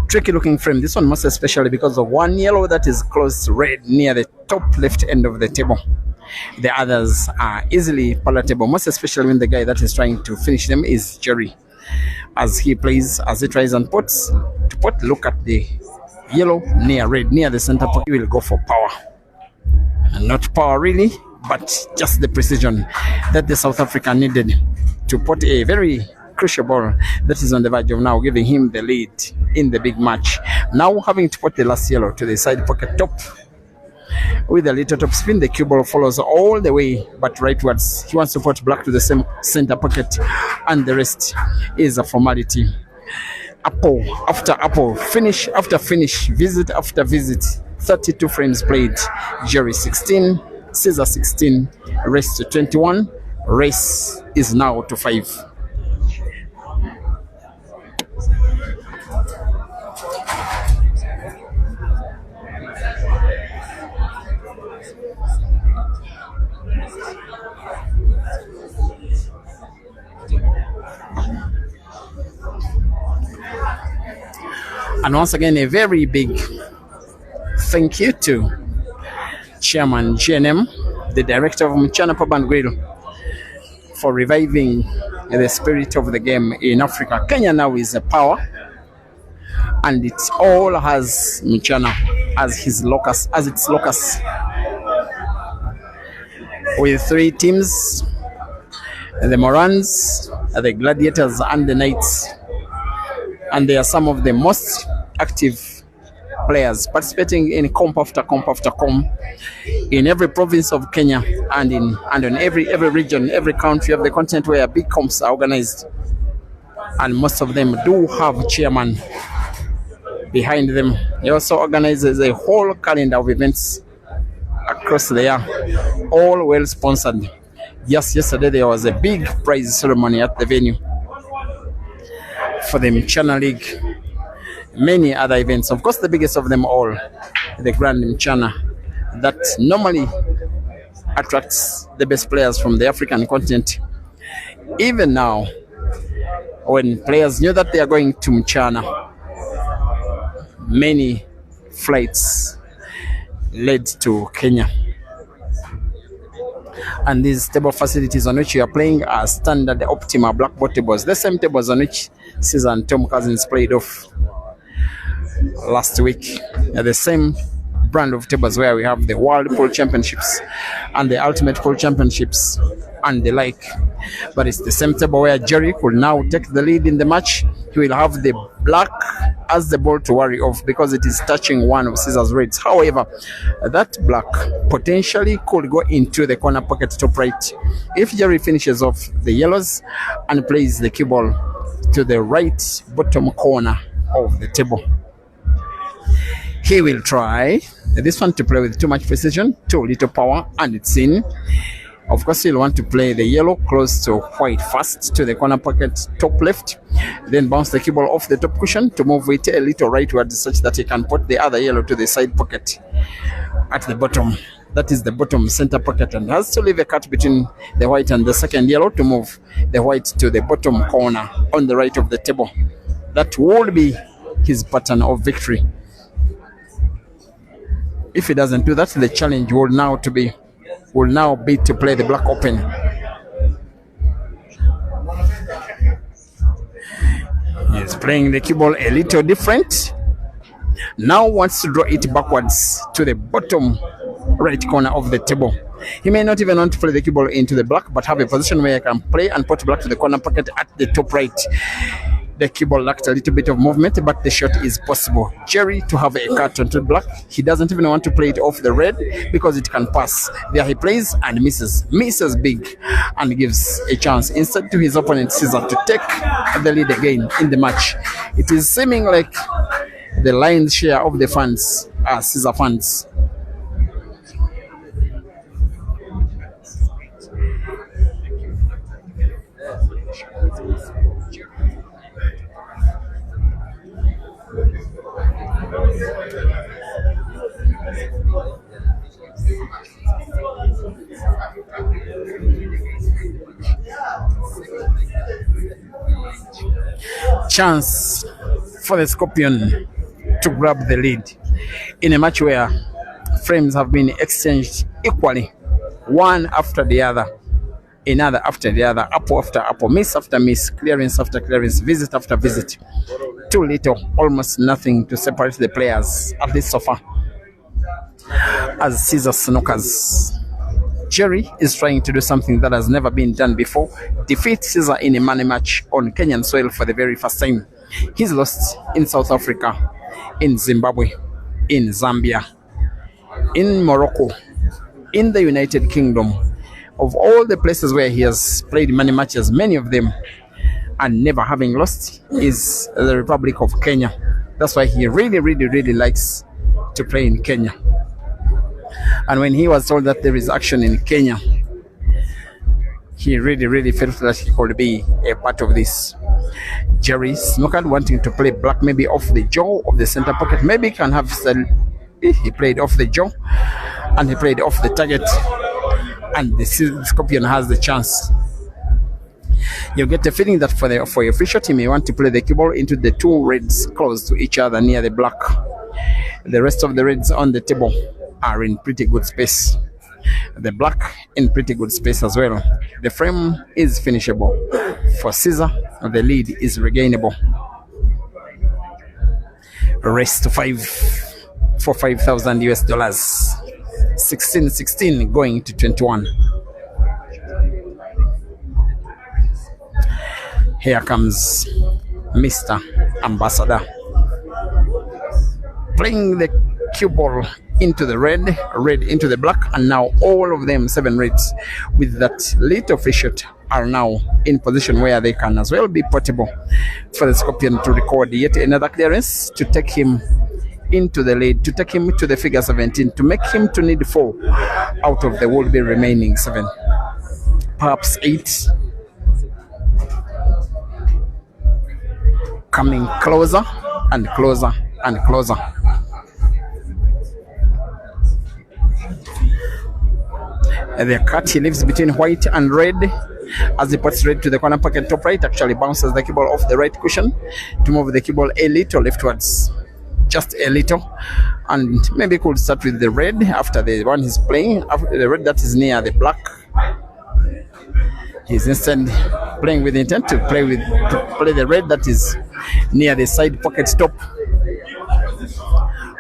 Tricky looking frame. This one most especially because of one yellow that is close to red near the top left end of the table. The others are easily palatable, most especially when the guy that is trying to finish them is Jerry. As he tries and puts, look at the yellow near red, near the center pocket. He will go for power. And not power really, but just the precision that the South African needed to put a very crucial ball that is on the verge of now giving him the lead in the big match. Now having to put the last yellow to the side pocket top. With a little top spin, the cue ball follows all the way but rightwards. He wants to put black to the same center pocket, and the rest is a formality. Apple after apple, finish after finish, visit after visit. 32 frames played. Jerry 16, CEAZER 16, race to 21. Race is now to 5. And once again, a very big thank you to Chairman GNM, the director of Mchana Pub and Grill, for reviving the spirit of the game in Africa. Kenya now is a power, and it all has Mchana as its locus. With 3 teams, the Morans, the Gladiators, and the Knights. And they are some of the most active players participating in comp after comp after comp in every province of Kenya, and in every region, every country of the continent where big comps are organized. And most of them do have chairman behind them. He also organizes a whole calendar of events across the year, all well sponsored. Just yesterday there was a big prize ceremony at the venue for the Mchana League. Many other events, of course the biggest of them all, the Grand Mchana, that normally attracts the best players from the African continent. Even now, when players knew that they are going to Mchana, many flights led to Kenya. And these table facilities on which you are playing are standard Optima blackboard tables, the same tables on which CEAZER and Tom Cousins played off last week. The same brand of tables where we have the World Pool Championships and the Ultimate Pool Championships and the like. But it's the same table where Jerry could now take the lead in the match. He will have the black as the ball to worry of because it is touching one of Caesar's reds. However, that black potentially could go into the corner pocket top right if Jerry finishes off the yellows and plays the cue ball to the right bottom corner of the table. He will try this one to play with too much precision, too little power, and it's in. Of course, he'll want to play the yellow close to white first to the corner pocket top left, then bounce the cue ball off the top cushion to move it a little rightward such that he can put the other yellow to the side pocket at the bottom. That is the bottom center pocket, and has to leave a cut between the white and the second yellow to move the white to the bottom corner on the right of the table. That would be his pattern of victory. If he doesn't do that, the challenge will now be to play the black open. He's playing the cue ball a little different. Now wants to draw it backwards to the bottom right corner of the table. He may not even want to play the cue ball into the black, but have a position where he can play and put black to the corner pocket at the top right. The cue ball lacked a little bit of movement, but the shot is possible. Jerry to have a cut onto black. He doesn't even want to play it off the red because it can pass. There he plays and misses big and gives a chance instead to his opponent Caesar to take the lead again in the match. It is seeming like the lion's share of the funds are Caesar funds. Chance for the Scorpion to grab the lead in a match where frames have been exchanged equally, one after the other, another after the other, apple after apple, miss after miss, clearance after clearance, visit after visit. Too little, almost nothing to separate the players, at least so far. As Caesar snookers, Jerry is trying to do something that has never been done before: defeat Caesar in a money match on Kenyan soil for the very first time. He's lost in South Africa, in Zimbabwe, in Zambia, in Morocco, in the United Kingdom. Of all the places where he has played money matches, many of them, and never having lost, is the Republic of Kenya. That's why he really likes to play in Kenya. And when he was told that there is action in Kenya, he really felt that he could be a part of this. Jerry snookered, wanting to play black maybe off the jaw of the center pocket. Maybe can have said he played off the jaw and he played off the target, and the Scorpion has the chance. You get the feeling that for your free shot, he may want to play the cue ball into the two reds close to each other near the black. The rest of the reds on the table are in pretty good space. The black in pretty good space as well. The frame is finishable. For Caesar, the lead is regainable. Race to 5 for $5,000 US. 16-16 going to 21. Here comes Mr. Ambassador, playing the cue ball into the red into the black, and now all of them 7 reds with that little free shot are now in position where they can as well be portable for the Scorpion to record yet another clearance to take him into the lead, to take him to the figure 17, to make him to need 4 out of the would be remaining 7, perhaps 8. Coming closer and closer and closer. The cut he leaves between white and red as he puts red to the corner pocket top right, actually bounces the cue ball off the right cushion to move the cue ball a little leftwards, just a little, and maybe could start with the red after the one he's playing, after the red that is near the black. He's instead playing with the intent to play the red that is near the side pocket top.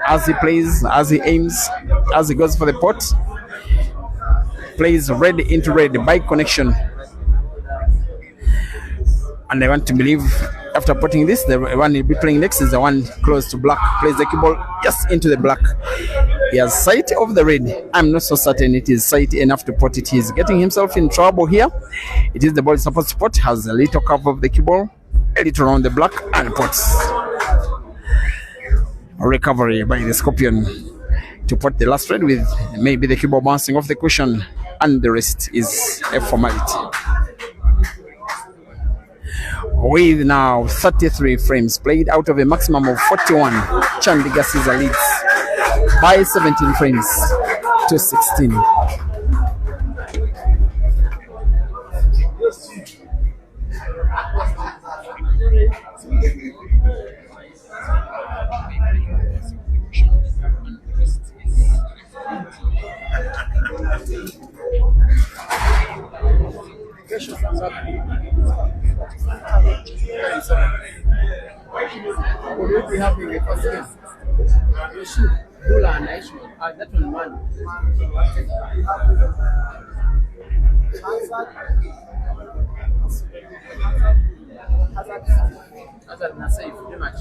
As he plays, as he aims, as he goes for the pot, plays red into red by connection. And I want to believe after putting this, the one he'll be playing next is the one close to black. Plays the cue ball just into the black. He has sight of the red. I'm not so certain it is sight enough to pot it. He's getting himself in trouble here. It is the ball supposed to pot. Has a little cover of the cue ball, a little around the black, and pots. A recovery by the Scorpion to pot the last red with maybe the cue ball bouncing off the cushion, and the rest is a formality. With now 33 frames played out of a maximum of 41, Chandigarh CEAZER leads by 17 frames to 16. Will you be having a first game? You should. Bula and I should. That one, man. Hazard na safe, pretty much.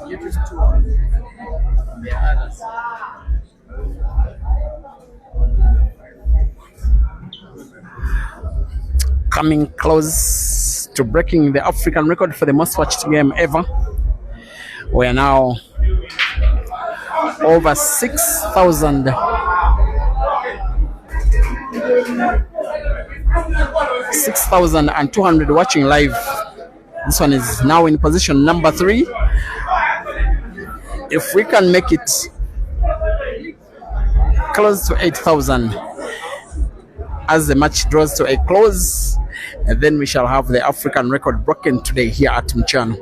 You just two. There are others. Coming close to breaking the African record for the most watched game ever. We are now over 6,000. 6,200 watching live. This one is now in position number 3. If we can make it close to 8,000 as the match draws to a close, and then we shall have the African record broken today here at Mchano.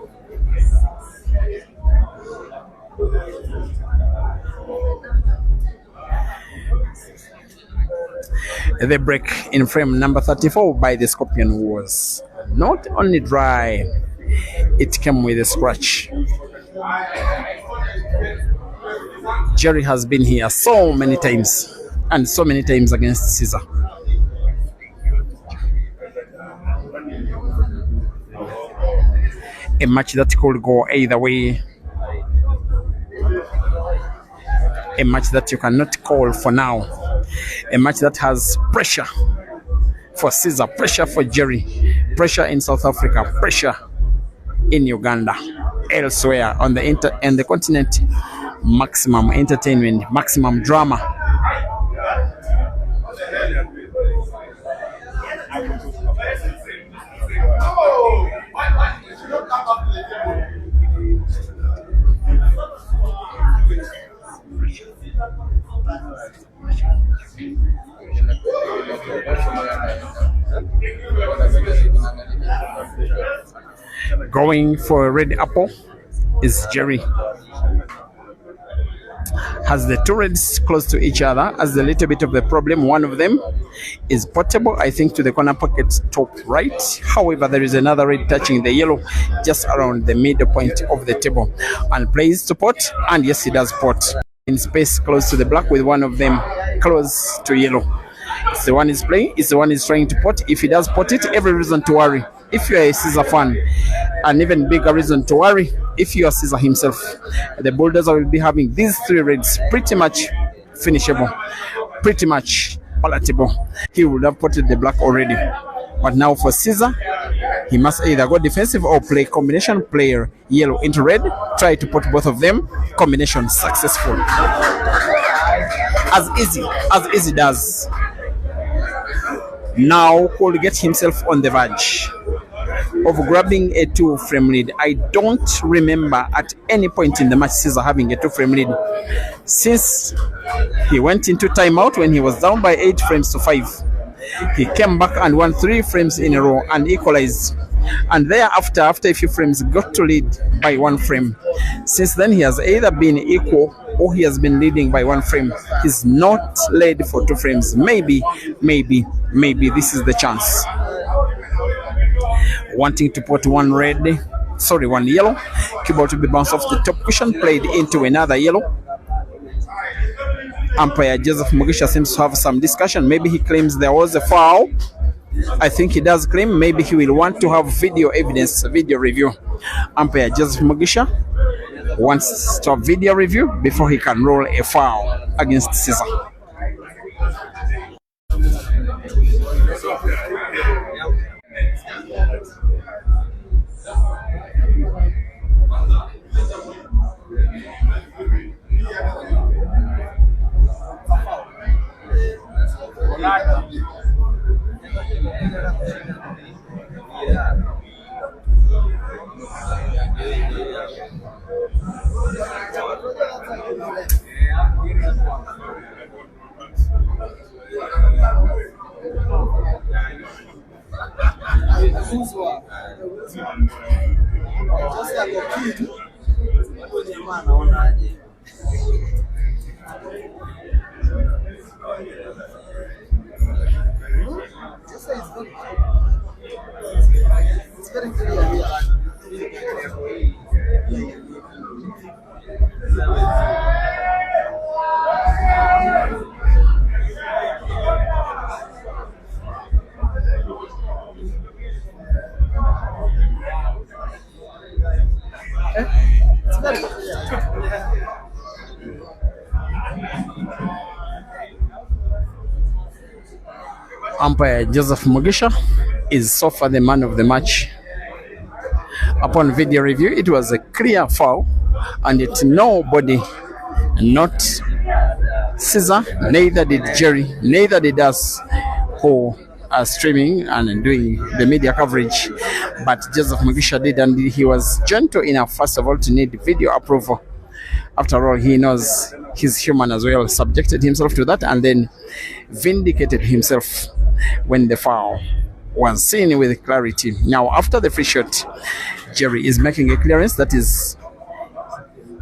The break in frame number 34 by the Scorpion was not only dry, it came with a scratch. Jerry has been here so many times, and so many times against CEAZER. A match that could go either way. A match that you cannot call for now. A match that has pressure for CEAZER, pressure for Jerry, pressure in South Africa, pressure in Uganda, elsewhere on the continent. Maximum entertainment, maximum drama. Going for a red apple is Jerry. Has the two reds close to each other. As a little bit of the problem, one of them is portable, I think, to the corner pocket top right. However, there is another red touching the yellow just around the middle point of the table, and plays to pot, and yes, he does pot in space close to the black with one of them close to yellow. It's the one he's playing, it's the one he's trying to pot. If he does pot it, every reason to worry. If you're a CEAZER fan, an even bigger reason to worry if you are CEAZER himself. The Bulldozer will be having these three reds pretty much finishable, pretty much palatable. He would have potted the black already. But now for CEAZER, he must either go defensive or play combination, player yellow into red, try to put both of them, combination successful. As easy does. Now could get himself on the verge of grabbing a 2-frame lead. I don't remember at any point in the match CEAZER having a 2-frame lead since he went into timeout when he was down by 8 frames to 5. He came back and won 3 frames in a row and equalized. And thereafter, after a few frames, got to lead by 1 frame. Since then, he has either been equal or he has been leading by 1 frame. He's not led for 2 frames. Maybe this is the chance. wanting to put one yellow. Cue ball to be bounced off the top cushion, played into another yellow. Umpire Joseph Mugisha seems to have some discussion. Maybe he claims there was a foul. I think he does claim. Maybe he will want to have video evidence, video review. Umpire Joseph Mugisha wants to have video review before he can roll a foul against CEAZER. Umpire Joseph Mugisha is so far the man of the match. Upon video review, it was a clear foul, and it nobody, not CEAZER, neither did Jerry, neither did us who are streaming and doing the media coverage, but Joseph Mugisha did, and he was gentle enough, first of all, to need video approval. After all, he knows he's human as well, subjected himself to that, and then vindicated himself when the foul was seen with clarity. Now, after the free shot, Jerry is making a clearance. That is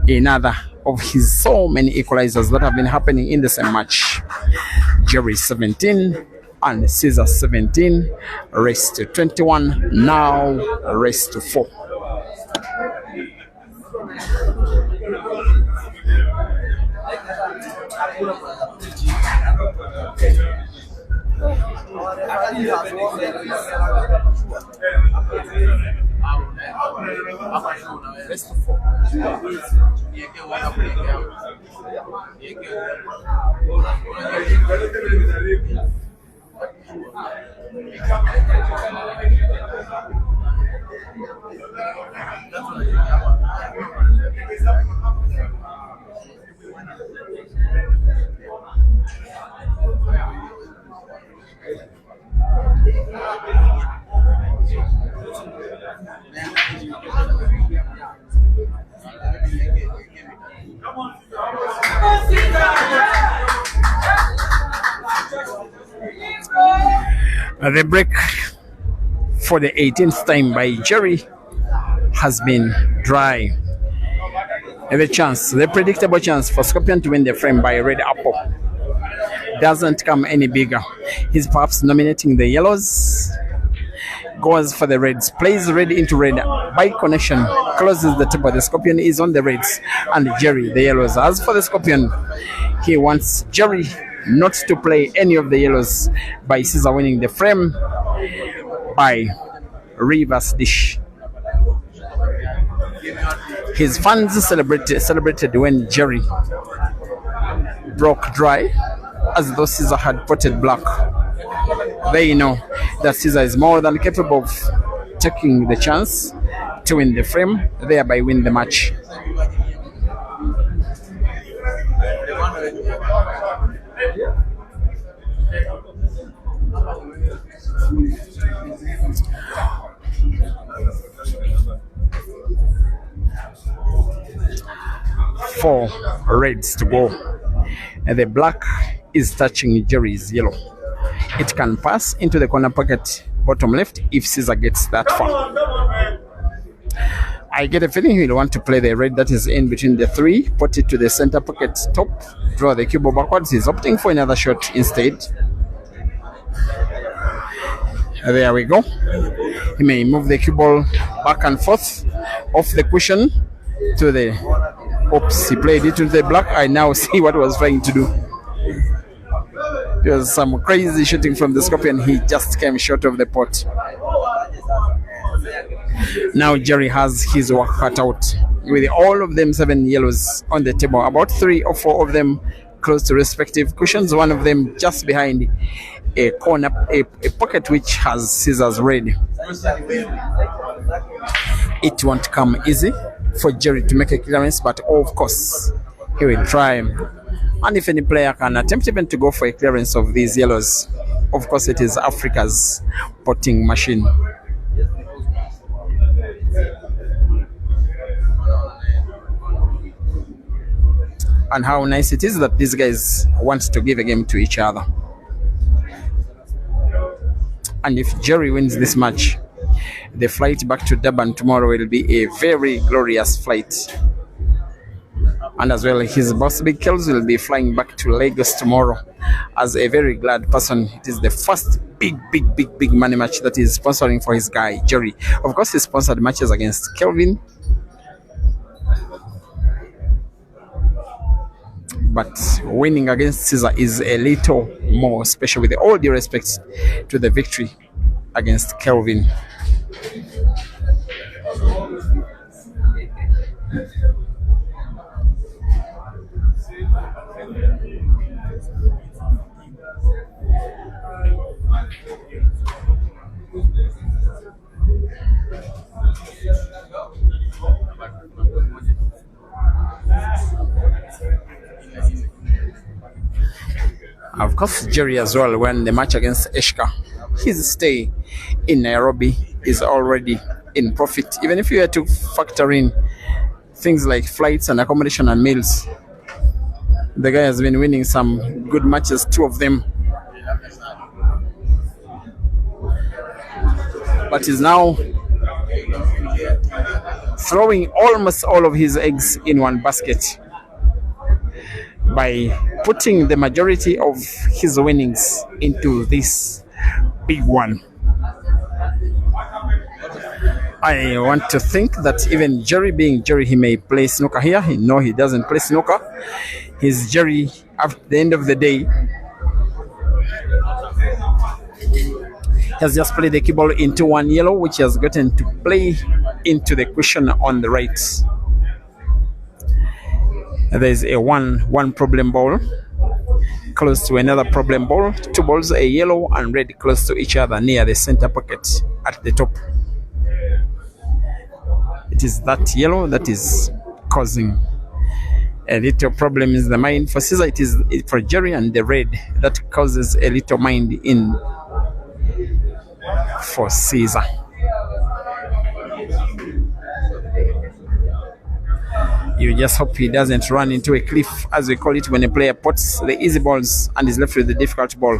another of his so many equalizers that have been happening in the same match. Jerry 17 and CEAZER 17, race to 21, now race to 4. The break for the 18th time by Jerry has been dry. And the predictable chance for Scorpion to win the frame by Red Apple doesn't come any bigger. He's perhaps nominating the yellows, goes for the reds, plays red into red by connection, closes the table. The Scorpion is on the reds and Jerry the yellows. As for the Scorpion, he wants Jerry not to play any of the yellows by CEAZER winning the frame by reverse dish. His fans celebrated when Jerry broke dry, as though CEAZER had potted black. They know that CEAZER is more than capable of taking the chance to win the frame, thereby win the match. Four reds to go, and the black is touching Jerry's yellow. It can pass into the corner pocket bottom left if CEAZER gets that far. I get a feeling he'll want to play the red that is in between the three, put it to the center pocket top, draw the cue ball backwards. He's opting for another shot instead. There we go. He may move the cue ball back and forth off the cushion to the. Oops, he played it to the black. I now see what he was trying to do. There was some crazy shooting from the Scorpion. He just came short of the pot. Now Jerry has his work cut out with all of them 7 yellows on the table. About 3 or 4 of them close to respective cushions. One of them just behind a corner, a pocket which has scissors red. It won't come easy for Jerry to make a clearance, but of course he will try. And if any player can attempt even to go for a clearance of these yellows, of course it is Africa's potting machine. And how nice it is that these guys want to give a game to each other. And if Jerry wins this match, the flight back to Durban tomorrow will be a very glorious flight. And as well, his boss Big Kells will be flying back to Lagos tomorrow as a very glad person. It is the first big money match that he's sponsoring for his guy, Jerry. Of course, he sponsored matches against Kelvin, but winning against Caesar is a little more special, with all due respect to the victory against Kelvin. Of course, Jerry as well won the match against Eshka. His stay in Nairobi is already in profit. Even if you had to factor in things like flights and accommodation and meals, the guy has been winning some good matches, 2 of them. But is now throwing almost all of his eggs in one basket by putting the majority of his winnings into this big one. I want to think that even Jerry being Jerry, he may play snooker here. No, he doesn't play snooker. He's Jerry at the end of the day. Has just played the cue ball into 1 yellow, which he has gotten to play into the cushion on the right. There's a one problem ball close to another problem ball. 2 balls, a yellow and red, close to each other near the center pocket at the top. It is that yellow that is causing a little problem in the mind for Caesar. It is for Jerry, and the red that causes a little mind in for Caesar. You just hope he doesn't run into a cliff, as we call it, when a player puts the easy balls and is left with the difficult ball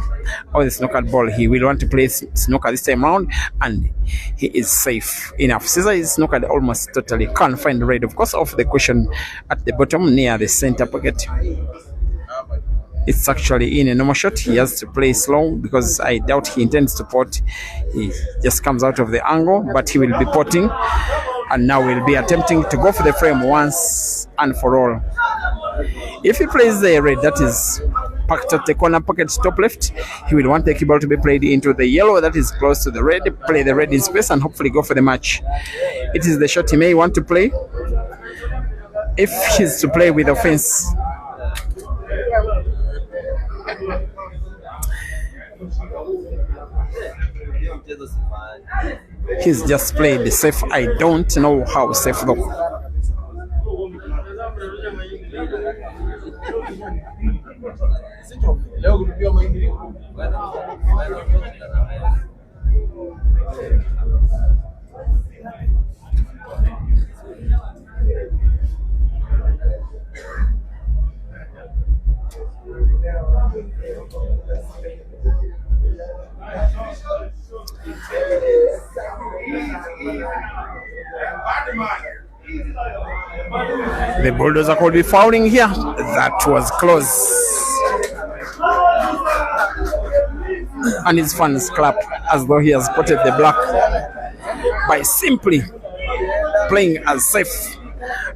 or the snookered ball. He will want to play snooker this time around, and he is safe enough. Caesar is snookered almost totally. Can't find the red, of course, off the cushion at the bottom near the center pocket. It's actually in a normal shot. He has to play slow because I doubt he intends to pot. He just comes out of the angle, but he will be potting. And now we'll be attempting to go for the frame once and for all. If he plays the red that is packed at the corner pocket top left, he will want the cue ball to be played into the yellow that is close to the red, play the red in space, and hopefully go for the match. It is the shot he may want to play if he's to play with offense. He's just played safe. I don't know how safe though. The Bulldozer could be fouling here. That was close. And his fans clap. as though he has spotted the black by simply playing as safe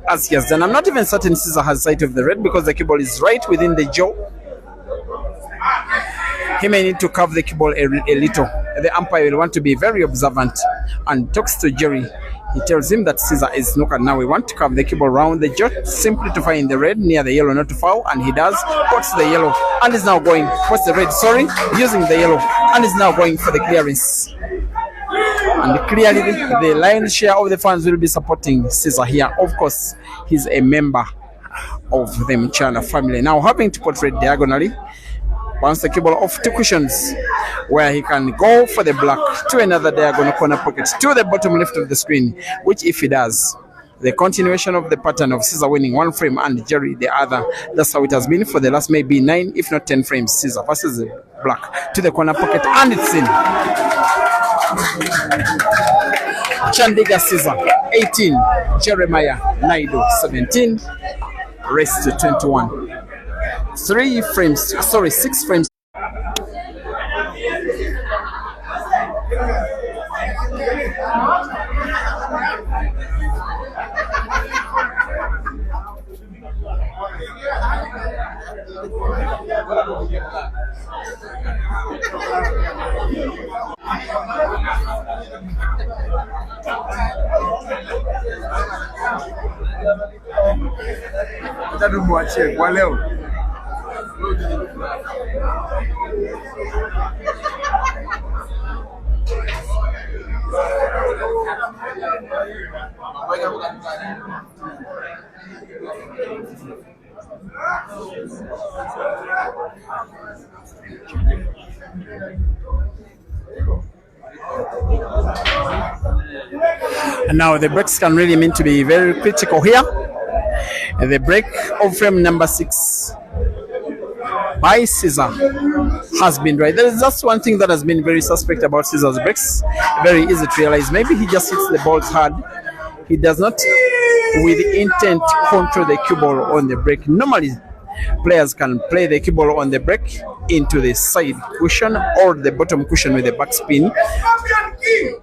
as he has done. I'm not even certain Caesar has sight of the red because the cue ball is right within the jaw. He may need to curve the cue ball a little. The umpire will want to be very observant and talks to Jerry. He tells him that Caesar is snookered. Now we want to curve the cue ball round the jaw simply to find the red near the yellow, not to foul, and he does. Puts the yellow and is now going. Puts the red, sorry, using the yellow and is now going for the clearance. And clearly the lion's share of the fans will be supporting Caesar here. Of course, he's a member of the Mchana family. Now having to put red diagonally, bounce the cue ball off two cushions where he can go for the black to another diagonal corner pocket to the bottom left of the screen, which if he does, the continuation of the pattern of Caesar winning one frame and Jerry the other. That's how it has been for the last maybe 9 if not 10 frames. Caesar versus the black to the corner pocket and it's in. Chandigar Caesar 18, Jeremiah NAIDO 17, race to 21. 6 frames. And now the breaks can really mean to be very critical here. The break of frame number 6 by Caesar has been right. There is just one thing that has been very suspect about Caesar's breaks. Very easy to realize. Maybe he just hits the balls hard. He does not, with intent, control the cue ball on the break. Normally, players can play the cue ball on the break into the side cushion or the bottom cushion with the backspin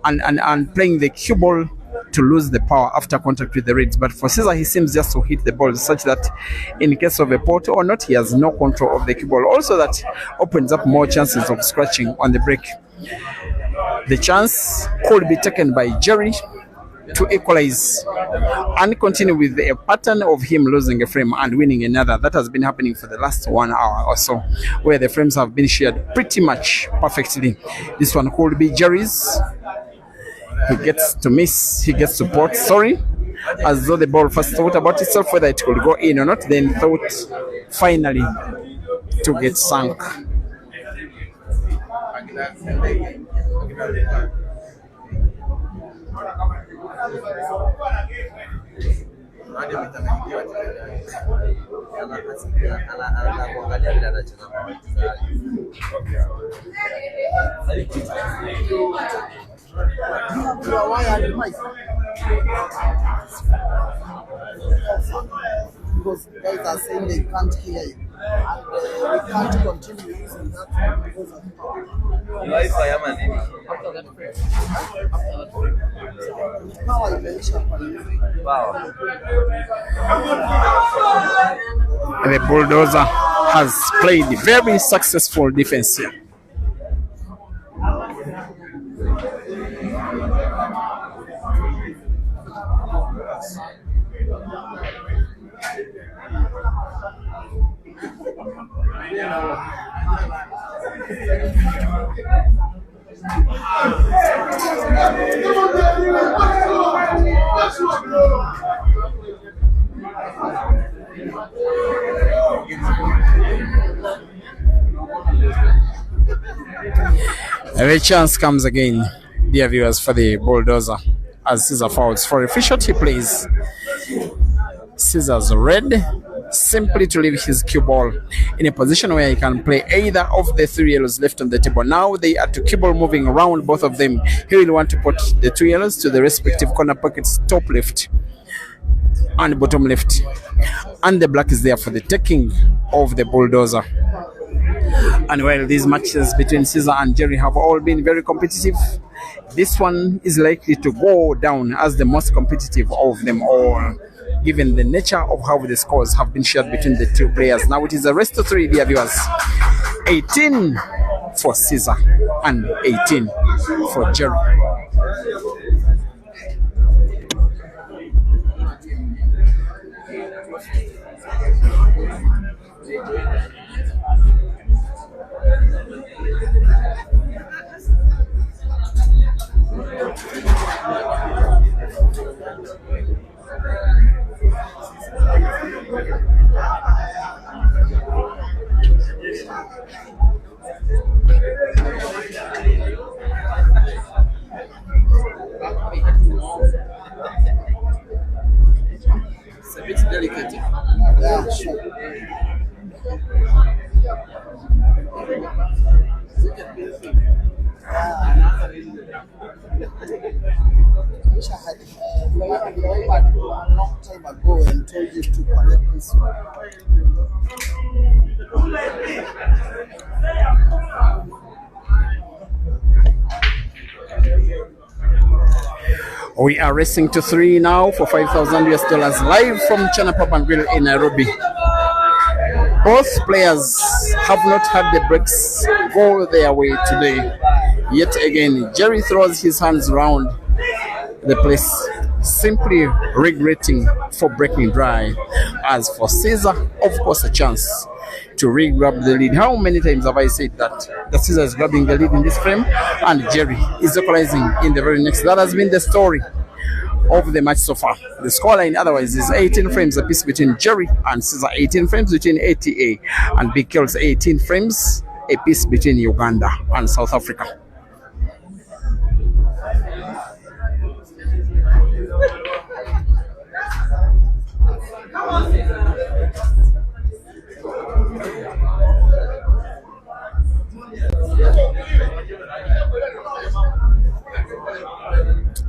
and playing the cue ball to lose the power after contact with the reds. But for Caesar, he seems just to hit the ball such that in case of a pot or not, he has no control of the cue ball. Also, that opens up more chances of scratching on the break. The chance could be taken by Jerry to equalize and continue with a pattern of him losing a frame and winning another. That has been happening for the last 1 hour or so, where the frames have been shared pretty much perfectly. This one could be Jerry's. He gets to miss, he gets to pot, sorry, as though the ball first thought about itself whether it could go in or not, then thought finally to get sunk. Because guys are saying they can't hear you, and we can't continue using that because of power imeisha. The bulldozer has played very successful defense here. The chance comes again, dear viewers, for the bulldozer as Caesar fouls for a free shot. He plays Caesar's red simply to leave his cue ball in a position where he can play either of the 3 yellows left on the table. Now they are to cue ball moving around both of them. He will want to put the 2 yellows to the respective corner pockets, top left and bottom left, and the black is there for the taking of the bulldozer. And while these matches between Caesar and Jerry have all been very competitive, this one is likely to go down as the most competitive of them all, given the nature of how the scores have been shared between the two players. Now it is a race to 3, dear viewers. 18 for Caesar and 18 for Jerry. It's a bit delicate. Yeah, sure. I wish I had a long time ago and told you to connect this one. We are racing to 3 now for $5,000 live from Chana Pub and Grill in Nairobi. Both players have not had the breaks go their way today. Yet again, Jerry throws his hands around the place, simply regretting for breaking dry. As for Caesar, of course, a chance to re-grab the lead. How many times have I said that the Caesar is grabbing the lead in this frame and Jerry is equalizing in the very next? That has been the story of the match so far. The scoreline otherwise is 18 frames apiece between Jerry and Caesar, 18 frames between ATA and Big Kills, 18 frames apiece between Uganda and South Africa.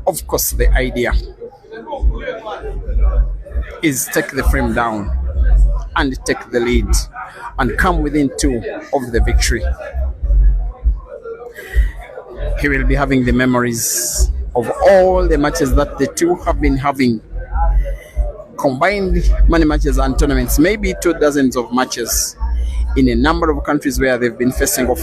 Of course, the idea is take the frame down and take the lead and come within 2 of the victory. He will be having the memories of all the matches that the two have been having, combined money matches and tournaments, maybe 2 dozens of matches in a number of countries where they've been facing off.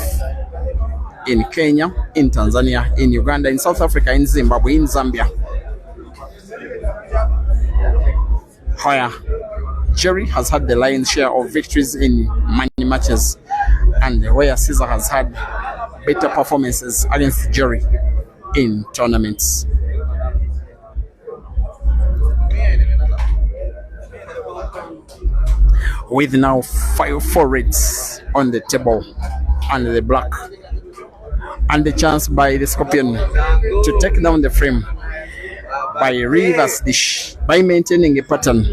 In Kenya, in Tanzania, in Uganda, in South Africa, in Zimbabwe, in Zambia. Where Jerry has had the lion's share of victories in money matches, and where Caesar has had better performances against Jerry in tournaments. With now 4 reds on the table and the black, and the chance by the Scorpion to take down the frame by reverse dish, by maintaining a pattern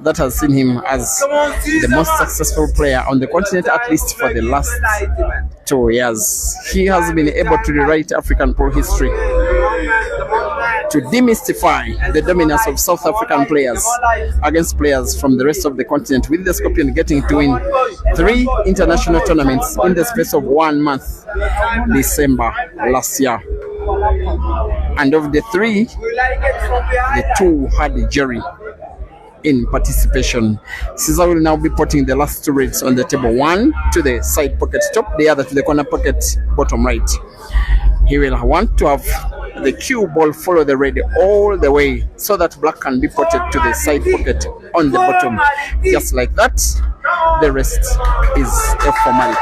that has seen him as the most successful player on the continent, at least for the last 2 years. He has been able to rewrite African pool history, to demystify the dominance of South African players against players from the rest of the continent, with the Scorpion getting to win 3 international tournaments in the space of 1 month, December last year. And of the 3, the 2 had Jerry in participation. Caesar will now be putting the last 2 reds on the table, one to the side pocket top, the other to the corner pocket bottom right. He will want to have the cue ball follow the red all the way so that black can be potted to the side pocket on the bottom. Just like that, the rest is a formality.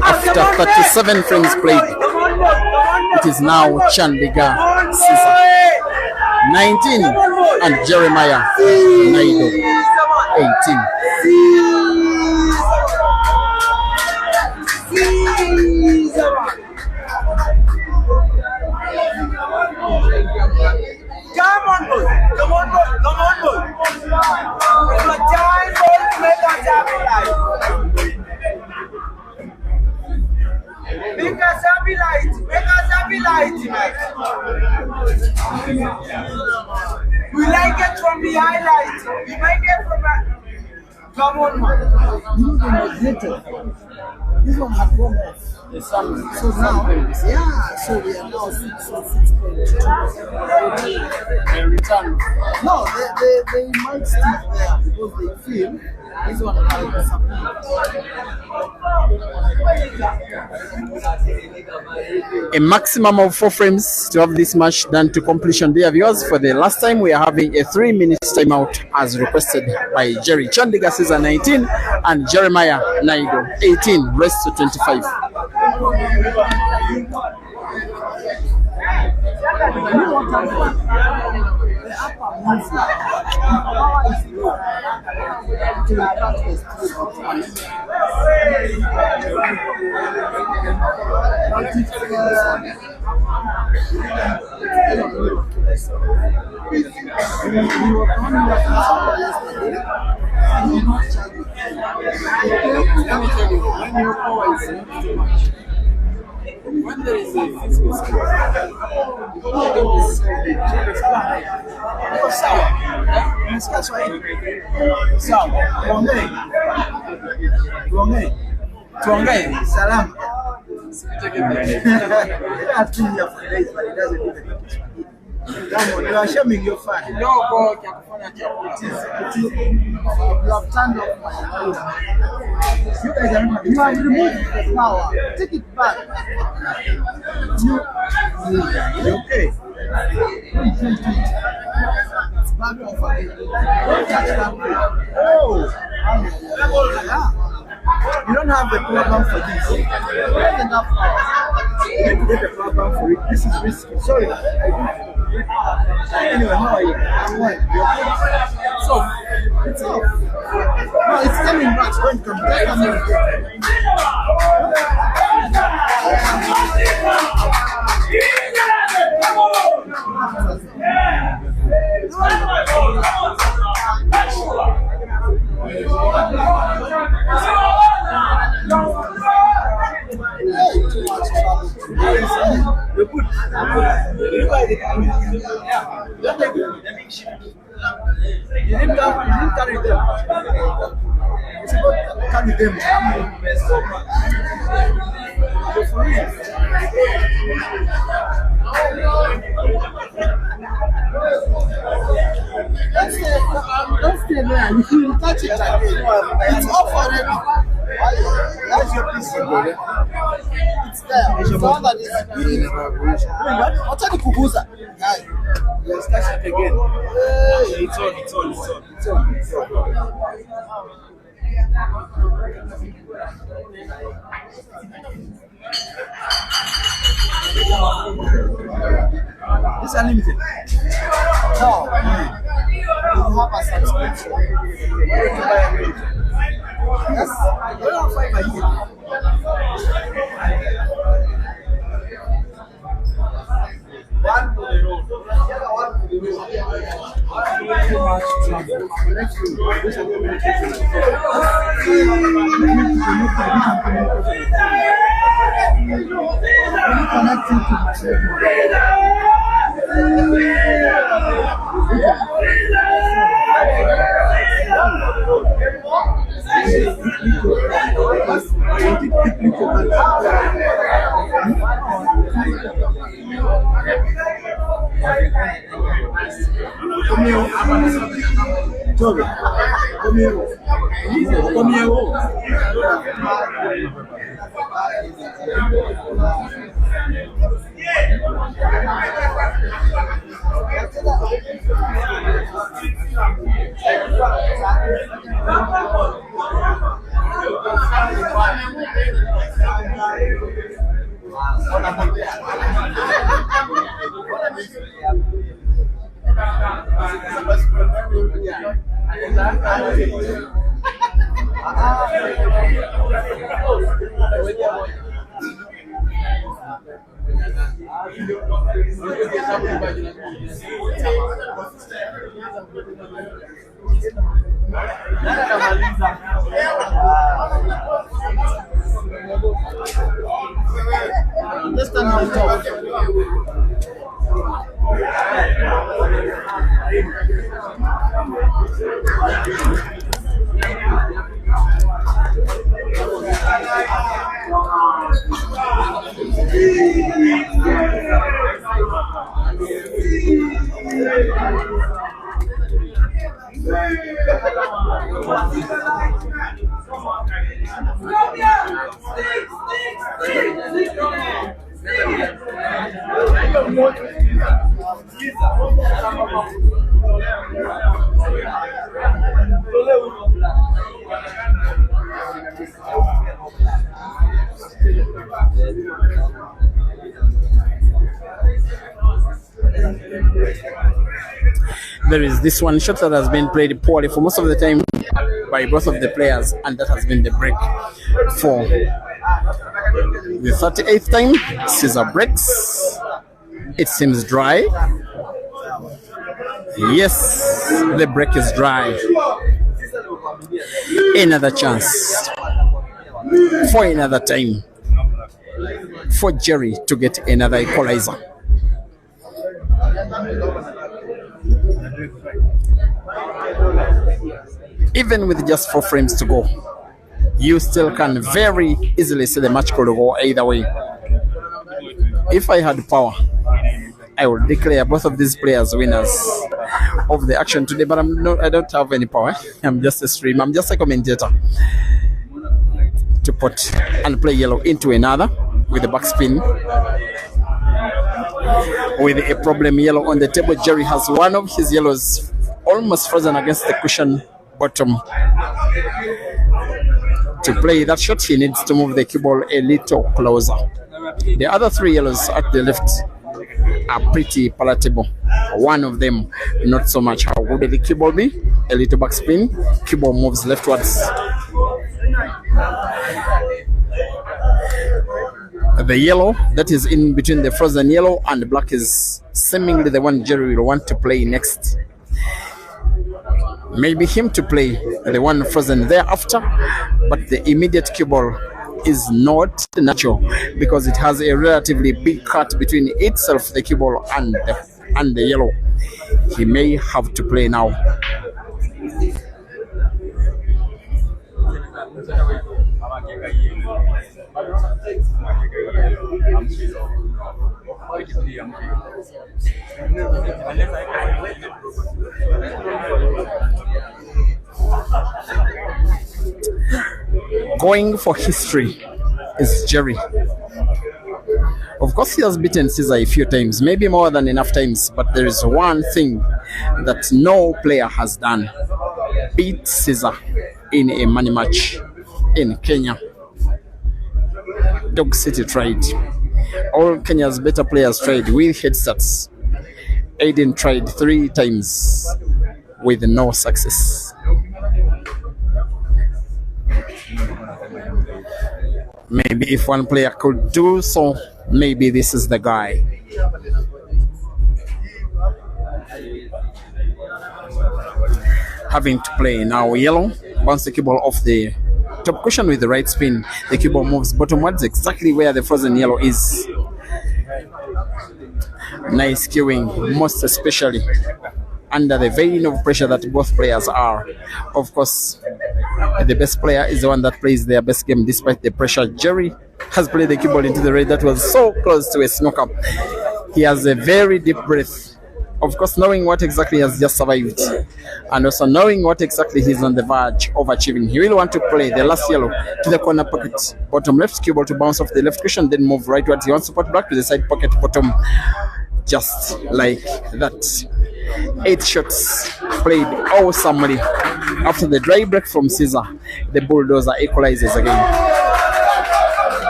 After 37 frames played, it is now Chandigar Caesar 19 and Jeremiah NAIDO 18. Come on, boy. Come on, boy. Come on, boy. It's a time, boy, to make us happy life. We like it from the highlights. We like it from that. Come on, man. You know, they neglected. This one had gone off. So now, yeah, so we are now 6.2. They return. No, they might still there because they feel this one has disappeared. A maximum of 4 frames to have this match done to completion. Dear viewers, for the last time we are having a 3-minute timeout as requested by Jerry. CHANDIGAR CEAZER 19 and Jeremiah NAIDO 18, rest to 25. When there is a physical skill, tuongee salama. You are shaming your fan. You have turned off my phone. You guys are not. You have removed the power. Take it back. You okay? It's back off again. Don't touch that. Oh. Yeah. You don't have the program for this. You don't have enough power. You need to get the program for it. This is risky. Sorry. Anyway, how are you? I'm well. So, it's off. No, it's coming back. It's going to come back. You didn't carry them. It's about carry them. Don't stay there. You will touch it again. It's off already. That's your piece. It's there. It's all that is. What's the kubuza? Let's touch it again. It's on. It's unlimited. No. You have a subscription. You can buy a minute. Yes. You don't find my gift. One for the road. The other one for the road. Too much trouble. Next week, this is communication. Connecting to myself. This time I'll talk. There is this one shot that has been played poorly for most of the time by both of the players, and that has been the break for the 38th time. CEAZER breaks. It seems dry. Yes, the break is dry. Another chance for another time for Jerry to get another equalizer. Even with just 4 frames to go, you still can very easily see the match could go either way. If I had power, I would declare both of these players winners of the action today, but I don't have any power. I'm just a streamer. I'm just a commentator. To put and play yellow into another with the backspin. With a problem yellow on the table, Jerry has one of his yellows almost frozen against the cushion bottom. To play that shot, he needs to move the cue ball a little closer. The other 3 yellows at the left are pretty palatable. One of them, not so much. How good will the cue ball be? A little backspin. Cue ball moves leftwards. The yellow that is in between the frozen yellow and black is seemingly the one Jerry will want to play next. Maybe him to play the one frozen thereafter, but the immediate cue ball is not natural because it has a relatively big cut between itself, the cue ball, and the yellow. He may have to play now. Going for history is Jerry. Of course, he has beaten CEAZER a few times, maybe more than enough times, but there is one thing that no player has done: beat CEAZER in a money match in Kenya. Dog City tried. All Kenya's better players tried with headsets. Aiden tried 3 times with no success. Maybe if one player could do so, maybe this is the guy. Having to play now yellow, bounce the cue ball off the top cushion with the right spin. The cue ball moves bottomwards exactly where the frozen yellow is. Nice cueing, most especially under the vein of pressure that both players are. Of course, the best player is the one that plays their best game despite the pressure. Jerry has played the cue ball into the red. That was so close to a snooker. He has a very deep breath. Of course, knowing what exactly he has just survived, and also knowing what exactly he's on the verge of achieving. He will want to play the last yellow to the corner pocket, bottom left, cue ball to bounce off the left cushion, then move rightwards. He wants to put back to the side pocket, bottom, just like that. 8 shots played awesomely. After the dry break from CEAZER, the Bulldozer equalizes again.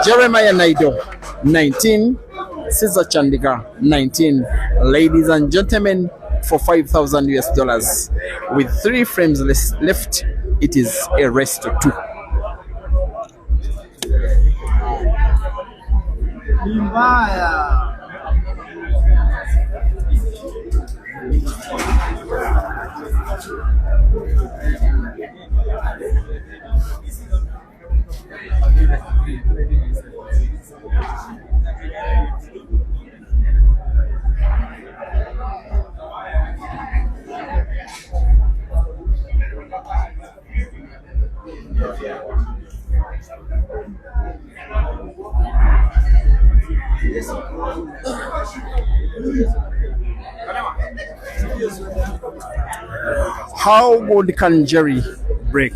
Jeremiah NAIDO, 19. CEAZER Chandigar, 19. Ladies and gentlemen, for $5,000 with 3 frames left, it is a race to 2. Umpire. How good can Jerry break?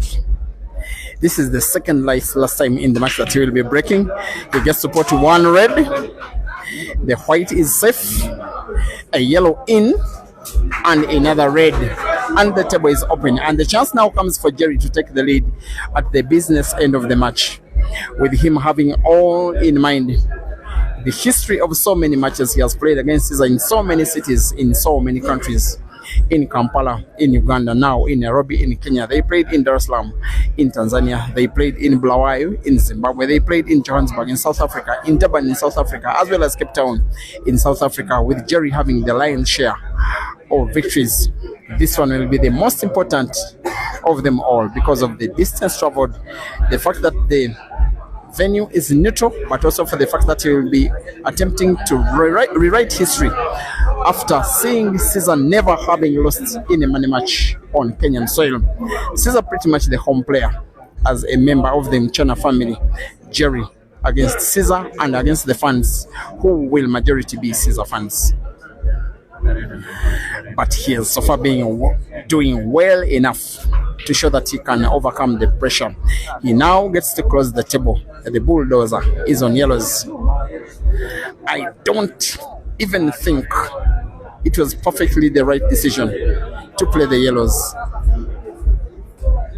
This is the second last time in the match that he will be breaking. He gets to put one red. The white is safe. A yellow in. And another red. And the table is open. And the chance now comes for Jerry to take the lead at the business end of the match. With him having all in mind the history of so many matches he has played against CEAZER in so many cities, in so many countries. In Kampala, in Uganda, now in Nairobi, in Kenya. They played in Dar es Salaam, in Tanzania. They played in Bulawayo, in Zimbabwe. They played in Johannesburg, in South Africa, in Durban, in South Africa, as well as Cape Town, in South Africa, with Jerry having the lion's share of victories. This one will be the most important of them all because of the distance traveled, the fact that the venue is neutral, but also for the fact that he will be attempting to rewrite history after seeing CEAZER never having lost in a money match on Kenyan soil. CEAZER pretty much the home player as a member of the Mchana family. Jerry against CEAZER and against the fans, who will majority be CEAZER fans. But he is so far doing well enough to show that he can overcome the pressure. He now gets to close the table. The bulldozer is on yellows. I don't even think it was perfectly the right decision to play the yellows.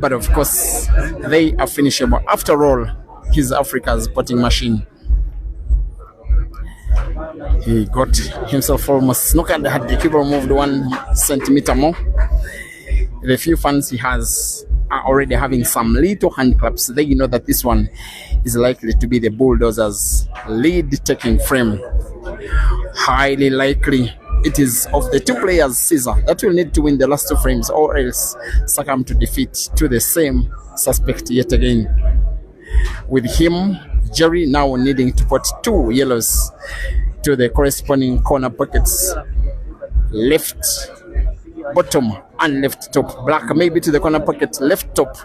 But of course, they are finishable. After all, he's Africa's potting machine. He got himself almost snookered. Had the cable moved 1 centimeter more. The few fans he has are already having some little hand claps. They know that this one is likely to be the bulldozer's lead taking frame. Highly likely it is of the two players, CEAZER, that will need to win the last 2 frames or else succumb to defeat to the same suspect yet again. With him, Jerry now needing to put 2 yellows to the corresponding corner pockets. Left bottom and left top. Black maybe to the corner pocket, left top.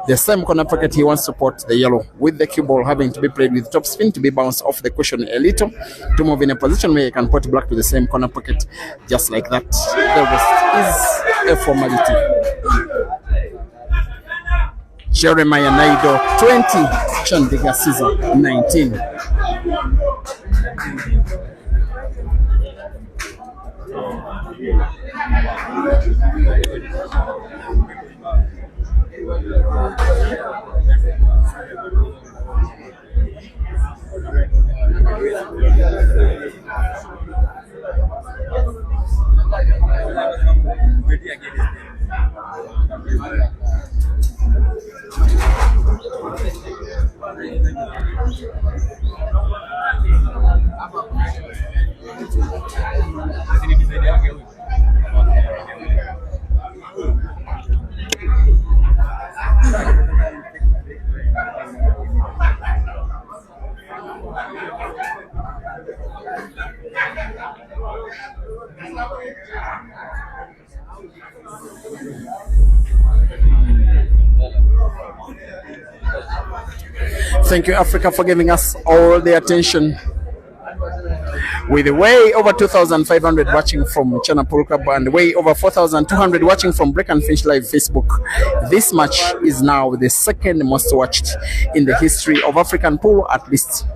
The same corner pocket he wants to put the yellow, with the cue ball having to be played with top spin to be bounced off the cushion a little to move in a position where you can put black to the same corner pocket, just like that. The rest is a formality. Jeremiah NAIDO 20, Chandigar CEAZER 19. Thank you, Africa, for giving us all the attention. With way over 2,500 watching from Channel Pool Club and way over 4,200 watching from Break and Finish Live Facebook, this match is now the second most watched in the history of African pool, at least.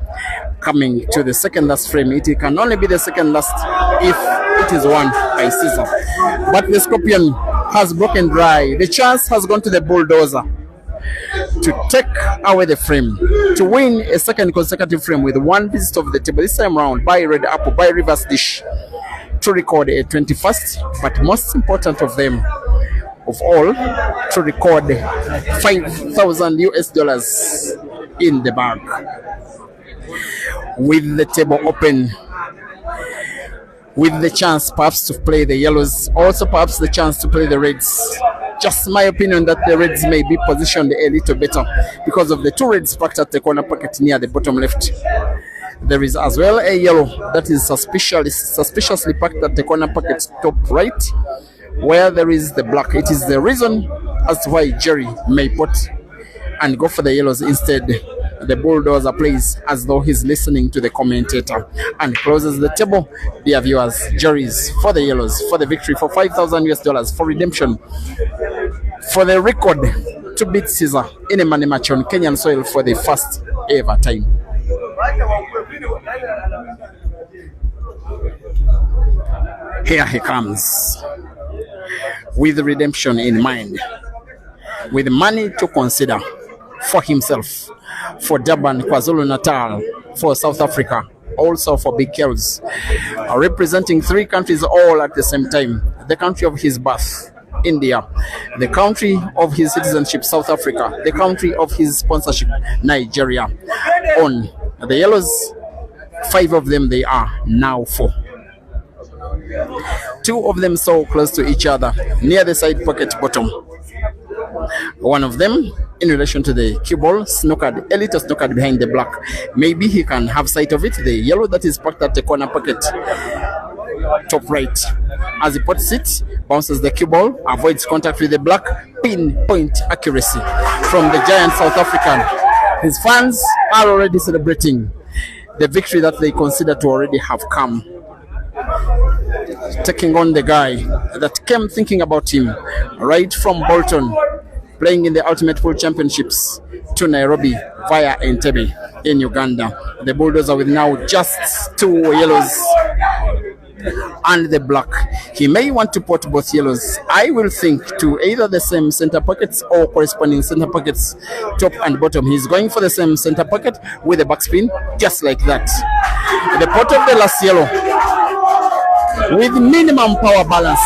Coming to the second last frame, it can only be the second last if it is won by CEAZER. But the Scorpion has broken dry. The chance has gone to the bulldozer to take away the frame, to win a second consecutive frame with 1 visit of the table, this time round by Red Apple, by Reverse Dish, to record a 21st, but most important of them of all, to record $5,000 US in the bag. With the table open, with the chance perhaps to play the yellows, also perhaps the chance to play the reds. Just my opinion that the reds may be positioned a little better because of the 2 reds packed at the corner pocket near the bottom left. There is as well a yellow that is suspiciously packed at the corner pocket top right, where there is the black. It is the reason as to why Jerry may put and go for the yellows instead The bulldozer plays as though he's listening to the commentator and closes the table. Dear viewers, juries for the yellows, for the victory, for $5,000 for redemption, for the record to beat Caesar in a money match on Kenyan soil for the first ever time. Here he comes with redemption in mind, with money to consider for himself, for Durban, KwaZulu-Natal, for South Africa, also for Big Kells, representing 3 countries all at the same time. The country of his birth, India; the country of his citizenship, South Africa; the country of his sponsorship, Nigeria. On the yellows, 5 of them they are, now 4. 2 of them so close to each other, near the side pocket bottom. One of them, in relation to the cue ball, snookered, a little snookered behind the black. Maybe he can have sight of it. The yellow that is parked at the corner pocket, top right. As he puts it, bounces the cue ball, avoids contact with the black. Pinpoint accuracy from the giant South African. His fans are already celebrating the victory that they consider to already have come. Taking on the guy that came thinking about him right from Bolton, playing in the Ultimate Pool Championships, to Nairobi via Entebbe in Uganda. The bulldozer with now just 2 yellows and the black. He may want to put both yellows, I will think, to either the same center pockets or corresponding center pockets, top and bottom. He's going for the same center pocket with a backspin, just like that. The pot of the last yellow, with minimum power balance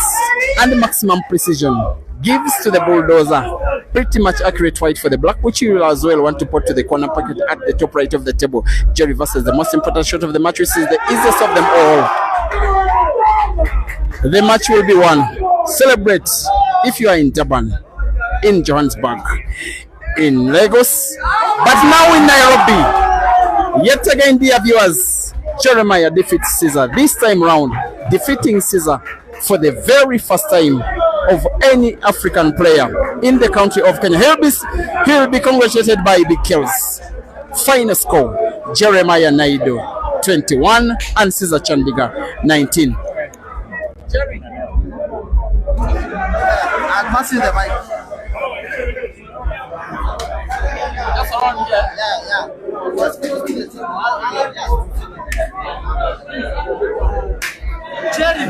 and maximum precision, gives to the bulldozer pretty much accurate white for the black, which you will as well want to put to the corner pocket at the top right of the table. Jerry versus the most important shot of the match, which is the easiest of them all. The match will be won. Celebrate if you are in Durban, in Johannesburg, in Lagos, but now in Nairobi. Yet again, dear viewers, Jeremiah defeats Caesar. This time round, defeating Caesar for the very first time of any African player in the country of Kenya. He'll be congratulated by Big Kells. Final score, Jeremiah NAIDO 21 and Caesar Chandigar 19. Jerry, I'm passing the mic. That's on here. Yeah. Let's speak to the team. Jerry.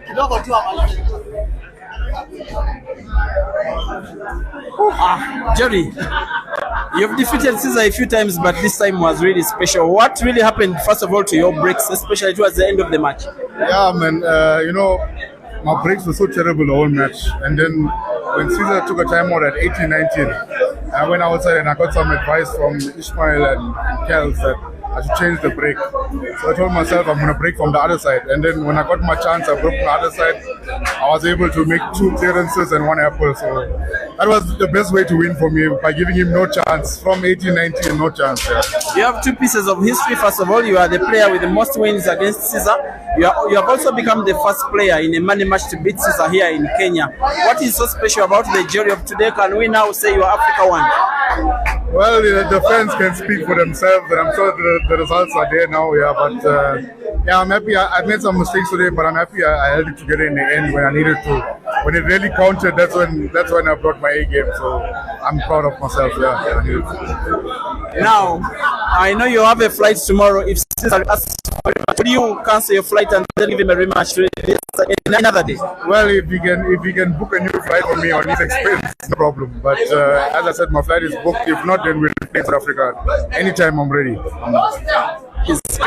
Kidogo tu amalize. Jerry, you've defeated Caesar a few times, but this time was really special. What really happened, first of all, to your breaks, especially towards the end of the match? Yeah, man, my breaks were so terrible the whole match. And then when Caesar took a timeout at 18-19, I went outside and I got some advice from Ishmael and Kels that I should change the break. So I told myself I'm going to break from the other side. And then when I got my chance, I broke from the other side. I was able to make 2 clearances and 1 apple. So that was the best way to win for me, by giving him no chance. From 18-19, no chance. Yeah. You have 2 pieces of history. First of all, you are the player with the most wins against Caesar. You have also become the first player in a money match to beat Caesar here in Kenya. What is so special about the jury of today? Can we now say you are Africa 1? Well, the fans can speak for themselves, and I'm sure the results are there now. Yeah, but yeah, I'm happy. I made some mistakes today, but I'm happy I held it together in the end when I needed to. When it really counted, that's when I brought my A game. So I'm proud of myself. Yeah. Now, I know you have a flight tomorrow. If Caesar asks for it, would you cancel your flight and then give him a rematch another day? Well, if he can book a new flight for me on his expense, no problem. But as I said, my flight is booked. If not, then we'll play South Africa. Anytime I'm ready.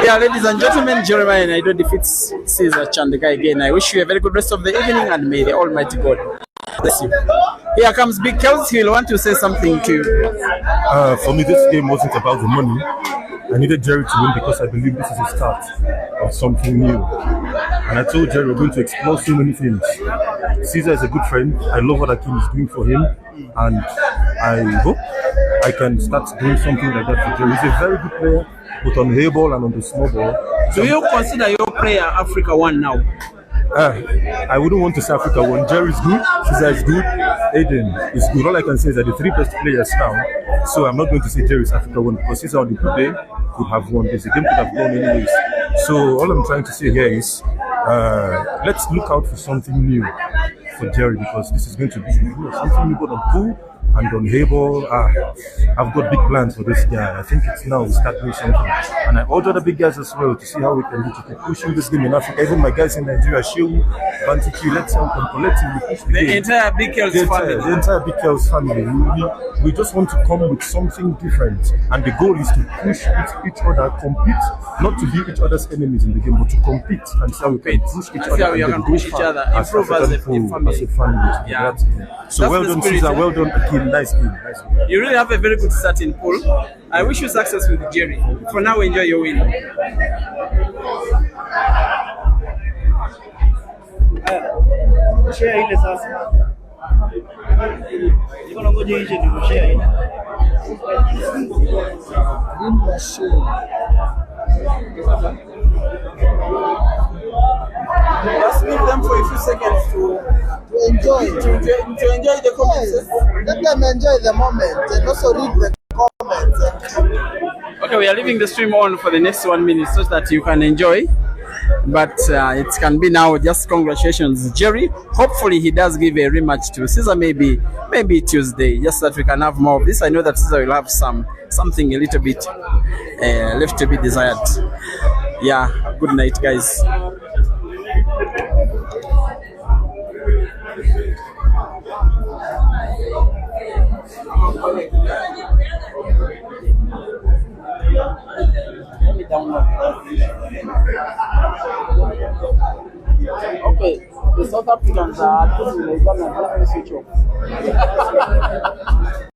Yeah, ladies and gentlemen, Jeremiah NAIDO defeats Caesar Chandigar again. I wish you a very good rest of the evening, and may the Almighty God bless you. Here comes Big Kells. He'll want to say something to you. For me, this game wasn't about the money. I needed Jerry to win because I believe this is a start of something new. And I told Jerry we're going to explore so many things. Caesar is a good friend. I love what Akim is doing for him. And I hope I can start doing something like that for Jerry. He's a very good player, both on the hair ball and on the small ball. Do you consider your player Africa 1 now? I wouldn't want to say Africa won. Jerry is good, Caesar is good, Aiden is good. All I can say is that the three best players now. So I'm not going to say Jerry is Africa won because Caesar on the good day could have won this. The game could have gone anyways. So all I'm trying to say here is let's look out for something new for Jerry because this is going to be something new on Pool and on Hable. I've got big plans for this guy. I think it's now we start doing something. And I ordered the big guys as well to see how we can do to keep pushing this game in Africa. Even my guys in Nigeria, Shehu, Bantiki, let's help them collectively push the game. The entire Big Kel's family. The entire Big Kel's family. We just want to come with something different. And the goal is to push each other, compete, not to be each other's enemies in the game, but to compete and see how we can push each other. How we can push each other, improve as a family. Yeah. So well done, Caesar. Well done, Akim. Nice game. You really have a very good start in pool. I wish you success with Jerry. For now, enjoy your win. Share ile sasa. Niko na ngoja nje ni share ile. Just leave them for a few seconds to enjoy the comments. Yes. Let them enjoy the moment and also read the comments. Okay, we are leaving the stream on for the next 1 minute so that you can enjoy. But it can be now. Just congratulations, Jerry. Hopefully he does give a rematch to Caesar, maybe Tuesday, just so that we can have more of this. I know that Caesar will have something a little bit left to be desired. Yeah, good night, guys. Let me download. Okay, the South Africans are putting the switch off.